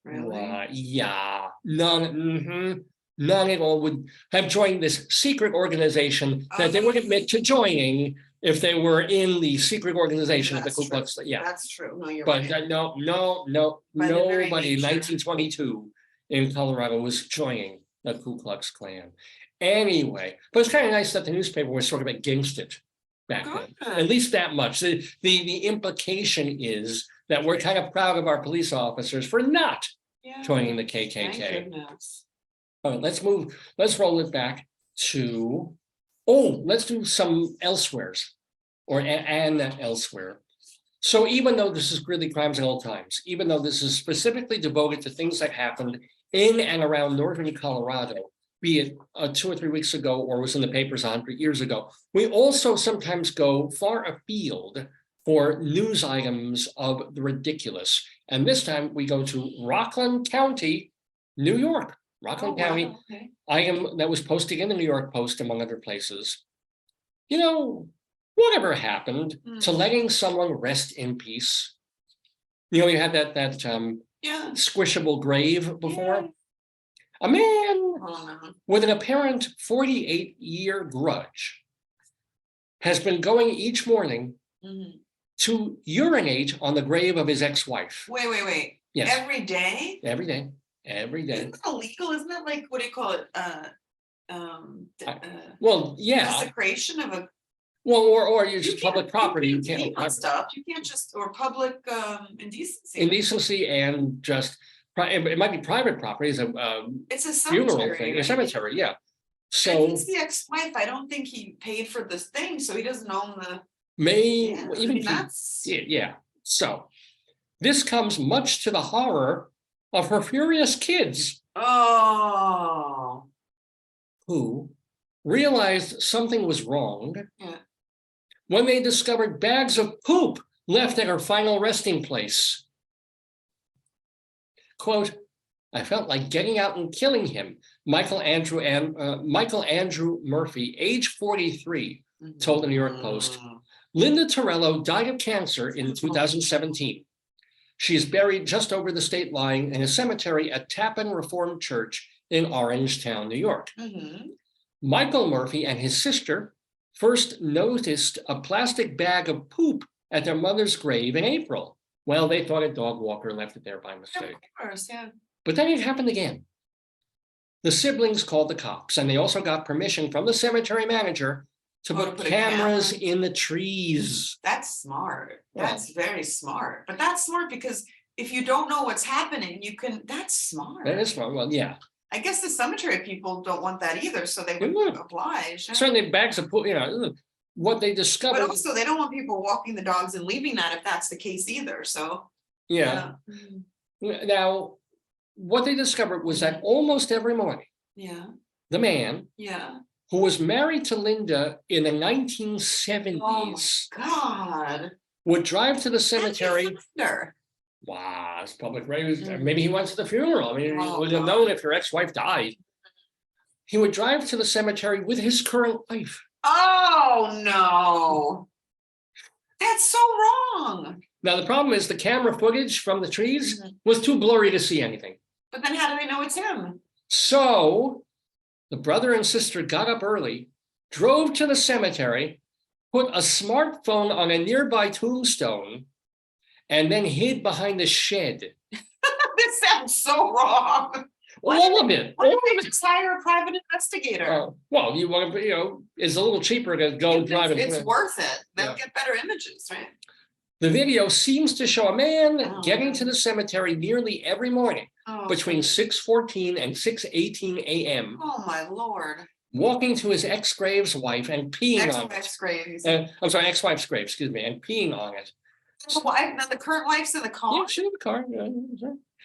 Really? Right. Yeah. None at all would have joined this secret organization that they would admit to joining if they were in the secret organization of the Ku Klux Klan. Yeah, that's true. No, you're but right. Nobody in 1922 in Colorado was joining the Ku Klux Klan. Anyway, but it's kind of nice that the newspaper was sort of against it back then. At least that much. The implication is that we're kind of proud of our police officers for not joining the KKK. Thank goodness. All right, let's roll it back to, let's do some elsewheres or an elsewhere. So even though this is Greeley Crimes in Old Times, even though this is specifically devoted to things that happened in and around northern Colorado, be it 2 or 3 weeks ago or was in the papers 100 years ago, we also sometimes go far afield for news items of the ridiculous. And this time we go to Rockland County, New York. Rockland County, item that was posted in the New York Post, among other places. You know, whatever happened to letting someone rest in peace? You know, you had that squishable grave before. Yeah. A man Oh, no. with an apparent 48-year grudge has been going each morning Mhm. to urinate on the grave of his ex-wife. Wait. Yes. Every day? Every day. Every day. Isn't that illegal? Isn't that like, what do you call it? Well, yeah. Desecration of a. Well, or you just can't- public property. You pee can't on stuff. You can't just, or public indecency. indecency and just it might be private property. It's a It's a funeral cemetery, thing, a right? cemetery, yeah. And So he's the ex-wife. I don't think he paid for this thing, so he doesn't own the. even I mean, if that's. yeah. So this comes much to the horror of her furious kids, Oh. who realized something was wrong Yeah. when they discovered bags of poop left at her final resting place. Quote, I felt like getting out and killing him. Michael Andrew Murphy, age 43, told the New York Post. Linda Torello died of cancer in 2017. She is buried just over the state line in a cemetery at Tappan Reformed Church in Orangetown, New York. Mhm. Michael Murphy and his sister first noticed a plastic bag of poop at their mother's grave in April. Well, they thought a dog walker left it there by mistake. Of course, yeah. But then it happened again. The siblings called the cops, and they also got permission from the cemetery manager to put a cameras camera. in the trees. That's smart. Yeah. That's very smart. But that's smart because if you don't know what's happening, you can. That's smart. That is smart. Well, yeah. I guess the cemetery people don't want that either, so they would Mhm. oblige. Certainly bags of poop, what they But discovered. also, they don't want people walking the dogs and leaving that if that's the case either. So Yeah. Mhm. Now, what they discovered was that almost every morning, Yeah. the man Yeah. who was married to Linda in the Oh 1970s my God. would drive to the That's cemetery. thunder. Wow, it's public grave. Mhm. Maybe he went to the funeral. I mean, you Oh, would have God. known if your ex-wife died. He would drive to the cemetery with his current wife. Oh no. That's so wrong. Now, the problem is the camera footage from the trees Mhm. was too blurry to see anything. But then how do they know it's him? So the brother and sister got up early, drove to the cemetery, put a smartphone on a nearby tombstone, and then hid behind the shed. This sounds so wrong. All of it. Why don't they just hire a private investigator? Well, you want to, it's a little cheaper to go drive it. It's worth it. They'll Yeah. get better images, right? The video seems to show a man Oh. getting to the cemetery nearly every morning Oh, between 6:14 and 6:18 a.m., oh my Lord. walking to his ex-grave's wife and peeing on it. Ex-wife's grave. I'm sorry, ex-wife's grave, excuse me, and peeing on it. The wife, now the current wife's in the car. Yeah, she had a car.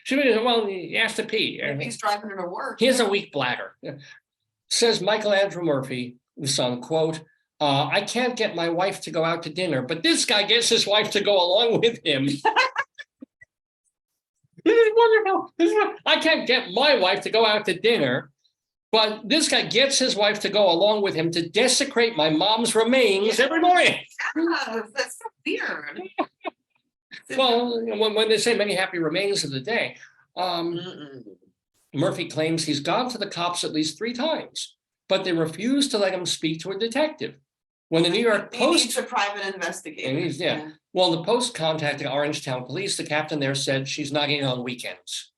She was, well, he has to pee. He's driving her to work. He has a weak bladder. Says Michael Andrew Murphy, the son, quote, I can't get my wife to go out to dinner, but this guy gets his wife to go along with him. This is wonderful. I can't get my wife to go out to dinner, but this guy gets his wife to go along with him to desecrate my mom's remains every morning. Yeah, that's so weird. Well, when they say many happy remains of the day, Mm-mm. Murphy claims he's gone to the cops at least 3 times, but they refuse to let him speak to a detective. When the New York He Post, needs a private investigator. yeah. Well, the Post contacted Orangetown Police. The captain there said she's not in on weekends.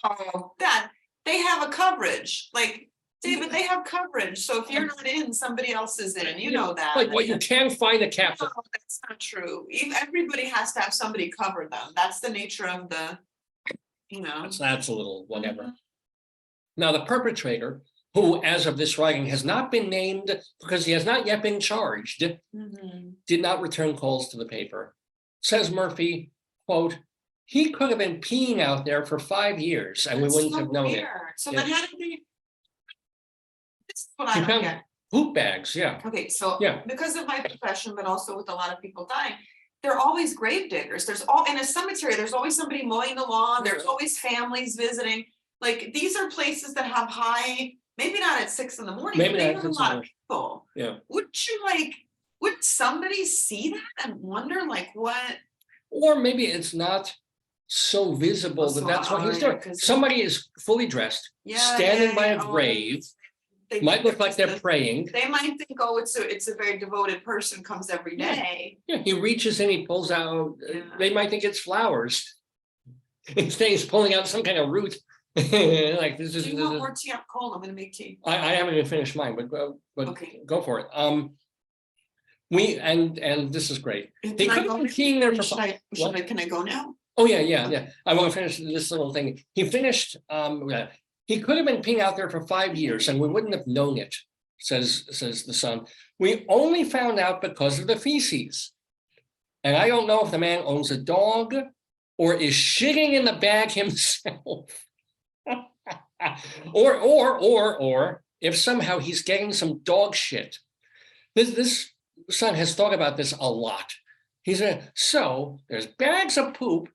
Oh, that they have a coverage. Like, David, they have coverage. So if you're not in, somebody else is in. You know that. Like, what, you can't find a captain. No, that's not true. Everybody has to have somebody cover them. That's the nature of the, That's a little whatever. Now, the perpetrator, who, as of this writing, has not been named because he has not yet been charged, Mhm. did not return calls to the paper. Says Murphy, quote, he could have been peeing out there for 5 years and That's we wouldn't so have known it. weird. So Yeah. then how did they? This is what I He don't found get. poop bags, yeah. Okay, so Yeah. because of my profession, but also with a lot of people dying, there are always grave diggers. There's in a cemetery, there's always somebody mowing the lawn, there's always families visiting. Like, these are places that have high, maybe not at 6 in the morning, Maybe but they not have a at 6 in lot the of people. Yeah. Would somebody see that and wonder like what? Or maybe it's not so visible that So that's what he's doing. 'cause- Somebody is fully dressed, Yeah, standing by a oh, grave, they might think look it's like just they're a- praying. They might think, oh, it's a very devoted person, comes every Yeah. day. Yeah, he reaches in, he pulls out, Yeah. they might think it's flowers. Instead, he's pulling out some kind of root. Like this is. Do you want more tea? I'm cold, I'm gonna make tea. I haven't even finished mine, but Okay. go for it. And this is great. Can They I could go have been now? peeing there for Can I go now? Oh, yeah. I want to finish this little thing. He finished, he could have been peeing out there for 5 years and we wouldn't have known it, says the son. We only found out because of the feces. And I don't know if the man owns a dog or is shitting in the bag himself. or if somehow he's getting some dog shit. This son has thought about this a lot. He said, so there's bags of poop.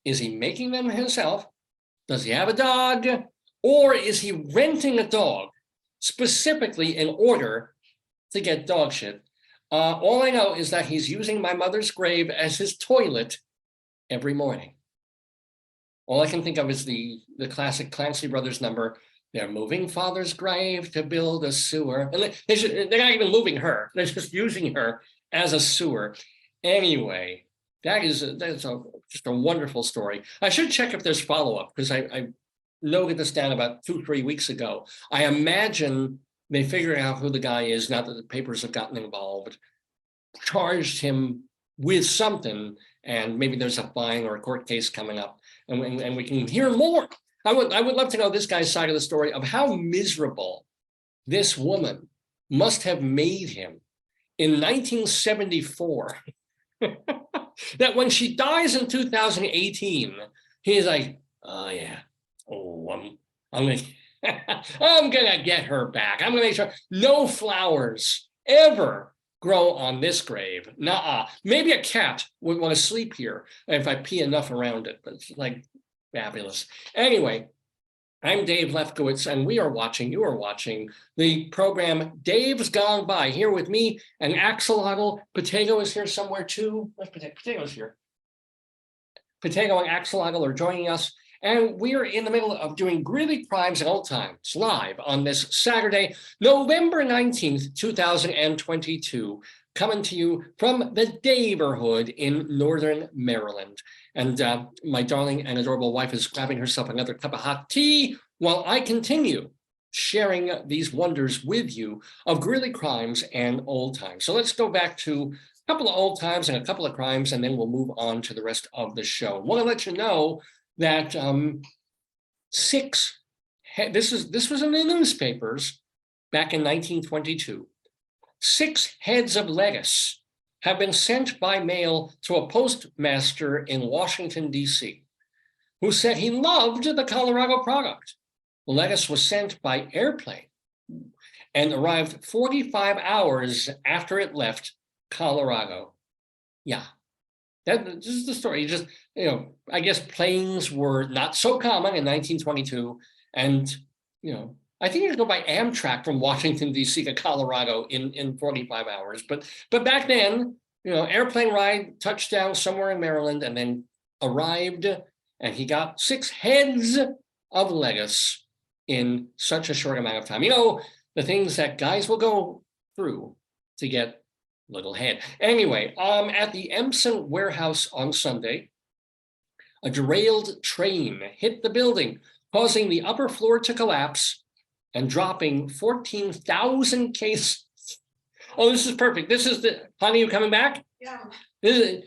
Is he making them himself? Does he have a dog? Or is he renting a dog specifically in order to get dog shit? All I know is that he's using my mother's grave as his toilet every morning. All I can think of is the classic Clancy Brothers number. They're moving father's grave to build a sewer. And they're not even moving her. They're just using her as a sewer. Anyway, that's just a wonderful story. I should check if there's follow-up because I noted this down about 2-3 weeks ago. I imagine they figured out who the guy is now that the papers have gotten involved, charged him with something, and maybe there's a fine or a court case coming up, and we can hear more. I would love to know this guy's side of the story of how miserable this woman must have made him in 1974. That when she dies in 2018, he's like, oh yeah, I'm gonna I'm gonna get her back. I'm gonna make sure no flowers ever grow on this grave. Nuh-uh. Maybe a cat would want to sleep here if I pee enough around it, but it's like fabulous. Anyway, I'm Dave Lefkowitz, and you are watching the program Dave's Gone By, here with me and Axolotl. Potato is here somewhere too. Where's Potato? Potato's here. Potato and Axolotl are joining us, and we are in the middle of doing Greeley Crimes and Old Times live on this Saturday, November 19th, 2022, coming to you from the Daverhood in Northern Maryland. And my darling and adorable wife is grabbing herself another cup of hot tea while I continue sharing these wonders with you of Greeley crimes and old times. So let's go back to a couple of old times and a couple of crimes, and then we'll move on to the rest of the show. I want to let you know that this was in the newspapers back in 1922. 6 heads of lettuce have been sent by mail to a postmaster in Washington, D.C., who said he loved the Colorado product. The lettuce was sent by airplane and arrived 45 hours after it left Colorado. Yeah, this is the story. Just, I guess planes were not so common in 1922. And, I think you could go by Amtrak from Washington, D.C. to Colorado in 45 hours. But back then, airplane ride, touchdown somewhere in Maryland, and then arrived, and he got 6 heads of lettuce in such a short amount of time. The things that guys will go through to get little head. Anyway, at the Empson warehouse on Sunday, a derailed train hit the building, causing the upper floor to collapse and dropping 14,000 cases. Oh, this is perfect. This is honey, you coming back? Yeah. This is,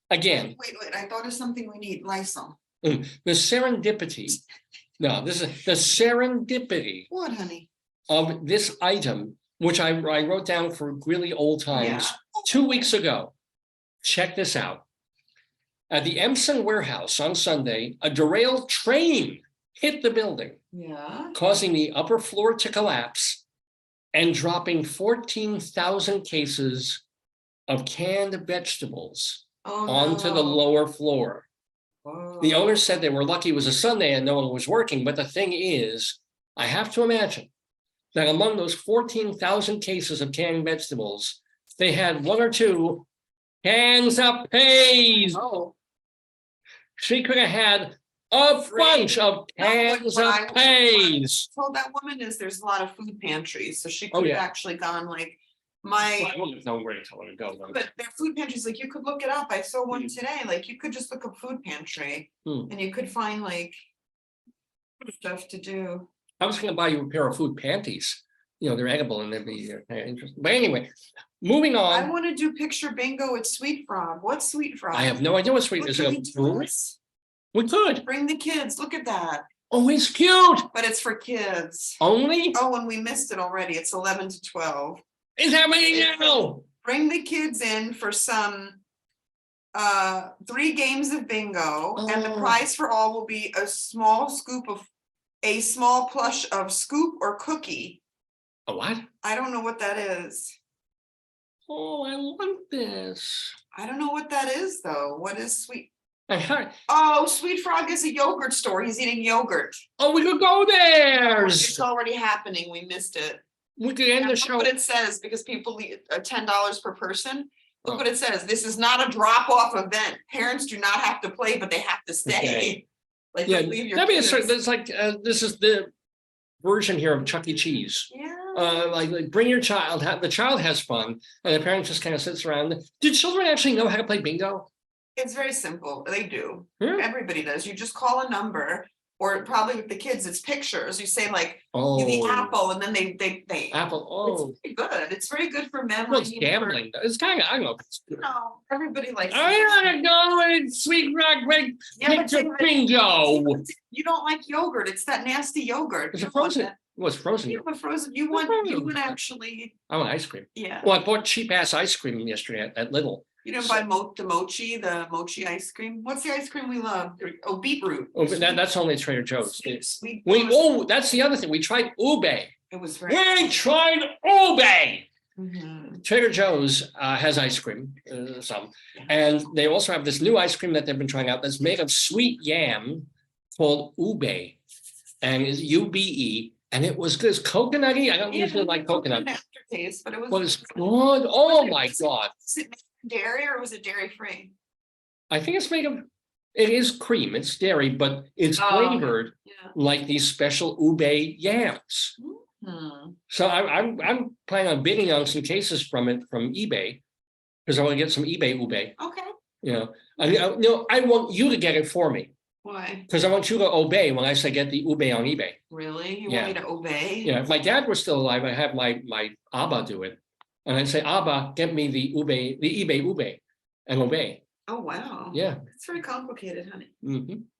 again. Wait, I thought of something we need, Lysol. The serendipity. No, this is the serendipity. What, honey? Of this item, which I wrote down for Greeley Old Times 2 weeks ago. Check this out. At the Empson warehouse on Sunday, a derailed train hit the building, causing the upper floor to collapse and dropping 14,000 cases of canned vegetables onto the lower floor. The owner said they were lucky it was a Sunday and no one was working, but the thing is, I have to imagine that among those 14,000 cases of canned vegetables, they had 1 or 2 cans of peas. She could have had a bunch of cans of Pace. Told that woman is there's a lot of food pantries, so she Oh, could have yeah. actually gone like Well, my, I wouldn't have known where to tell her to go, though. but their food pantries, like you could look it up. I saw one Mm. today, like you could just look up food pantry Hmm. and you could find like stuff to do. I was gonna buy you a pair of food panties. You know, they're edible and they'd be interesting. But anyway, moving I on. want to do picture bingo at Sweet Frog. What's Sweet Frog? I have no idea what sweet Look, is. can It we a do brewery? this? We could. Bring the kids, look at that, Oh, it's cute. but it's for kids. Only? Oh, and we missed it already. It's 11 to 12. It's happening now. Bring the kids in for some 3 games of bingo, and the Oh. prize for all will be a small plush of scoop or cookie. A what? I don't know what that is. Oh, I want this. I don't know what that is though. What is Sweet? I heard. Oh, Sweet Frog is a yogurt store. He's eating yogurt. Oh, we could go there. It's already happening. We missed it. We could end the Look show. what it says, because people $10 per person. Look what it says. This is not a drop-off event. Parents do not have to play, but they have to stay. Okay. Like, Yeah, leave your that'd be a kids. certain. It's like this is the version here of Chuck E. Cheese. Yeah. Like bring your child. The child has fun, and the parent just kind of sits around. Do children actually know how to play bingo? It's very simple. They do. Yeah. Everybody does. You just call a number, or probably with the kids, it's pictures. You say like Oh, the apple, and then they apple. Oh, It's very good. It's very good for memory. well, it's gambling. It's kind of. I don't know. No, everybody likes. I gotta go and Sweet Rock break Yeah, but picture think- bingo. You don't like yogurt. It's that nasty yogurt. It's You a don't want frozen. that. Well, it's frozen. You want frozen. You want actually. I want ice cream. Yeah. Well, I bought cheap ass ice cream yesterday at Lidl. You didn't buy the mochi ice cream. What's the ice cream we love? Oh, beetroot. Oh, but that's only Trader Joe's. Sweet. That's the other thing. We tried ube. It was very. We tried ube. Mhm. Trader Joe's has ice cream, some, and they also have this new ice cream that they've been trying out that's made of sweet yam called ube, and it's UBE, and it was good. It's coconutty. I don't usually like coconut. Aftertaste, but it was. But it's good. Oh my God. Was it dairy or was it dairy free? I think it's made of, it is cream, it's dairy, but it's Oh, flavored Yeah. like these special ube yams. Hmm. So I'm planning on bidding on some cases from eBay because I want to get some eBay ube. Okay. You know, I want you to get it for me Why? because I want you to obey when I say get the ube on eBay. Really? You Yeah. want me to obey? Yeah, if my dad were still alive, I'd have my Abba do it, and I'd say, Abba, get me the eBay ube, and obey. Oh, wow. Yeah. It's very complicated, honey.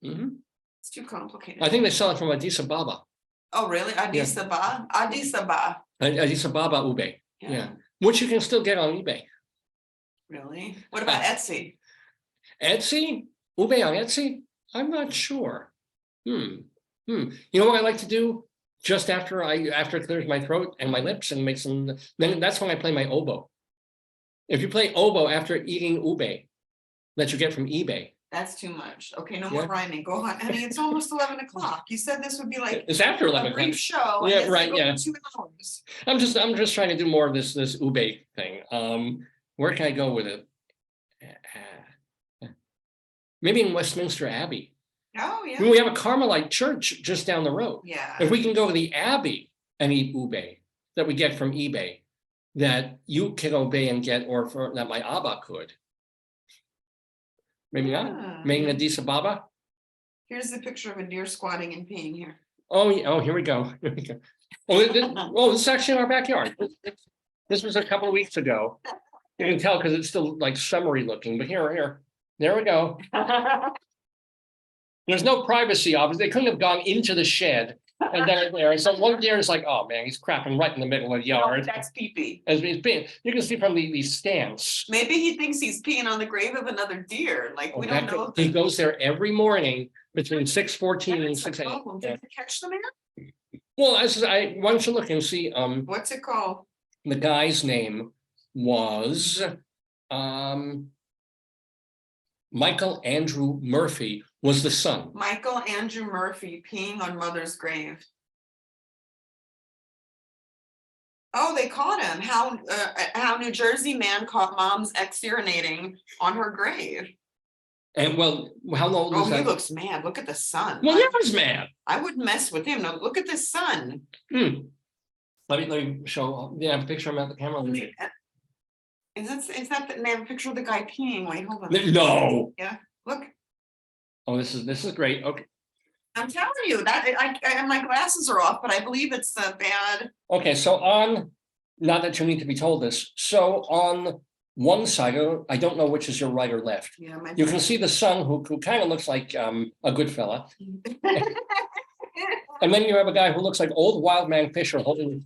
It's too complicated. I think they sell it from Addis Ababa. Oh, really? Addis Ababa? Addis Ababa. Addis Ababa ube. Yeah. Which you can still get on eBay. Really? What about Etsy? Etsy? Ube on Etsy? I'm not sure. You know what I like to do? Just after it clears my throat and my lips and makes some, then that's when I play my oboe. If you play oboe after eating ube that you get from eBay. That's too much. Okay, no Yeah. more rhyming. Go on. Honey, it's almost 11 o'clock. You said this would be like It's after a 11. brief show. and Yeah, it's right, over yeah. 2 hours. I'm just trying to do more of this ube thing. Where can I go with it? Maybe in Westminster Abbey. Oh, yeah. We have a Carmelite church just down the road. Yeah. If we can go to the Abbey and eat ube that we get from eBay, that you can obey and get, or that my Abba could. Maybe Yeah. not. Maybe in Addis Ababa. Here's the picture of a deer squatting and peeing here. Oh, here we go. Here we go. This is actually in our backyard. This was a couple of weeks ago. You can tell because it's still like summery looking, but here, there we go. There's no privacy, obviously. They couldn't have gone into the shed and then there. So one deer is like, oh man, he's crapping right in the middle of the yard. That's pee-pee. As he's being, you can see from the stance. Maybe he thinks he's peeing on the grave of another deer. Like, we don't know. He goes there every morning between 6:14 and That's the 6 a.m. problem. Did you catch the man? Well, why don't you look and see, What's it called? the guy's name was, Michael Andrew Murphy was the son. Michael Andrew Murphy peeing on mother's grave. Oh, they caught him. How New Jersey man caught mom's ex urinating on her grave. And well, how old Oh, is he that? looks mad. Look at the sun. Well, yeah, he's mad. I wouldn't mess with him. No, look at the sun. Hmm. Let me show. Yeah, a picture him at the camera. Is that they have a picture of the guy peeing? Wait, hold on. No. Yeah, look. Oh, this is great. Okay. I'm telling you that I my glasses are off, but I believe it's bad. Okay, so not that you need to be told this. So on one side, I don't know which is your right or left. Yeah, You can see the son who kind of looks like a good fella. And then you have a guy who looks like old wild man Fisher holding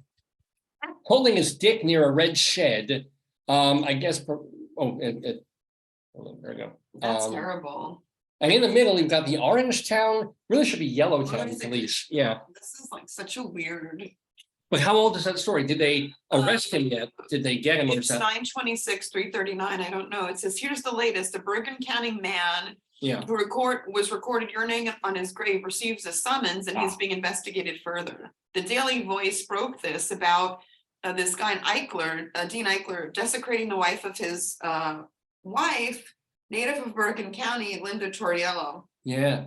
his dick near a red shed. I guess, there we go. That's terrible. And in the middle, you've got the Orange Town, really should be Yellowtown police. Yeah. This is like such a weird. But how old is that story? Did they arrest him yet? Did they get him? It's 9/26, 3:39. I don't know. It says, here's the latest. A Bergen County man who was recorded urinating on his grave receives a summons and he's being investigated further. The Daily Voice broke this about this guy Dean Eichler, desecrating the wife of his wife, native of Bergen County, Linda Torriello. Yeah.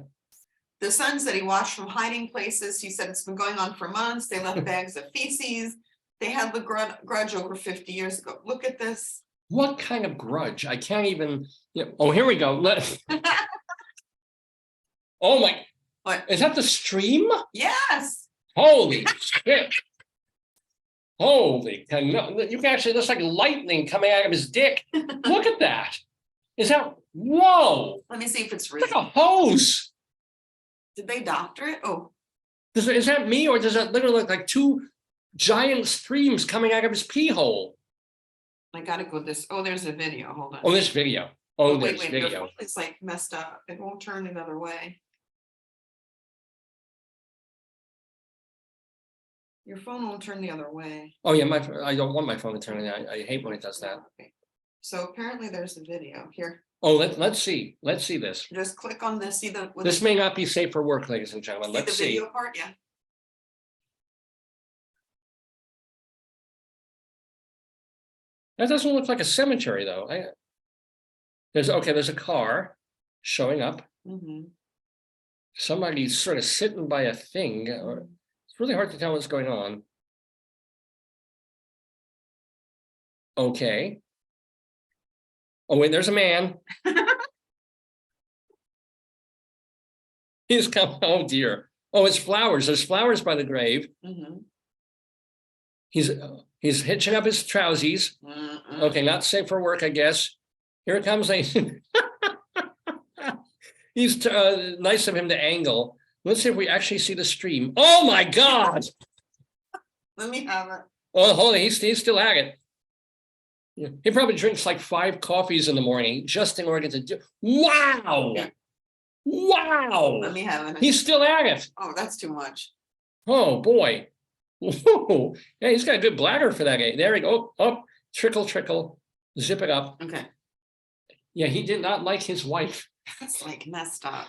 The son said he watched from hiding places. He said it's been going on for months. They left bags of feces. They had the grudge over 50 years ago. Look at this. What kind of grudge? I can't even. Yeah. Oh, here we go. Oh my! What? Is that the stream? Yes. Holy shit! Holy! You can actually looks like lightning coming out of his dick. Look at that. Is that? Whoa! Let me see if it's It's real. like a hose. Did they doctor it? Oh. Is that me, or does that literally look like two giant streams coming out of his pee hole? I gotta go this. Oh, there's a video. Hold on. Oh, this video. Oh, wait, this video. It's like messed up. It won't turn the other way. Your phone won't turn the other way. Oh yeah, I don't want my phone to turn it. I hate when it does that. Okay. So apparently there's a video here. Oh, let's see. Let's see this. Just click on this. See the. This may not be safe for work, ladies and gentlemen. Let's the see. video part, yeah. That doesn't look like a cemetery, though. There's a car showing up. Mm-hmm. Somebody's sort of sitting by a thing. It's really hard to tell what's going on. Okay. Oh, wait, there's a man. He's come. Oh dear. Oh, it's flowers. There's flowers by the grave. Mm-hmm. He's hitching up his trousies. Mm-mm. Okay, not safe for work, I guess. Here it comes. He's nice of him to angle. Let's see if we actually see the stream. Oh my God! Let me have it. Oh, hold on. He's still at it. Yeah. He probably drinks like 5 coffees in the morning just in order to do. Wow! Yeah. Wow! Let me have it. He's still at it. Oh, that's too much. Oh boy. Whoa. Yeah, he's got a good bladder for that guy. There we go. Oh, trickle, trickle. Zip it up. Okay. Yeah, he did not like his wife. That's like messed up.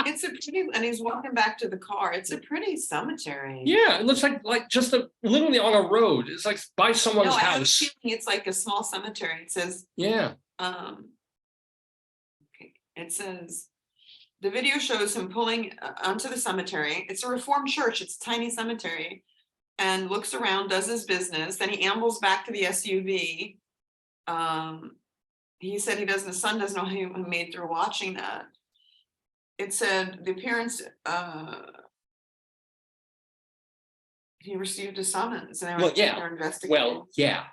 It's a pretty, and he's walking back to the car. It's a pretty cemetery. Yeah, it looks like just literally on a road. It's like by someone's I have a house. feeling it's like a small cemetery. It says, Yeah. Okay. It says the video shows him pulling onto the cemetery. It's a Reformed church. It's a tiny cemetery, and looks around, does his business. Then he ambles back to the SUV. He said the son doesn't know who made through watching that. It said the appearance, he received a summons and they're investigating. Well, yeah.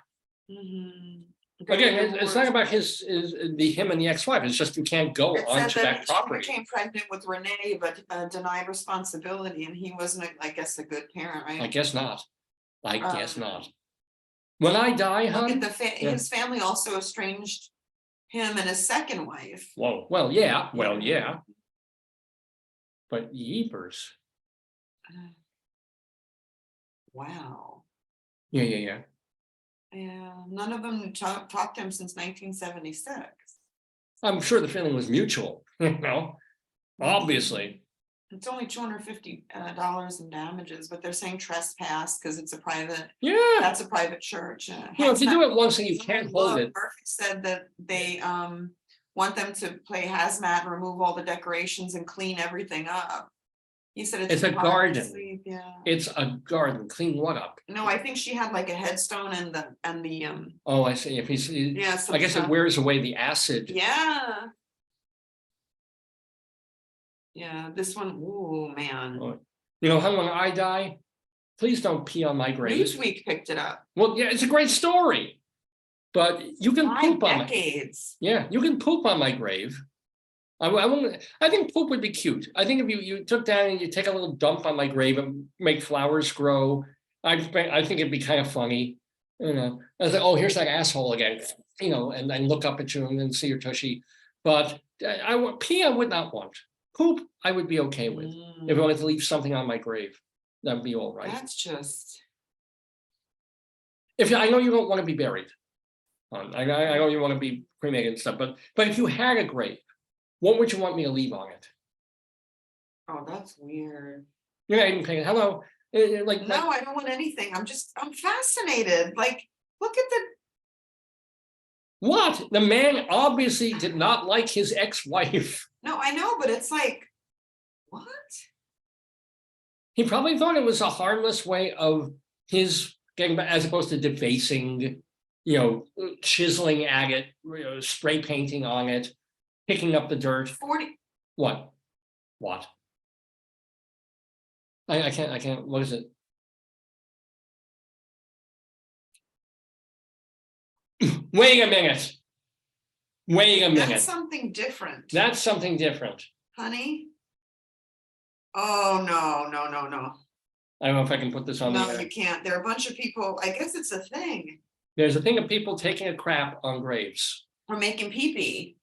Mm-hmm. Again, it's not about him and the ex-wife. It's just you can't go onto that property. She became pregnant with Renee, but denied responsibility, and he wasn't, I guess, a good parent, right? I guess not. I guess not. When I die, hon. His family also estranged him and his second wife. Whoa. Well, yeah. Well, yeah. But yeepers. Wow. Yeah. Yeah, none of them talked to him since 1976. I'm sure the feeling was mutual, obviously. It's only $250 in damages, but they're saying trespass because it's a private. Yeah. That's a private church. If you do it once and you can't hold it. Murphy said that they want them to play hazmat and remove all the decorations and clean everything up. He said It's a too hard to garden. sleep, yeah. It's a garden. Clean what up? No, I think she had like a headstone and the Oh, I see. If he's, yeah, I guess it wears away the acid. yeah. Yeah, this one, ooh, man. You know, how when I die, please don't pee on my grave. Newsweek picked it up. Well, yeah, it's a great story, but you can 5 poop on decades. Yeah, you can poop on my grave. I think poop would be cute. I think if you took down and you take a little dump on my grave and make flowers grow, I think it'd be kind of funny. You know, I was like, oh, here's that asshole again. You know, and then look up at you and then see your tushy. But I would not want. Poop, I would be okay with. If I wanted to leave something on my grave, that'd be all right. That's just. If I know you don't want to be buried, I know you want to be cremated and stuff, but if you had a grave, what would you want me to leave on it? Oh, that's weird. You're not even thinking, hello, like No, I don't want anything. I'm fascinated. Like, look at the. What? The man obviously did not like his ex-wife. No, I know, but it's like, what? He probably thought it was a harmless way of his getting back, as opposed to defacing, you know, chiseling agate, you know, spray painting on it, picking up the dirt. 40. What? I can't, what is it? Wait a minute. That's something different. That's something different. Honey? Oh, no. I don't know if I can put this on No, the air. you can't. There are a bunch of people, I guess it's a thing. There's a thing of people taking a crap on graves. Or making pee-pee.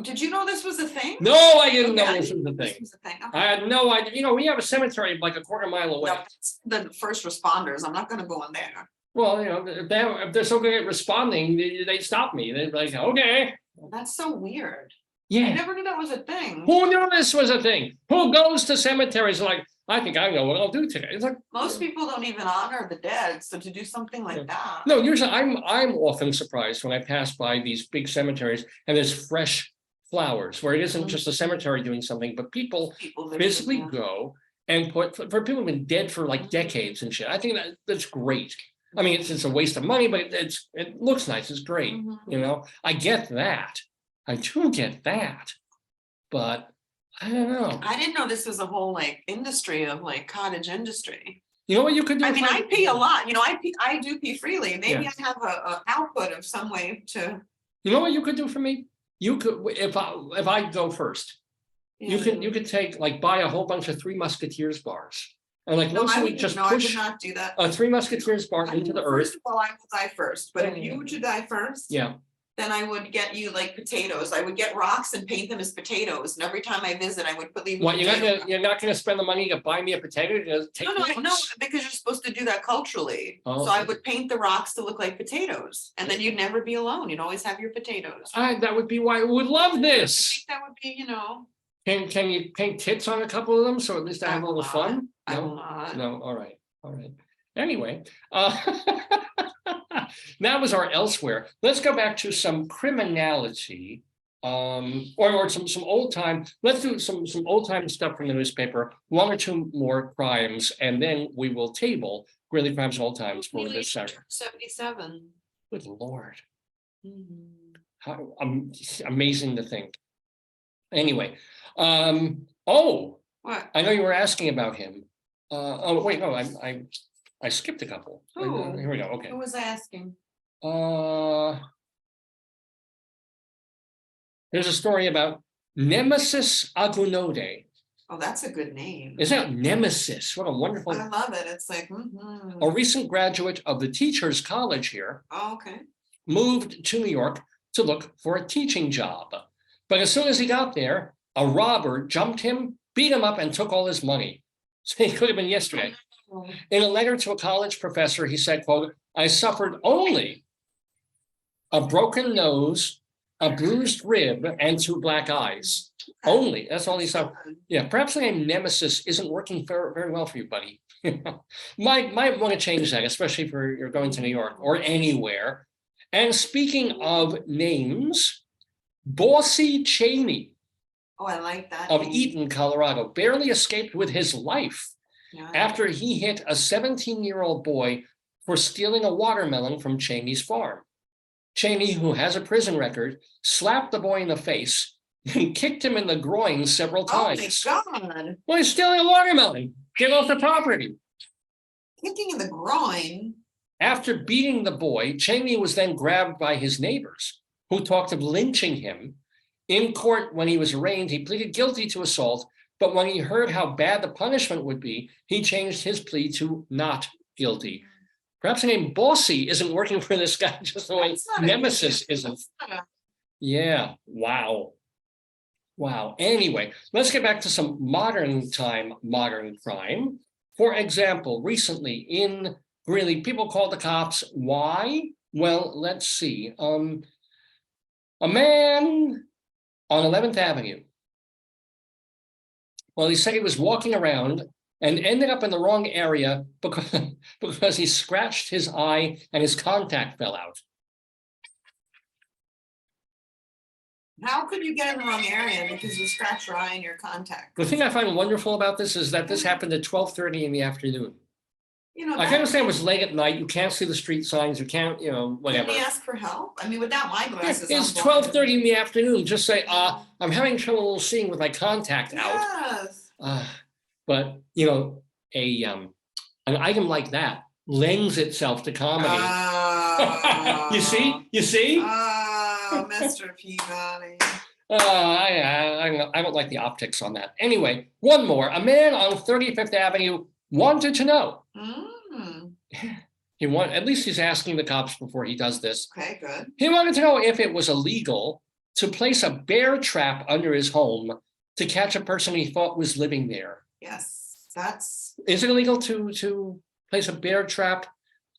Did you know this was a thing? No, I didn't know Okay, this was a This thing. was a thing. I had no idea. You know, we have a cemetery like a quarter mile away. No, that's the first responders. I'm not gonna go in there. Well, you know, if they're so good at responding, they stop me. They're like, okay. That's so weird. I Yeah. never knew that was a thing. Who knew this was a thing? Who goes to cemeteries like, I think I know what I'll do today. It's like Most people don't even honor the dead, so to do something like that. no, usually I'm often surprised when I pass by these big cemeteries and there's fresh flowers where it isn't just a cemetery doing something, but people physically yeah. go and put for people who've been dead for like decades and shit. I think that's great. I mean, it's a waste of money, but it looks nice. It's great. You know, I get that. I do get that, but I don't know. I didn't know this was a whole like industry of like cottage industry. You know what you could do? I mean, I pee a lot. You know, I do pee freely. Maybe Yeah. I have a output of some way to. You know what you could do for me? You could, if I go first, you could take like buy a whole bunch of Three Musketeers bars. And like No, once I a week, would just no, I would push not do that. a Three Musketeers bar into the earth. First of all, I will die first. But if Yeah. you were to die first, Yeah. then I would get you like potatoes. I would get rocks and paint them as potatoes. And every time I visit, I would leave. What, you're not gonna spend the money to buy me a potato? You're gonna take No, rocks? because you're supposed to do that culturally. Oh. So I would paint the rocks to look like potatoes, and then you'd never be alone. You'd always have your potatoes. That would be why I would love I this. think that would be, you know. Can you paint tits on a couple of them so at least I have a little fun? I will No, not. no, all right. Anyway, that was our elsewhere. Let's go back to some criminality, or some old time. Let's do some old time stuff from the newspaper. 1 or 2 more crimes, and then we will table Greeley Crimes of Old Times for this Saturday. 77. Good Lord, Mhm. how amazing to think. Anyway, oh, What? I know you were asking about him. Oh wait, no, I skipped a couple. Who? Here we go. Okay. Who was asking? There's a story about Nemesis Agunode. Oh, that's a good name. Is that Nemesis? What a wonderful. I love it. It's like, A recent graduate of the Teachers College here oh, okay. moved to New York to look for a teaching job. But as soon as he got there, a robber jumped him, beat him up, and took all his money. So it could have been yesterday. In a letter to a college professor, he said, quote, I suffered only a broken nose, a bruised rib, and 2 black eyes. Only, that's all he suffered. Yeah, perhaps the name Nemesis isn't working very well for you, buddy. might want to change that, especially if you're going to New York or anywhere. And speaking of names, Bossy Cheney Oh, I like that. of name. Eaton, Colorado, barely escaped with his life Yeah. after he hit a 17-year-old boy for stealing a watermelon from Cheney's farm. Cheney, who has a prison record, slapped the boy in the face and kicked him in the groin several times. Oh my God. Well, he's stealing a watermelon. Get off the property. Kicking in the groin. After beating the boy, Cheney was then grabbed by his neighbors, who talked of lynching him. In court, when he was arraigned, he pleaded guilty to assault, but when he heard how bad the punishment would be, he changed his plea to not guilty. Perhaps the name Bossy isn't working for this guy just the way Nemesis isn't. Yeah, wow. Wow. Anyway, let's get back to some modern crime. For example, recently in Greeley, people called the cops. Why? Well, let's see. A man on 11th Avenue. Well, he said he was walking around and ended up in the wrong area because he scratched his eye and his contact fell out. How could you get in the wrong area because you scratched your eye in your contact? The thing I find wonderful about this is that this happened at 12:30 in the afternoon. You know, I can understand it was late at night. You can't see the street signs. You can't, whatever. Didn't he ask for help? I mean, without my glasses. It's I'm blind. 12:30 in the afternoon. Just say, I'm having trouble seeing with my contact out. Yes. But an item like that lends itself to comedy. You see? Oh, Mr. Peabody. I don't like the optics on that. Anyway, one more. A man on 35th Avenue wanted to know. At least he's asking the cops before he does this. Okay, good. He wanted to know if it was illegal to place a bear trap under his home to catch a person he thought was living there. Yes, that's. Is it illegal to place a bear trap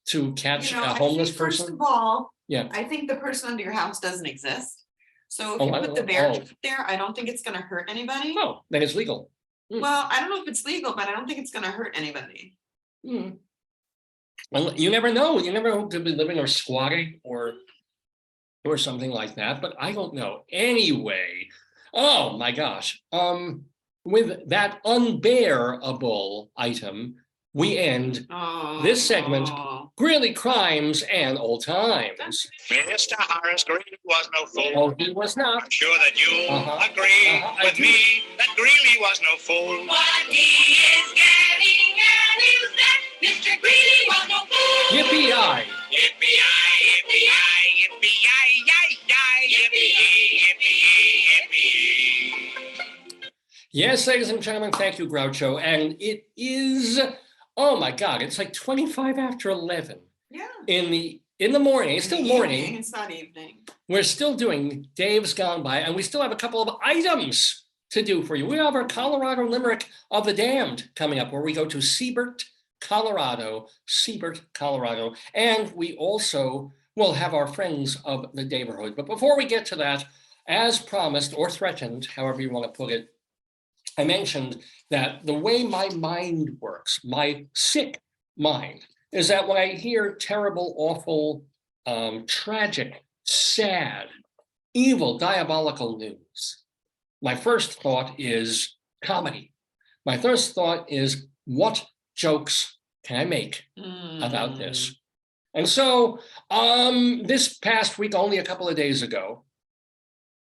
to catch a homeless person? First of all, yeah, I think the person under your house doesn't exist. So if Oh, you I put don't the know. bear Oh. trap there, I don't think it's going to hurt anybody. Oh, then it's legal. Well, I don't know if it's legal, but I don't think it's going to hurt anybody. Well, you never know. You never know who could be living or squatting or something like that. But I don't know. Anyway, oh my gosh. With that unbearable item, we end this segment. Greeley Crimes and Old Times. Mr. Horace Greeley was no fool. Oh, he was not. I'm sure that you agree I with do. me that Greeley was no fool. What he is getting at is that Mr. Greeley was no fool. Yippee-yi. Yippee-yi, yippee-yi, yippee-yi, yi-yi, yippee-yi, yippee-yi. Yes, ladies and gentlemen, thank you, Groucho. And it is, oh my God, it's like 25 after 11 Yeah. in the morning. It's still morning. Evening, it's not evening. We're still doing Dave's Gone By, and we still have a couple of items to do for you. We have our Colorado Limerick of the Damned coming up, where we go to Seibert, Colorado, and we also will have our friends of the Daverhood. But before we get to that, as promised or threatened, however you want to put it, I mentioned that the way my mind works, my sick mind, is that when I hear terrible, awful, tragic, sad, evil, diabolical news, my first thought is comedy. My first thought is, what jokes can I make about this? And so this past week, only a couple of days ago,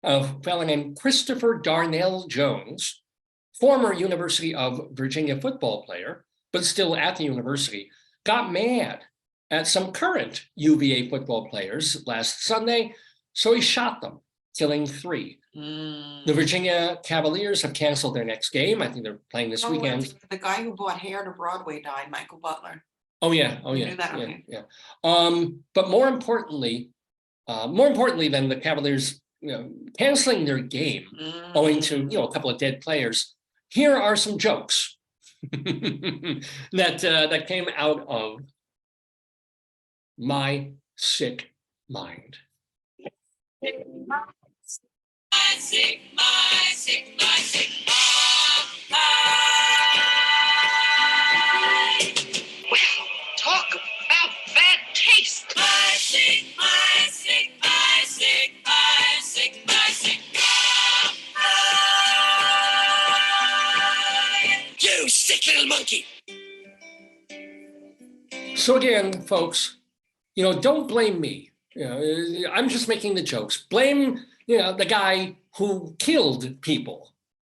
a fellow named Christopher Darnell Jones, former University of Virginia football player, but still at the university, got mad at some current UVA football players last Sunday, so he shot them, killing 3. The Virginia Cavaliers have canceled their next game. I think they're playing this weekend. The guy who bought Hair to Broadway died, Michael Butler. Oh yeah, You knew that, okay. yeah. But more importantly than the Cavaliers, canceling their game owing to a couple of dead players, here are some jokes that came out of my sick mind. My sick mind. Well, talk about bad taste. My sick mind. little monkey. So again, folks, don't blame me. I'm just making the jokes. Blame, the guy who killed people.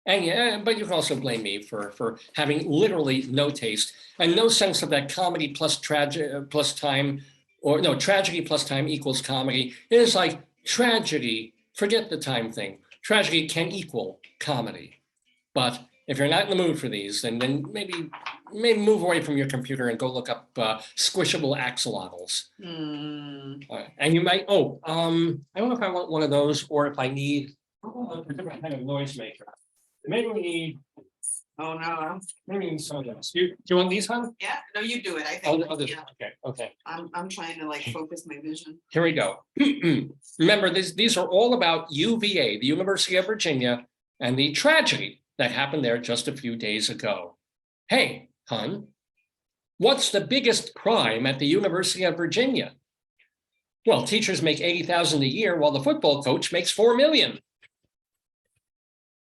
And but you can also blame me for having literally no taste and no sense of that comedy plus tragedy plus time, or no, tragedy plus time equals comedy. It is like tragedy, forget the time thing. Tragedy can equal comedy. But if you're not in the mood for these, then maybe move away from your computer and go look up squishable axolotls. And you might, I don't know if I want one of those or if I need a different kind of noisemaker. Maybe we need, Oh, no. maybe we need some of those. Do you want these, hon? Yeah, no, you do it, I think. I'll just, Yeah. okay. I'm trying to like focus my vision. Here we go. Remember, these are all about UVA, the University of Virginia, and the tragedy that happened there just a few days ago. Hey, hon, what's the biggest crime at the University of Virginia? Well, teachers make $80,000 a year while the football coach makes $4 million.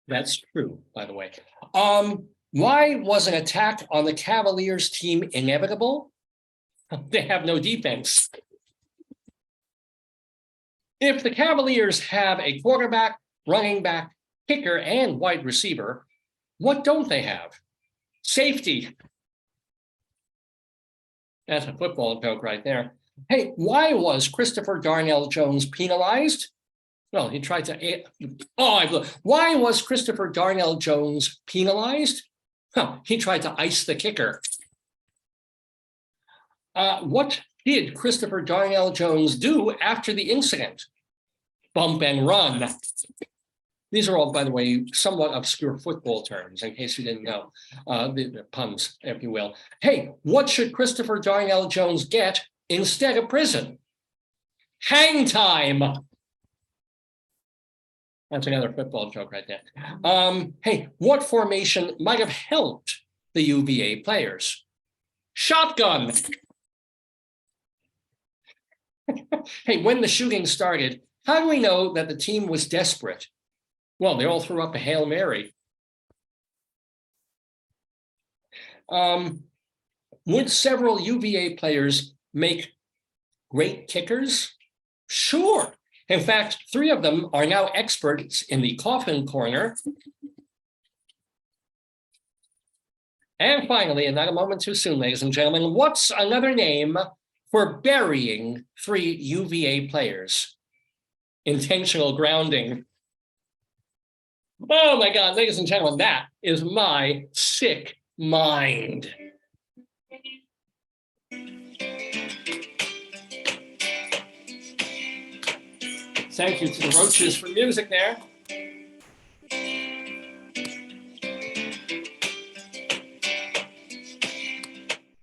That's true, by the way. Why was an attack on the Cavaliers team inevitable? They have no defense. If the Cavaliers have a quarterback, running back, kicker, and wide receiver, what don't they have? Safety. That's a football joke right there. Hey, why was Christopher Darnell Jones penalized? Well, he tried to, why was Christopher Darnell Jones penalized? He tried to ice the kicker. What did Christopher Darnell Jones do after the incident? Bump and run. These are all, by the way, somewhat obscure football terms, in case you didn't know, the puns, if you will. Hey, what should Christopher Darnell Jones get instead of prison? Hang time. That's another football joke right there. Hey, what formation might have helped the UVA players? Shotgun. Hey, when the shooting started, how do we know that the team was desperate? Well, they all threw up a Hail Mary. Would several UVA players make great kickers? Sure. In fact, 3 of them are now experts in the coffin corner. And finally, and not a moment too soon, ladies and gentlemen, what's another name for burying 3 UVA players? Intentional grounding. Oh my God, ladies and gentlemen, that is my sick mind. Thank you to the Roaches for music there.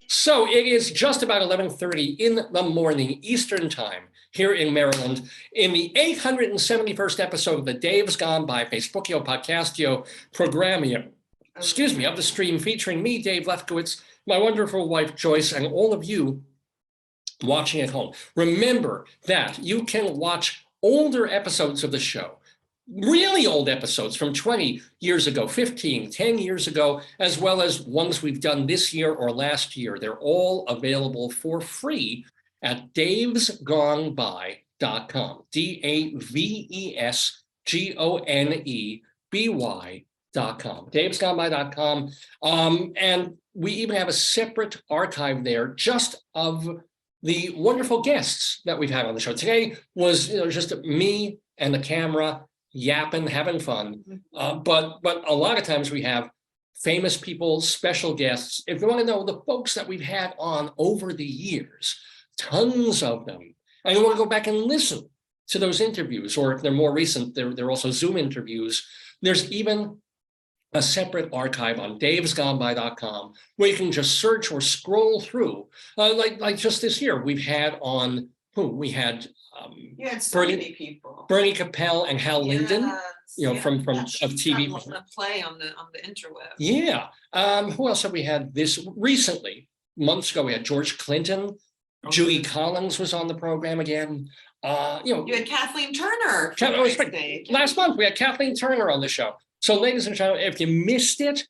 So it is just about 11:30 in the morning Eastern time here in Maryland in the 871st episode of the Dave's Gone By Facebookio Podcastio Programmio, of the stream featuring me, Dave Lefkowitz, my wonderful wife, Joyce, and all of you watching at home. Remember that you can watch older episodes of the show, really old episodes from 20 years ago, 15, 10 years ago, as well as ones we've done this year or last year. They're all available for free at davesgoneby.com, davesgoneby.com, davesgoneby.com. And we even have a separate archive there just of the wonderful guests that we've had on the show. Today was just me and the camera yapping, having fun. But a lot of times we have famous people, special guests. If you want to know the folks that we've had on over the years, tons of them, and you want to go back and listen to those interviews, or if they're more recent, they're also Zoom interviews. There's even a separate archive on davesgoneby.com where you can just search or scroll through. Like just this year, we've had on we had so many people. Bernie Capel and Hal Linden, from of TV. A play on the interweb. Yeah. Who else have we had this recently? Months ago, we had George Clinton. Judy Collins was on the program again. You had Kathleen Turner. Last month, we had Kathleen Turner on the show. So, ladies and gentlemen, if you missed it,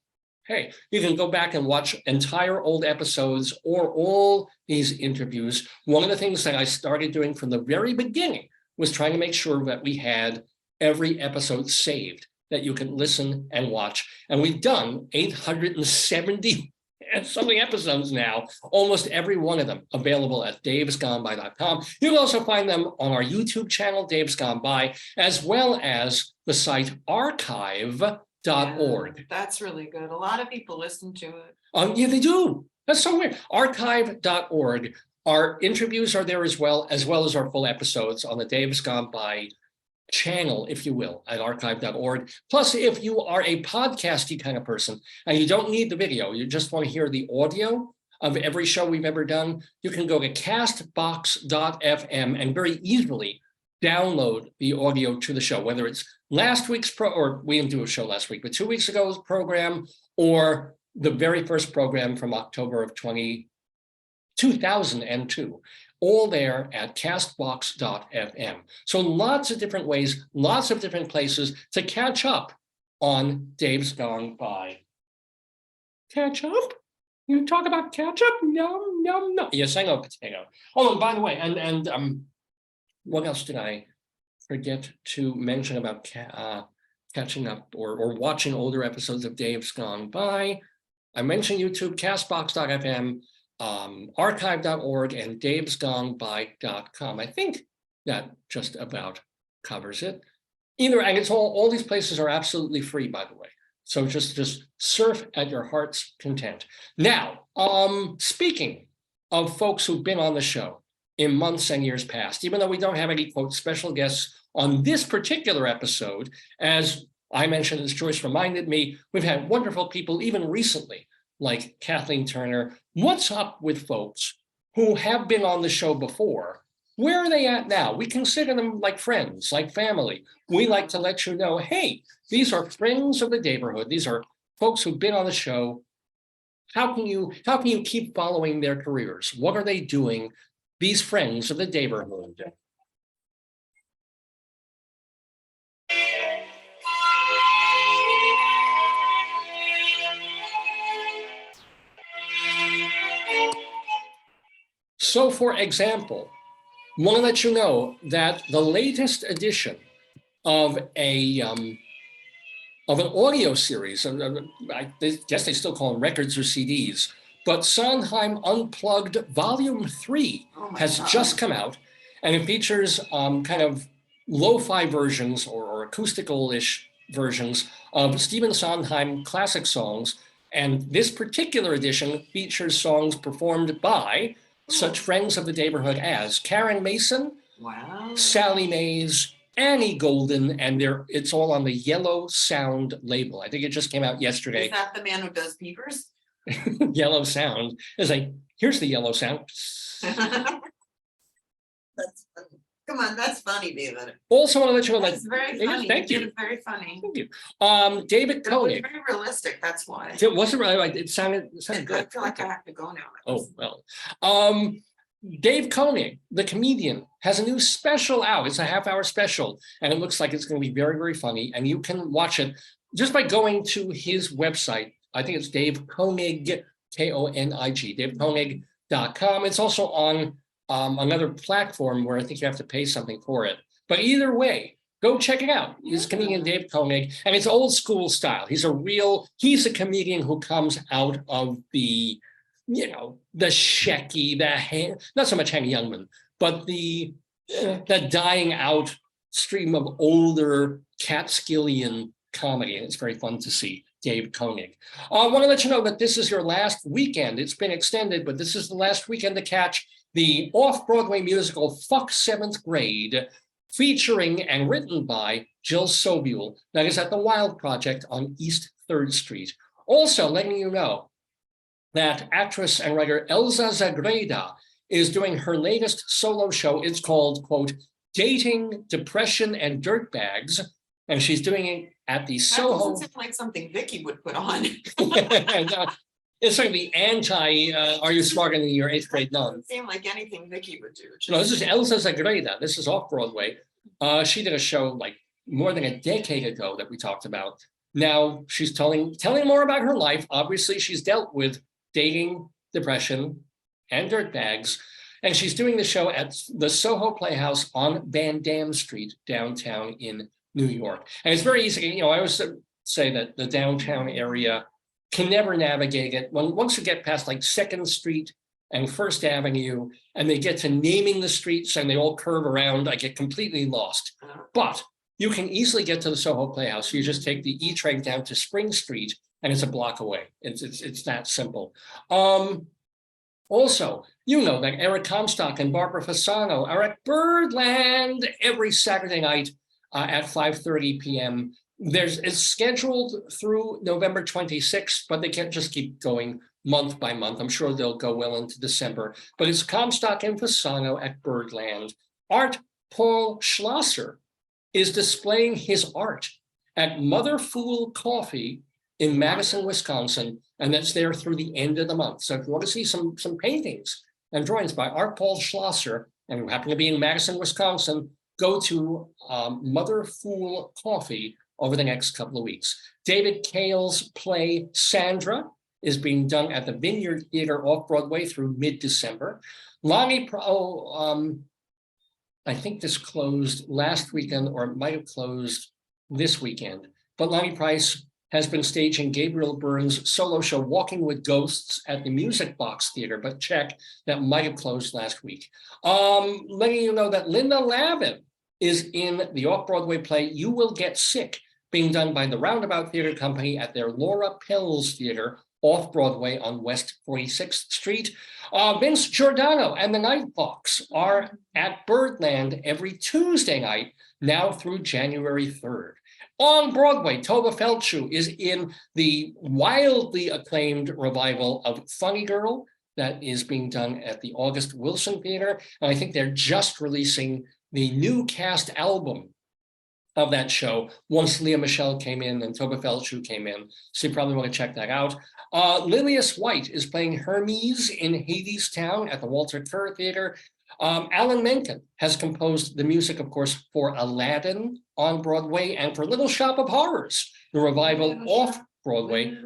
Hey, you can go back and watch entire old episodes or all these interviews. One of the things that I started doing from the very beginning was trying to make sure that we had every episode saved that you can listen and watch. And we've done 870 something episodes now, almost every one of them available at davesgoneby.com. You can also find them on our YouTube channel, Dave's Gone By, as well as the site archive.org. Yeah, that's really good. A lot of people listen to it. Yeah, they do. That's so weird. Archive.org. Our interviews are there as well as our full episodes on the Dave's Gone By channel, if you will, at archive.org. Plus, if you are a podcasty kind of person and you don't need the video, you just want to hear the audio of every show we've ever done, you can go to castbox.fm and very easily download the audio to the show, whether it's last week's or we didn't do a show last week, but 2 weeks ago's program, or the very first program from October of 2002. All there at castbox.fm. So lots of different ways, lots of different places to catch up on Dave's Gone By. Catch up? You talk about catch up? No. Yes, I know potato. Oh, and by the way, and what else did I forget to mention about catching up or watching older episodes of Dave's Gone By? I mentioned YouTube, castbox.fm, archive.org, and davesgoneby.com. I think that just about covers it. And it's all these places are absolutely free, by the way. So just surf at your heart's content. Now, speaking of folks who've been on the show in months and years past, even though we don't have any, quote, special guests on this particular episode, as I mentioned, as Joyce reminded me, we've had wonderful people even recently, like Kathleen Turner. What's up with folks who have been on the show before? Where are they at now? We consider them like friends, like family. We like to let you know, hey, these are friends of the Daverhood. These are folks who've been on the show. How can you keep following their careers? What are they doing? These friends of the Daverhood. So, for example, I want to let you know that the latest edition of an audio series, I guess they still call them records or CDs, but Sondheim Unplugged Volume 3 has just come out, and it features kind of lo-fi versions or acoustical-ish versions of Stephen Sondheim classic songs, and this particular edition features songs performed by such friends of the Daverhood as Karen Mason, Wow. Sally Mays, Annie Golden, and it's all on the Yellow Sound label. I think it just came out yesterday. Is that the man who does beavers? Yellow Sound. It's like, here's the Yellow Sound. That's funny. Come on, that's funny, David. Also want to let you know That's that. very Yes, funny. thank you. It's very funny. Thank you. David It was Koenig. very realistic, that's why. It wasn't really like it sounded I good. feel like I have to go now. Oh, well. Dave Koenig, the comedian, has a new special out. It's a half-hour special, and it looks like it's going to be very, very funny. And you can watch it just by going to his website. I think it's Dave Koenig, Konig, davekoenig.com. It's also on another platform where I think you have to pay something for it. But either way, go check it out. He's comedian Dave Koenig, and it's old school style. He's a comedian who comes out of the, the Shecky, not so much Henny Youngman, but the dying out stream of older Catskillian comedy. And it's very fun to see Dave Koenig. I want to let you know that this is your last weekend. It's been extended, but this is the last weekend to catch the off-Broadway musical Fuck Seventh Grade, featuring and written by Jill Sobule. That is at the Wild Project on East 3rd Street. Also letting you know that actress and writer Elza Zagreda is doing her latest solo show. It's called, quote, Dating, Depression, and Dirtbags. And she's doing it at the Soho. That doesn't sound like something Vicky would put on. It's like the anti, are you smarter than your 8th grade nun? Doesn't seem like anything Vicky would do. No, this is Elza Zagreda. This is off Broadway. She did a show like more than a decade ago that we talked about Now she's telling more about her life. Obviously, she's dealt with dating, depression, and dirtbags. And she's doing the show at the Soho Playhouse on Van Dam Street, downtown in New York. And it's very easy. I always say that the downtown area can never navigate it. Once you get past like 2nd Street and First Avenue, and they get to naming the streets and they all curve around, I get completely lost. But you can easily get to the Soho Playhouse. You just take the E train down to Spring Street, and it's a block away. It's that simple. Also, that Eric Comstock and Barbara Fasano are at Birdland every Saturday night at 5:30 p.m. It's scheduled through November 26th, but they can't just keep going month by month. I'm sure they'll go well into December. But it's Comstock and Fasano at Birdland. Art Paul Schlosser is displaying his art at Mother Fool Coffee in Madison, Wisconsin, and that's there through the end of the month. So if you want to see some paintings and drawings by Art Paul Schlosser, and you happen to be in Madison, Wisconsin, go to Mother Fool Coffee over the next couple of weeks. David Cale's play Sandra is being done at the Vineyard Theater off-Broadway through mid-December. I think this closed last weekend, or it might have closed this weekend, but Lonnie Price has been staging Gabriel Byrne's solo show Walking with Ghosts at the Music Box Theater, but check, that might have closed last week. Letting you know that Linda Lavin is in the off-Broadway play You Will Get Sick, being done by the Roundabout Theater Company at their Laura Pills Theater off-Broadway on West 46th Street. Vince Giordano and the Nighthawks are at Birdland every Tuesday night, now through January 3rd. On Broadway, Tova Feldshuh is in the wildly acclaimed revival of Funny Girl that is being done at the August Wilson Theater. And I think they're just releasing the new cast album of that show once Leah Michelle came in and Tova Feldshuh came in. So you probably want to check that out. Lilias White is playing Hermes in Hadestown at the Walter Kerr Theater. Alan Menken has composed the music, of course, for Aladdin on Broadway and for Little Shop of Horrors, the revival off-Broadway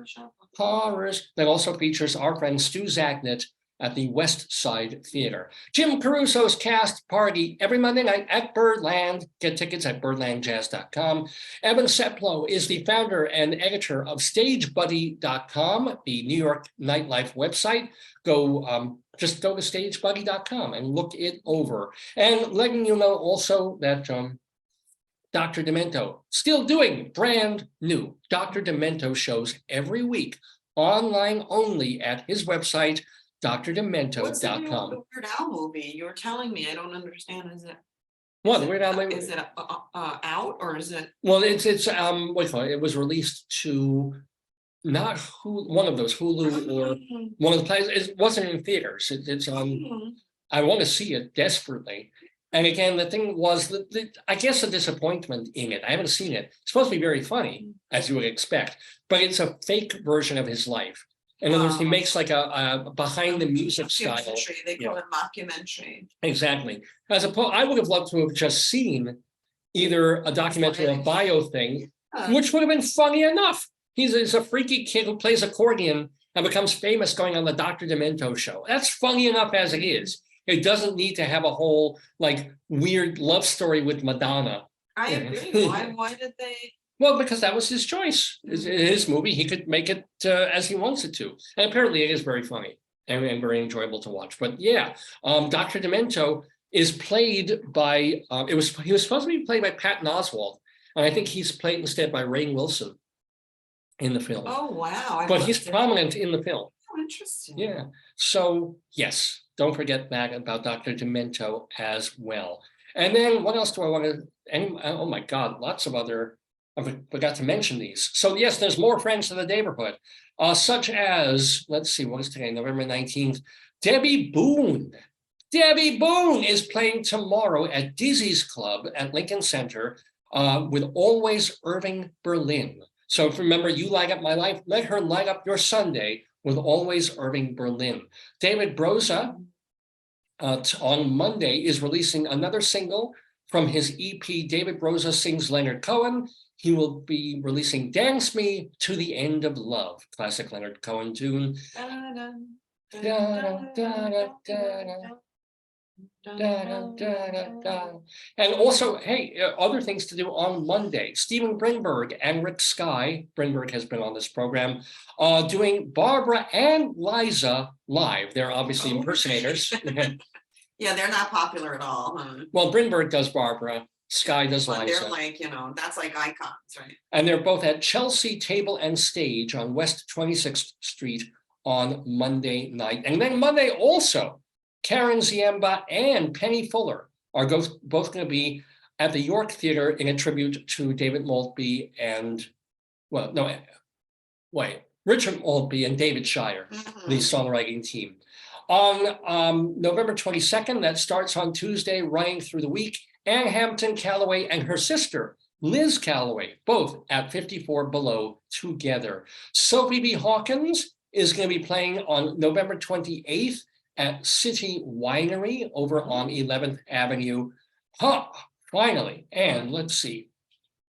horrors that also features our friend Stu Zagnit at the West Side Theater. Jim Caruso's cast party every Monday night at Birdland. Get tickets at birdlandjazz.com. Evan Seplow is the founder and editor of StageBuddy.com, the New York nightlife website. Just go to StageBuddy.com and look it over. And letting you know also that Dr. Demento still doing brand new Dr. Demento shows every week, online only at his website, drdemento.com. What's the new Weird Al movie? You were telling me, I don't understand. Is it? What, the Weird Al movie? Is it out or is it? Well, it's what do you call it? It was released to not one of those Hulu or one of the places. It wasn't in theaters. It's I want to see it desperately. And again, the thing was I guess the disappointment in it. I haven't seen it. It's supposed to be very funny, as you would expect, but it's a fake version of his life. In other words, he makes like a behind the music style. They call it mockumentary. Exactly. As opposed, I would have loved to have just seen either a documentary or a bio thing, which would have been funny enough. He's a freaky kid who plays accordion and becomes famous going on the Dr. Demento show. That's funny enough as it is. It doesn't need to have a whole like weird love story with Madonna. I agree. Why did they? Well, because that was his choice. His movie, he could make it as he wants it to. And apparently it is very funny and very enjoyable to watch. But yeah, Dr. Demento is played by, he was supposed to be played by Patton Oswalt. And I think he's played instead by Rainn Wilson in the film. Oh, wow. But he's prominent in the film. Oh, interesting. Yeah. So yes, don't forget that about Dr. Demento as well. And then what else do I want to, oh my God, lots of other, I forgot to mention these. So yes, there's more friends to the Daverhood, such as, let's see, what is today, November 19th, Debbie Boone. Debbie Boone is playing tomorrow at Dizzy's Club at Lincoln Center with Always Irving Berlin. So if remember, you light up my life, let her light up your Sunday with Always Irving Berlin. David Broza on Monday is releasing another single from his EP, David Broza Sings Leonard Cohen. he will be releasing Dance Me to the End of Love, classic Leonard Cohen tune. And also, hey, other things to do on Monday. Stephen Brinberg and Rick Skye, Brinberg has been on this program, doing Barbara and Liza live. They're obviously impersonators. Yeah, they're not popular at all. Huh? Well, Brinberg does Barbara, Skye does But Liza. they're like, that's like icons, right? And they're both at Chelsea Table and Stage on West 26th Street on Monday night. And then Monday also, Karen Ziemba and Penny Fuller are both going to be at the York Theater in a tribute to David Maltby and, Richard Maltby and David Shire, the songwriting team. On November 22nd, that starts on Tuesday, running through the week, Ann Hampton Calloway and her sister, Liz Calloway, both at 54 Below together. Sophie B. Hawkins is going to be playing on November 28th at City Winery over on 11th Avenue. Finally. And let's see.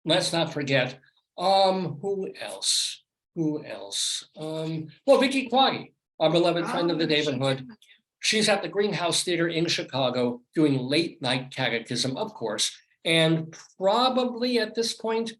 Let's not forget. Who else? Vicky Quaggy, our beloved friend of the Daverhood. She's at the Greenhouse Theater in Chicago doing late night catechism, of course. And probably at this point,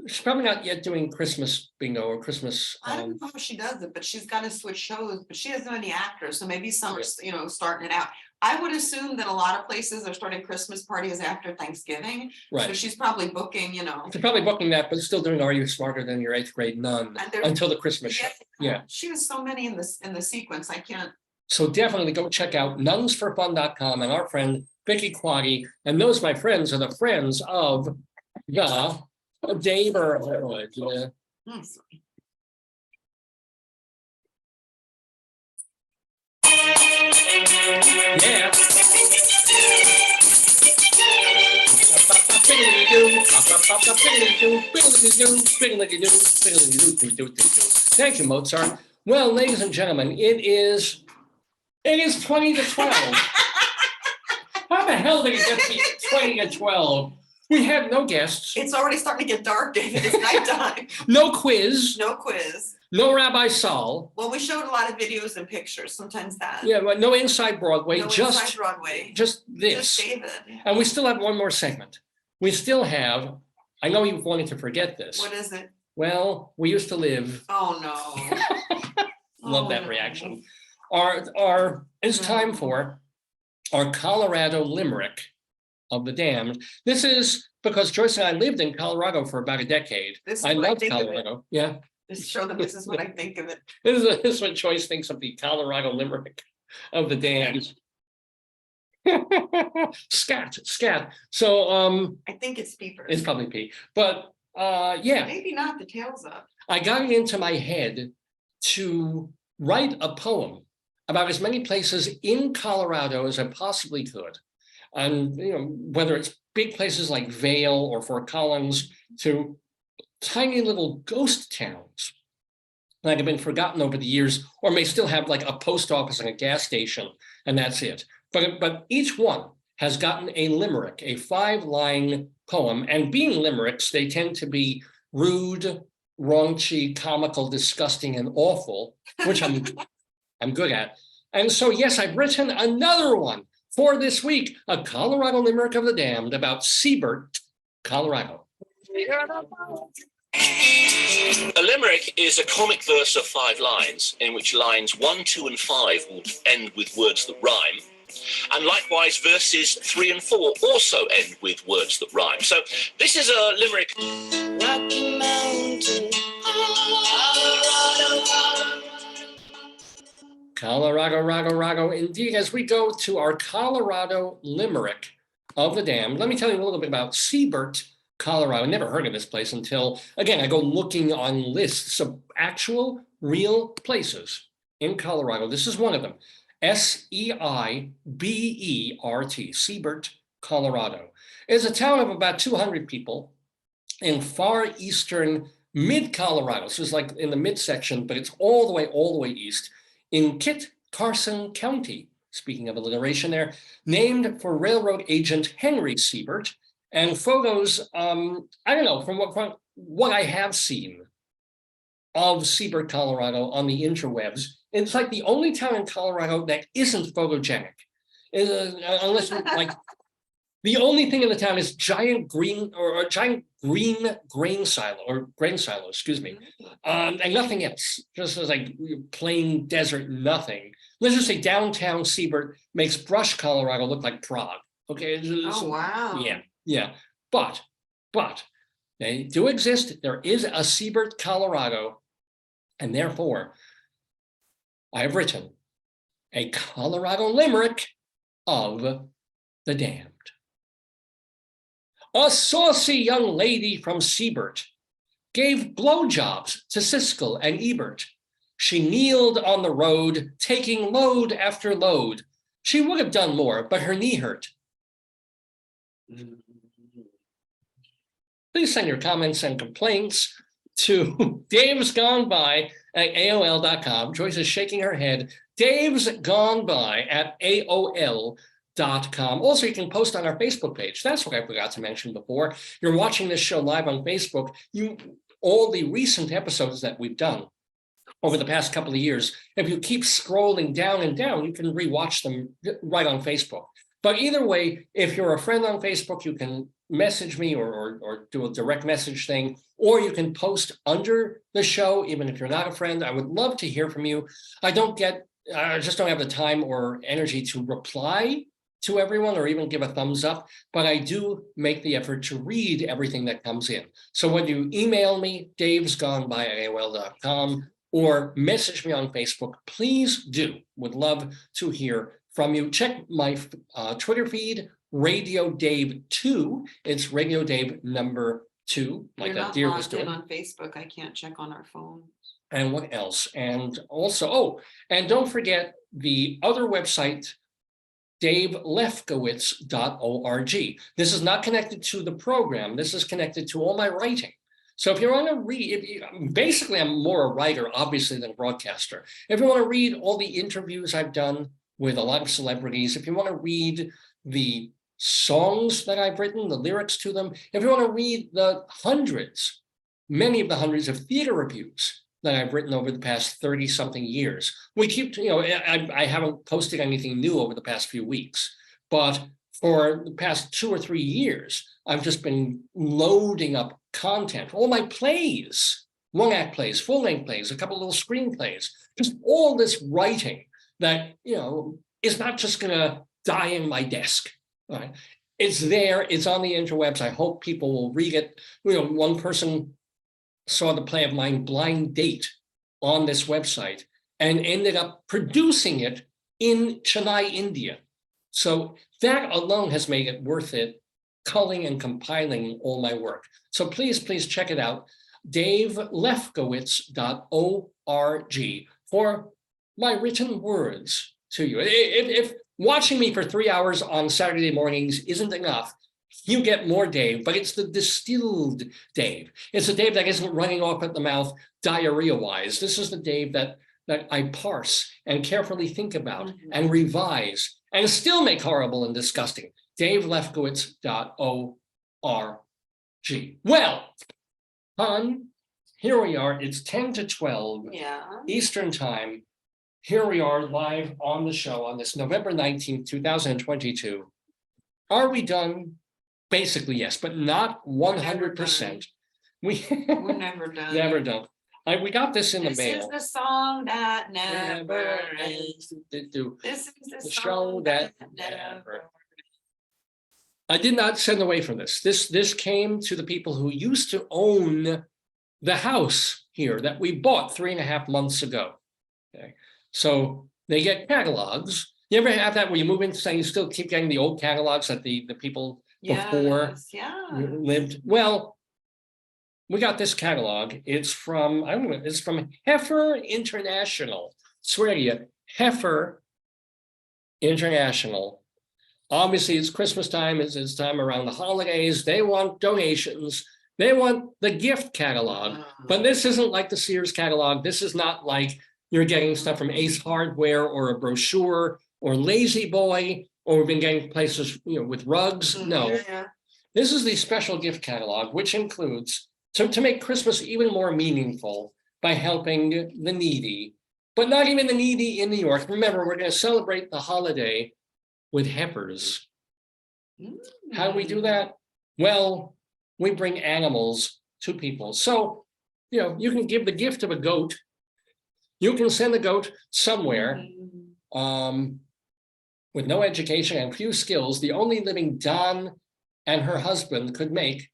she's probably not yet doing Christmas bingo or Christmas. I don't know how she does it, but she's got to switch shows, but she doesn't know any actors. So maybe some are, starting it out. I would assume that a lot of places are starting Christmas parties after Thanksgiving. Right. So she's probably booking, She's probably booking that, but still doing Are You Smarter Than Your 8th Grade Nun until the Christmas show. Yeah. She has so many in the sequence. I can't. So definitely go check out nunsforfun.com and our friend Vicky Quaggy. And those, my friends, are the friends of the Daverhood. Yeah. Thank you, Mozart. Well, ladies and gentlemen, it is 20 to 12. How the hell did it get to 20 to 12? We have no guests. It's already starting to get dark, David. It's nighttime. No quiz. No quiz. No Rabbi Saul. Well, we showed a lot of videos and pictures. Sometimes that. Yeah, but no Inside Broadway. No just Inside Broadway. Just this. Just David. And we still have one more segment. We still have. I know you wanted to forget this. What is it? Well, we used to live. Oh no. Love that reaction. It's time for our Colorado Limerick of the Damned. This is because Joyce and I lived in Colorado for about a decade. I love Colorado. Yeah. Just show them this is what I think of it. This is what Joyce thinks of the Colorado Limerick of the Damned. Scat. So I think it's Peepers. it's probably P. But yeah. Maybe not, the tail's up. I got it into my head to write a poem about as many places in Colorado as I possibly could. And whether it's big places like Vail or Fort Collins to tiny little ghost towns that have been forgotten over the years, or may still have like a post office and a gas station, and that's it. But each one has gotten a limerick, a 5-line poem, and being limericks, they tend to be rude, raunchy, comical, disgusting, and awful, which I'm good at. And so, yes, I've written another one for this week, a Colorado Limerick of the Damned about Seibert, Colorado. A limerick is a comic verse of 5 lines, in which lines 1, 2, and 5 will end with words that rhyme. And likewise, verses 3 and 4 also end with words that rhyme. So this is a limerick. Rocky Mountain, Colorado, indeed, as we go to our Colorado Limerick of the Damned, let me tell you a little bit about Seibert, Colorado. I never heard of this place until, again, I go looking on lists of actual real places in Colorado. This is one of them. Seibert, Seibert, Colorado. It's a town of about 200 people in far eastern mid-Colorado. So it's like in the midsection, but it's all the way east in Kit Carson County. Speaking of alliteration there, named for railroad agent Henry Seibert. And photos, I don't know, from what what I have seen of Seibert, Colorado on the interwebs, it's like the only town in Colorado that isn't photogenic. Unless like the only thing in the town is giant green or giant green grain silo, excuse me, and nothing else. Just as like plain desert, nothing. Let's just say downtown Seibert makes Brush, Colorado look like Prague. Okay. Oh, wow. Yeah. But they do exist. There is a Seibert, Colorado, and therefore I have written a Colorado limerick of the damned. A saucy young lady from Seibert gave blowjobs to Siskel and Ebert. She kneeled on the road, taking load after load. She would have done more, but her knee hurt. Please send your comments and complaints to davesgoneby@aol.com. Joyce is shaking her head. davesgoneby@aol.com. Also, you can post on our Facebook page. That's what I forgot to mention before. You're watching this show live on Facebook. All the recent episodes that we've done over the past couple of years, if you keep scrolling down and down, you can rewatch them right on Facebook. But either way, if you're a friend on Facebook, you can message me or do a direct message thing, or you can post under the show, even if you're not a friend. I would love to hear from you. I just don't have the time or energy to reply to everyone or even give a thumbs up, but I do make the effort to read everything that comes in. So when you email me, davesgoneby@aol.com, or message me on Facebook, please do. Would love to hear from you. Check my Twitter feed, Radio Dave 2. It's Radio Dave number 2, like that deer was doing. On Facebook, I can't check on our phones. And what else? And also, and don't forget the other website, davelefkowitz.org. This is not connected to the program. This is connected to all my writing. So if you want to read, basically I'm more a writer, obviously, than a broadcaster. If you want to read all the interviews I've done with a lot of celebrities, if you want to read the songs that I've written, the lyrics to them, if you want to read the many of the hundreds of theater reviews that I've written over the past 30-something years. We keep, I haven't posted anything new over the past few weeks, but for the past 2 or 3 years, I've just been loading up content, all my plays, one-act plays, full-length plays, a couple little screenplays, just all this writing that, is not just going to die in my desk. Right? It's there, it's on the interwebs. I hope people will read it. One person saw the play of mine, Blind Date, on this website and ended up producing it in Chennai, India. So that alone has made it worth it, culling and compiling all my work. So please check it out, davelefkowitz.org, for my written words to you. If watching me for 3 hours on Saturday mornings isn't enough, you get more Dave, but it's the distilled Dave. It's the Dave that isn't running off at the mouth diarrhea-wise. This is the Dave that I parse and carefully think about and revise and still make horrible and disgusting. davelefkowitz.org. Well, hon, here we are. It's 10 to 12 Eastern time. Here we are live on the show on this November 19th, 2022. Are we done? Basically, yes, but not 100%. We're never done. Never done. We got this in the mail. This is the song that never ends. This is the show that never. I did not send away for this. This came to the people who used to own the house here that we bought 3.5 months ago. Okay, so they get catalogs. You ever have that where you move into something, you still keep getting the old catalogs that the people before lived? Well, we got this catalog. It's from, it's from Heifer International. Swear to you, Heifer International. Obviously, it's Christmas time. It's time around the holidays. They want donations. They want the gift catalog. But this isn't like the Sears catalog. This is not like you're getting stuff from Ace Hardware or a brochure or Lazy Boy, or we've been getting places with rugs. No. This is the special gift catalog, which includes to make Christmas even more meaningful by helping the needy, but not even the needy in New York. Remember, we're going to celebrate the holiday with heifers. How do we do that? Well, we bring animals to people. So, you can give the gift of a goat. You can send the goat somewhere with no education and few skills. The only living Don and her husband could make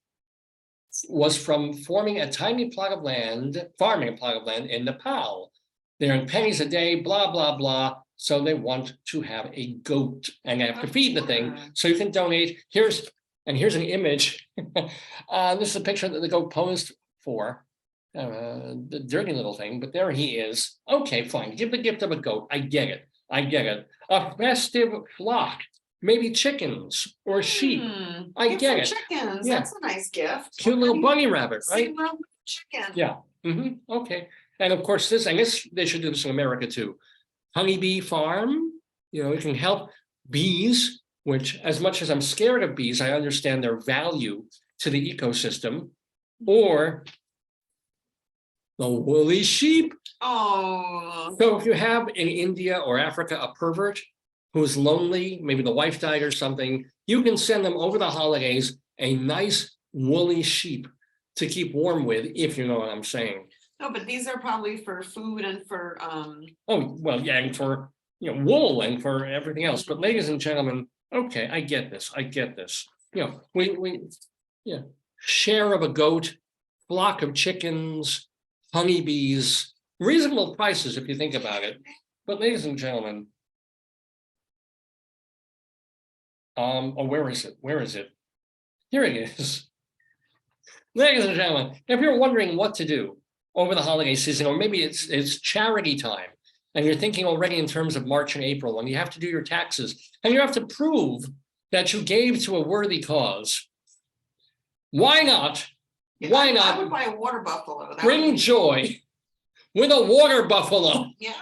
was from farming a plot of land in Nepal. They earn pennies a day, blah, blah, blah. So they want to have a goat and they have to feed the thing. So you can donate. Here's an image. This is a picture that the goat posed for. The dirty little thing, but there he is. Okay, fine. Give the gift of a goat. I get it. A festive flock, maybe chickens or sheep. I get it. Chickens. Yeah. That's a nice gift. Cute little bunny rabbit, right? Chicken. Yeah. Okay. And of course, I guess they should do this in America too. Honeybee farm. It can help bees, which, as much as I'm scared of bees, I understand their value to the ecosystem. Or the woolly sheep. Oh. So if you have in India or Africa a pervert who's lonely, maybe the wife died or something, you can send them over the holidays a nice woolly sheep to keep warm with, if you know what I'm saying. No, but these are probably for food and for Oh, well, yeah, and for wool and for everything else. But ladies and gentlemen, okay, I get this. We share of a goat, flock of chickens, honeybees, reasonable prices if you think about it. But ladies and gentlemen, where is it? Here it is. Ladies and gentlemen, if you're wondering what to do over the holiday season, or maybe it's charity time, and you're thinking already in terms of March and April, and you have to do your taxes, and you have to prove that you gave to a worthy cause, why not? Why not? I would buy a water buffalo. Bring joy with a water buffalo. Yes.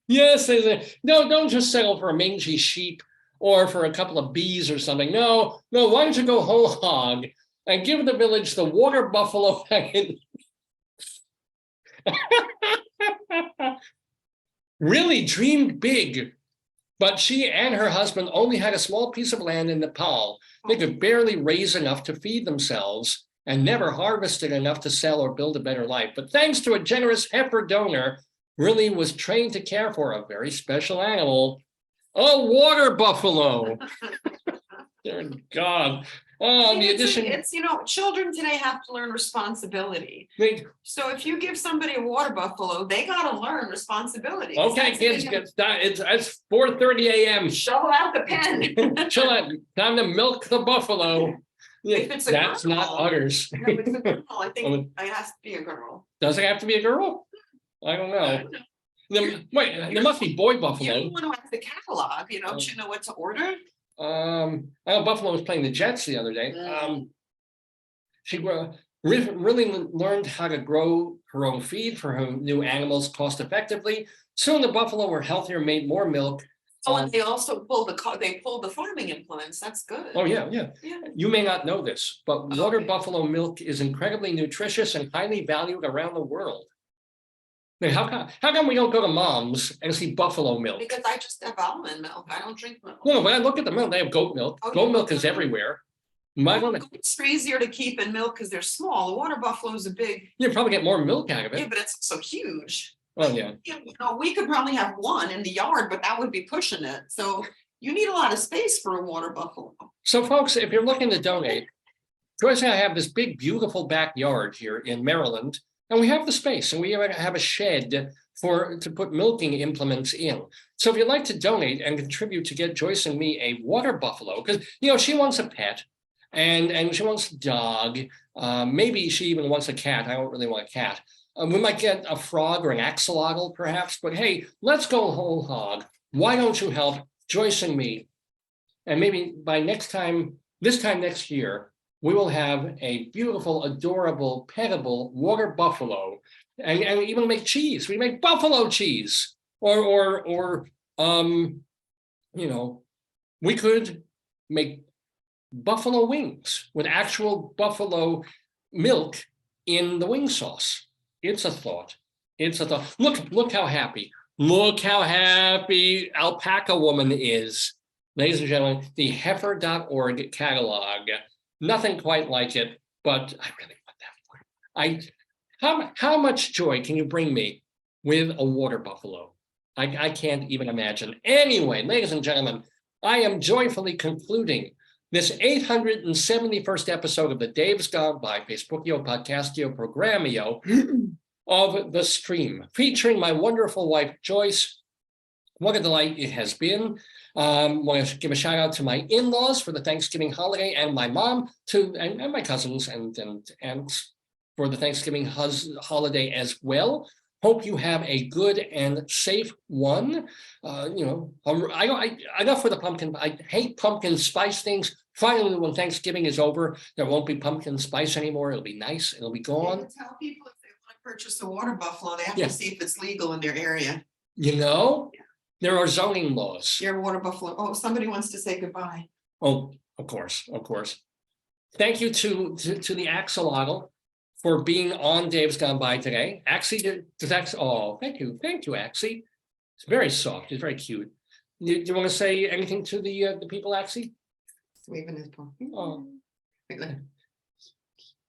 Yes, no, don't just settle for a mangy sheep or for a couple of bees or something. No, why don't you go whole hog and give the village the water buffalo packet? Really dreamed big, but she and her husband only had a small piece of land in Nepal. They could barely raise enough to feed themselves and never harvested enough to sell or build a better life. But thanks to a generous heifer donor, really was trained to care for a very special animal, a water buffalo. Dear God. The addition. It's children today have to learn responsibility. So if you give somebody a water buffalo, they got to learn responsibility. Okay, kids, it's 4:30 a.m. Shovel out the pen. Chill out. Time to milk the buffalo. That's girl. not udders. No, it's a girl. I think it has to be a girl. Does it have to be a girl? I don't know. There must be boy buffalo. You want to have the catalog, don't you know what to order? I know Buffalo was playing the Jets the other day. She really learned how to grow her own feed for her new animals cost effectively. Soon the buffalo were healthier, made more milk. And they also pulled the farming implements. That's good. Oh yeah. You may not know this, but water buffalo milk is incredibly nutritious and highly valued around the world. How come we don't go to Mom's and see buffalo milk? Because I just have almond milk. I don't drink milk. No, but I look at the milk. They have goat milk. Goat milk is everywhere. Goats are easier to keep in milk because they're small. The water buffalo is a big. You probably get more milk out of it. Yeah, but it's so huge. Oh yeah. We could probably have one in the yard, but that would be pushing it. So you need a lot of space for a water buffalo. So folks, if you're looking to donate, Joyce and I have this big, beautiful backyard here in Maryland. And we have the space, and we have a shed to put milking implements in. So if you'd like to donate and contribute to get Joyce and me a water buffalo, because she wants a pet, and she wants a dog. Maybe she even wants a cat. I don't really want a cat. We might get a frog or an axolotl, perhaps. But hey, let's go whole hog. Why don't you help Joyce and me? And maybe by this time next year, we will have a beautiful, adorable, petable water buffalo, and even make cheese. We make buffalo cheese, or we could make buffalo wings with actual buffalo milk in the wing sauce. It's a thought. It's a thought. Look how happy. Look how happy Alpaca Woman is. Ladies and gentlemen, the heifer.org catalog. Nothing quite like it, but I really want that. How much joy can you bring me with a water buffalo? I can't even imagine. Anyway, ladies and gentlemen, I am joyfully concluding this 871st episode of the Dave's Gone By Facebookio, Podcastio, Programmio of the stream, featuring my wonderful wife, Joyce. What a delight it has been. Want to give a shout out to my in-laws for the Thanksgiving holiday, and my mom and my cousins and aunts for the Thanksgiving holiday as well. Hope you have a good and safe one. Enough for the pumpkin. I hate pumpkin spice things. Finally, when Thanksgiving is over, there won't be pumpkin spice anymore. It'll be nice. It'll be gone. Tell people if they want to purchase a water buffalo, they have Yeah. to see if it's legal in their area. You know, there are zoning laws. Your water buffalo. Oh, somebody wants to say goodbye. Oh, of course, of course. Thank you to the axolotl for being on Dave's Gone By today. Axie, oh, thank you, Axie. It's very soft. It's very cute. Do you want to say anything to the people, Axie? Waving his paw. Oh.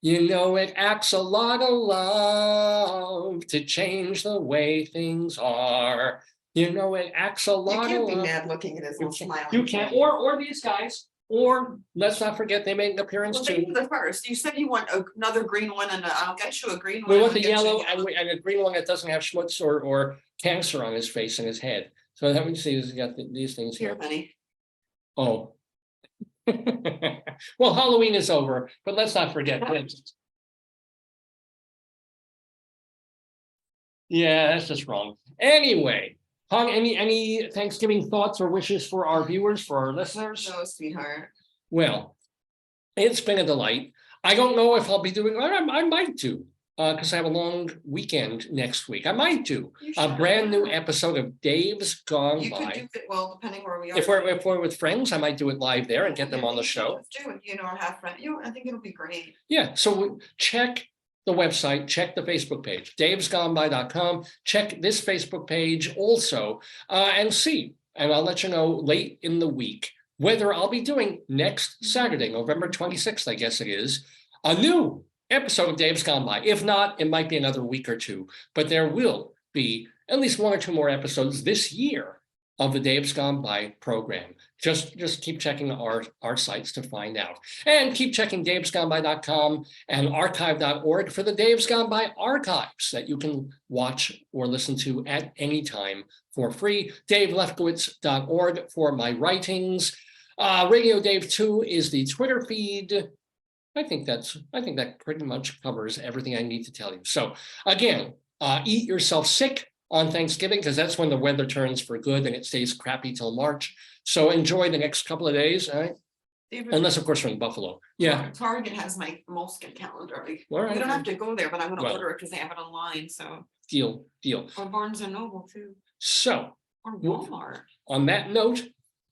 You know it, axolotl love to change the way things are. You know it, You axolotl. can't be love- mad looking at his little smile. You can't, or these guys, or let's not forget they made an appearance Well, too. they were the first. You said you want another green one, and I'll get you a green one. We want I'll the get you yellow a and a green one that doesn't have schmutz or cancer on his face and his head. So that we see he's got these things Here, here. honey. Oh. Well, Halloween is over, but let's not forget this. Yeah, that's just wrong. Anyway, Hong, any Thanksgiving thoughts or wishes for our viewers, for our listeners? No, sweetheart. Well, it's been a delight. I don't know if I'll be doing, I might do, because I have a long weekend next week. I might do You a should. brand new episode of Dave's Gone You could By. do it, well, depending where we are. If we're with friends, I might do it live there and get them on the show. Let's do it, or have friends. I think it'll be great. Yeah, so check the website, check the Facebook page, davesgoneby.com, check this Facebook page also, and see, and I'll let you know late in the week whether I'll be doing next Saturday, November 26th, I guess it is, a new episode of Dave's Gone By. If not, it might be another week or two, but there will be at least one or two more episodes this year of the Dave's Gone By program. Just keep checking our sites to find out. And keep checking davesgoneby.com and archive.org for the Dave's Gone By archives that you can watch or listen to at any time for free. davelefkowitz.org for my writings. Radio Dave 2 is the Twitter feed. I think that pretty much covers everything I need to tell you. So again, eat yourself sick on Thanksgiving, because that's when the weather turns for good and it stays crappy till March. So enjoy the next couple of days, all right? David, Unless, of course, you're in Buffalo. Yeah. Target has my moleskin calendar. All right. We don't have to go there, but I'm gonna Well. order it because they have it online, so. Deal. Or Barnes and Noble too, So or Well- Walmart. on that note,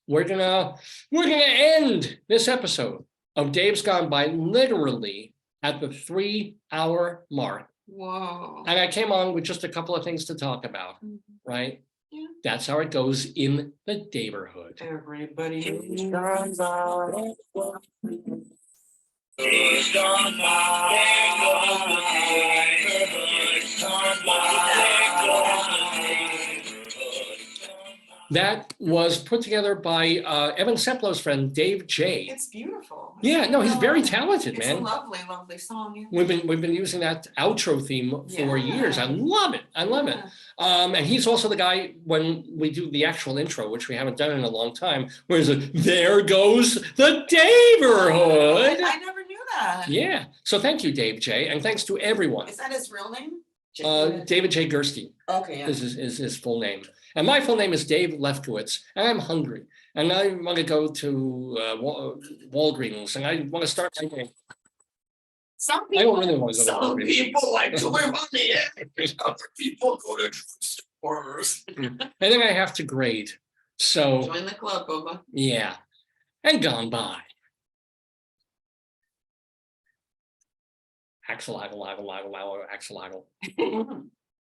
we're gonna end this episode of Dave's Gone By literally at the 3-hour mark. Whoa. And I came on with just a couple of things to talk about, Mhm. right? Yeah. That's how it goes in the Daverhood. Everybody. That was put together by Evan Seplo's friend, Dave J. It's beautiful. Yeah, no, he's very talented, It's a man. lovely, lovely song. Yeah. We've been using that outro theme for years. I love it. I love it. Yeah. And he's also the guy when we do the actual intro, which we haven't done in a long time, where it's like, there goes the Daverhood. I never knew that. Yeah. So thank you, Dave J. And thanks to everyone. Is that his real name? David J. Gerstein Okay, yeah. is his full name. And my full name is Dave Lefkowitz, and I'm hungry. And I want to go to Walgreens, and I want to start my day. Some I don't really want to go to some Walgreens. people like to live on the edge. Other people go to stores. And then I have to grade. So Join the club, Boba. yeah. and gone by. Axolotl, axolotl.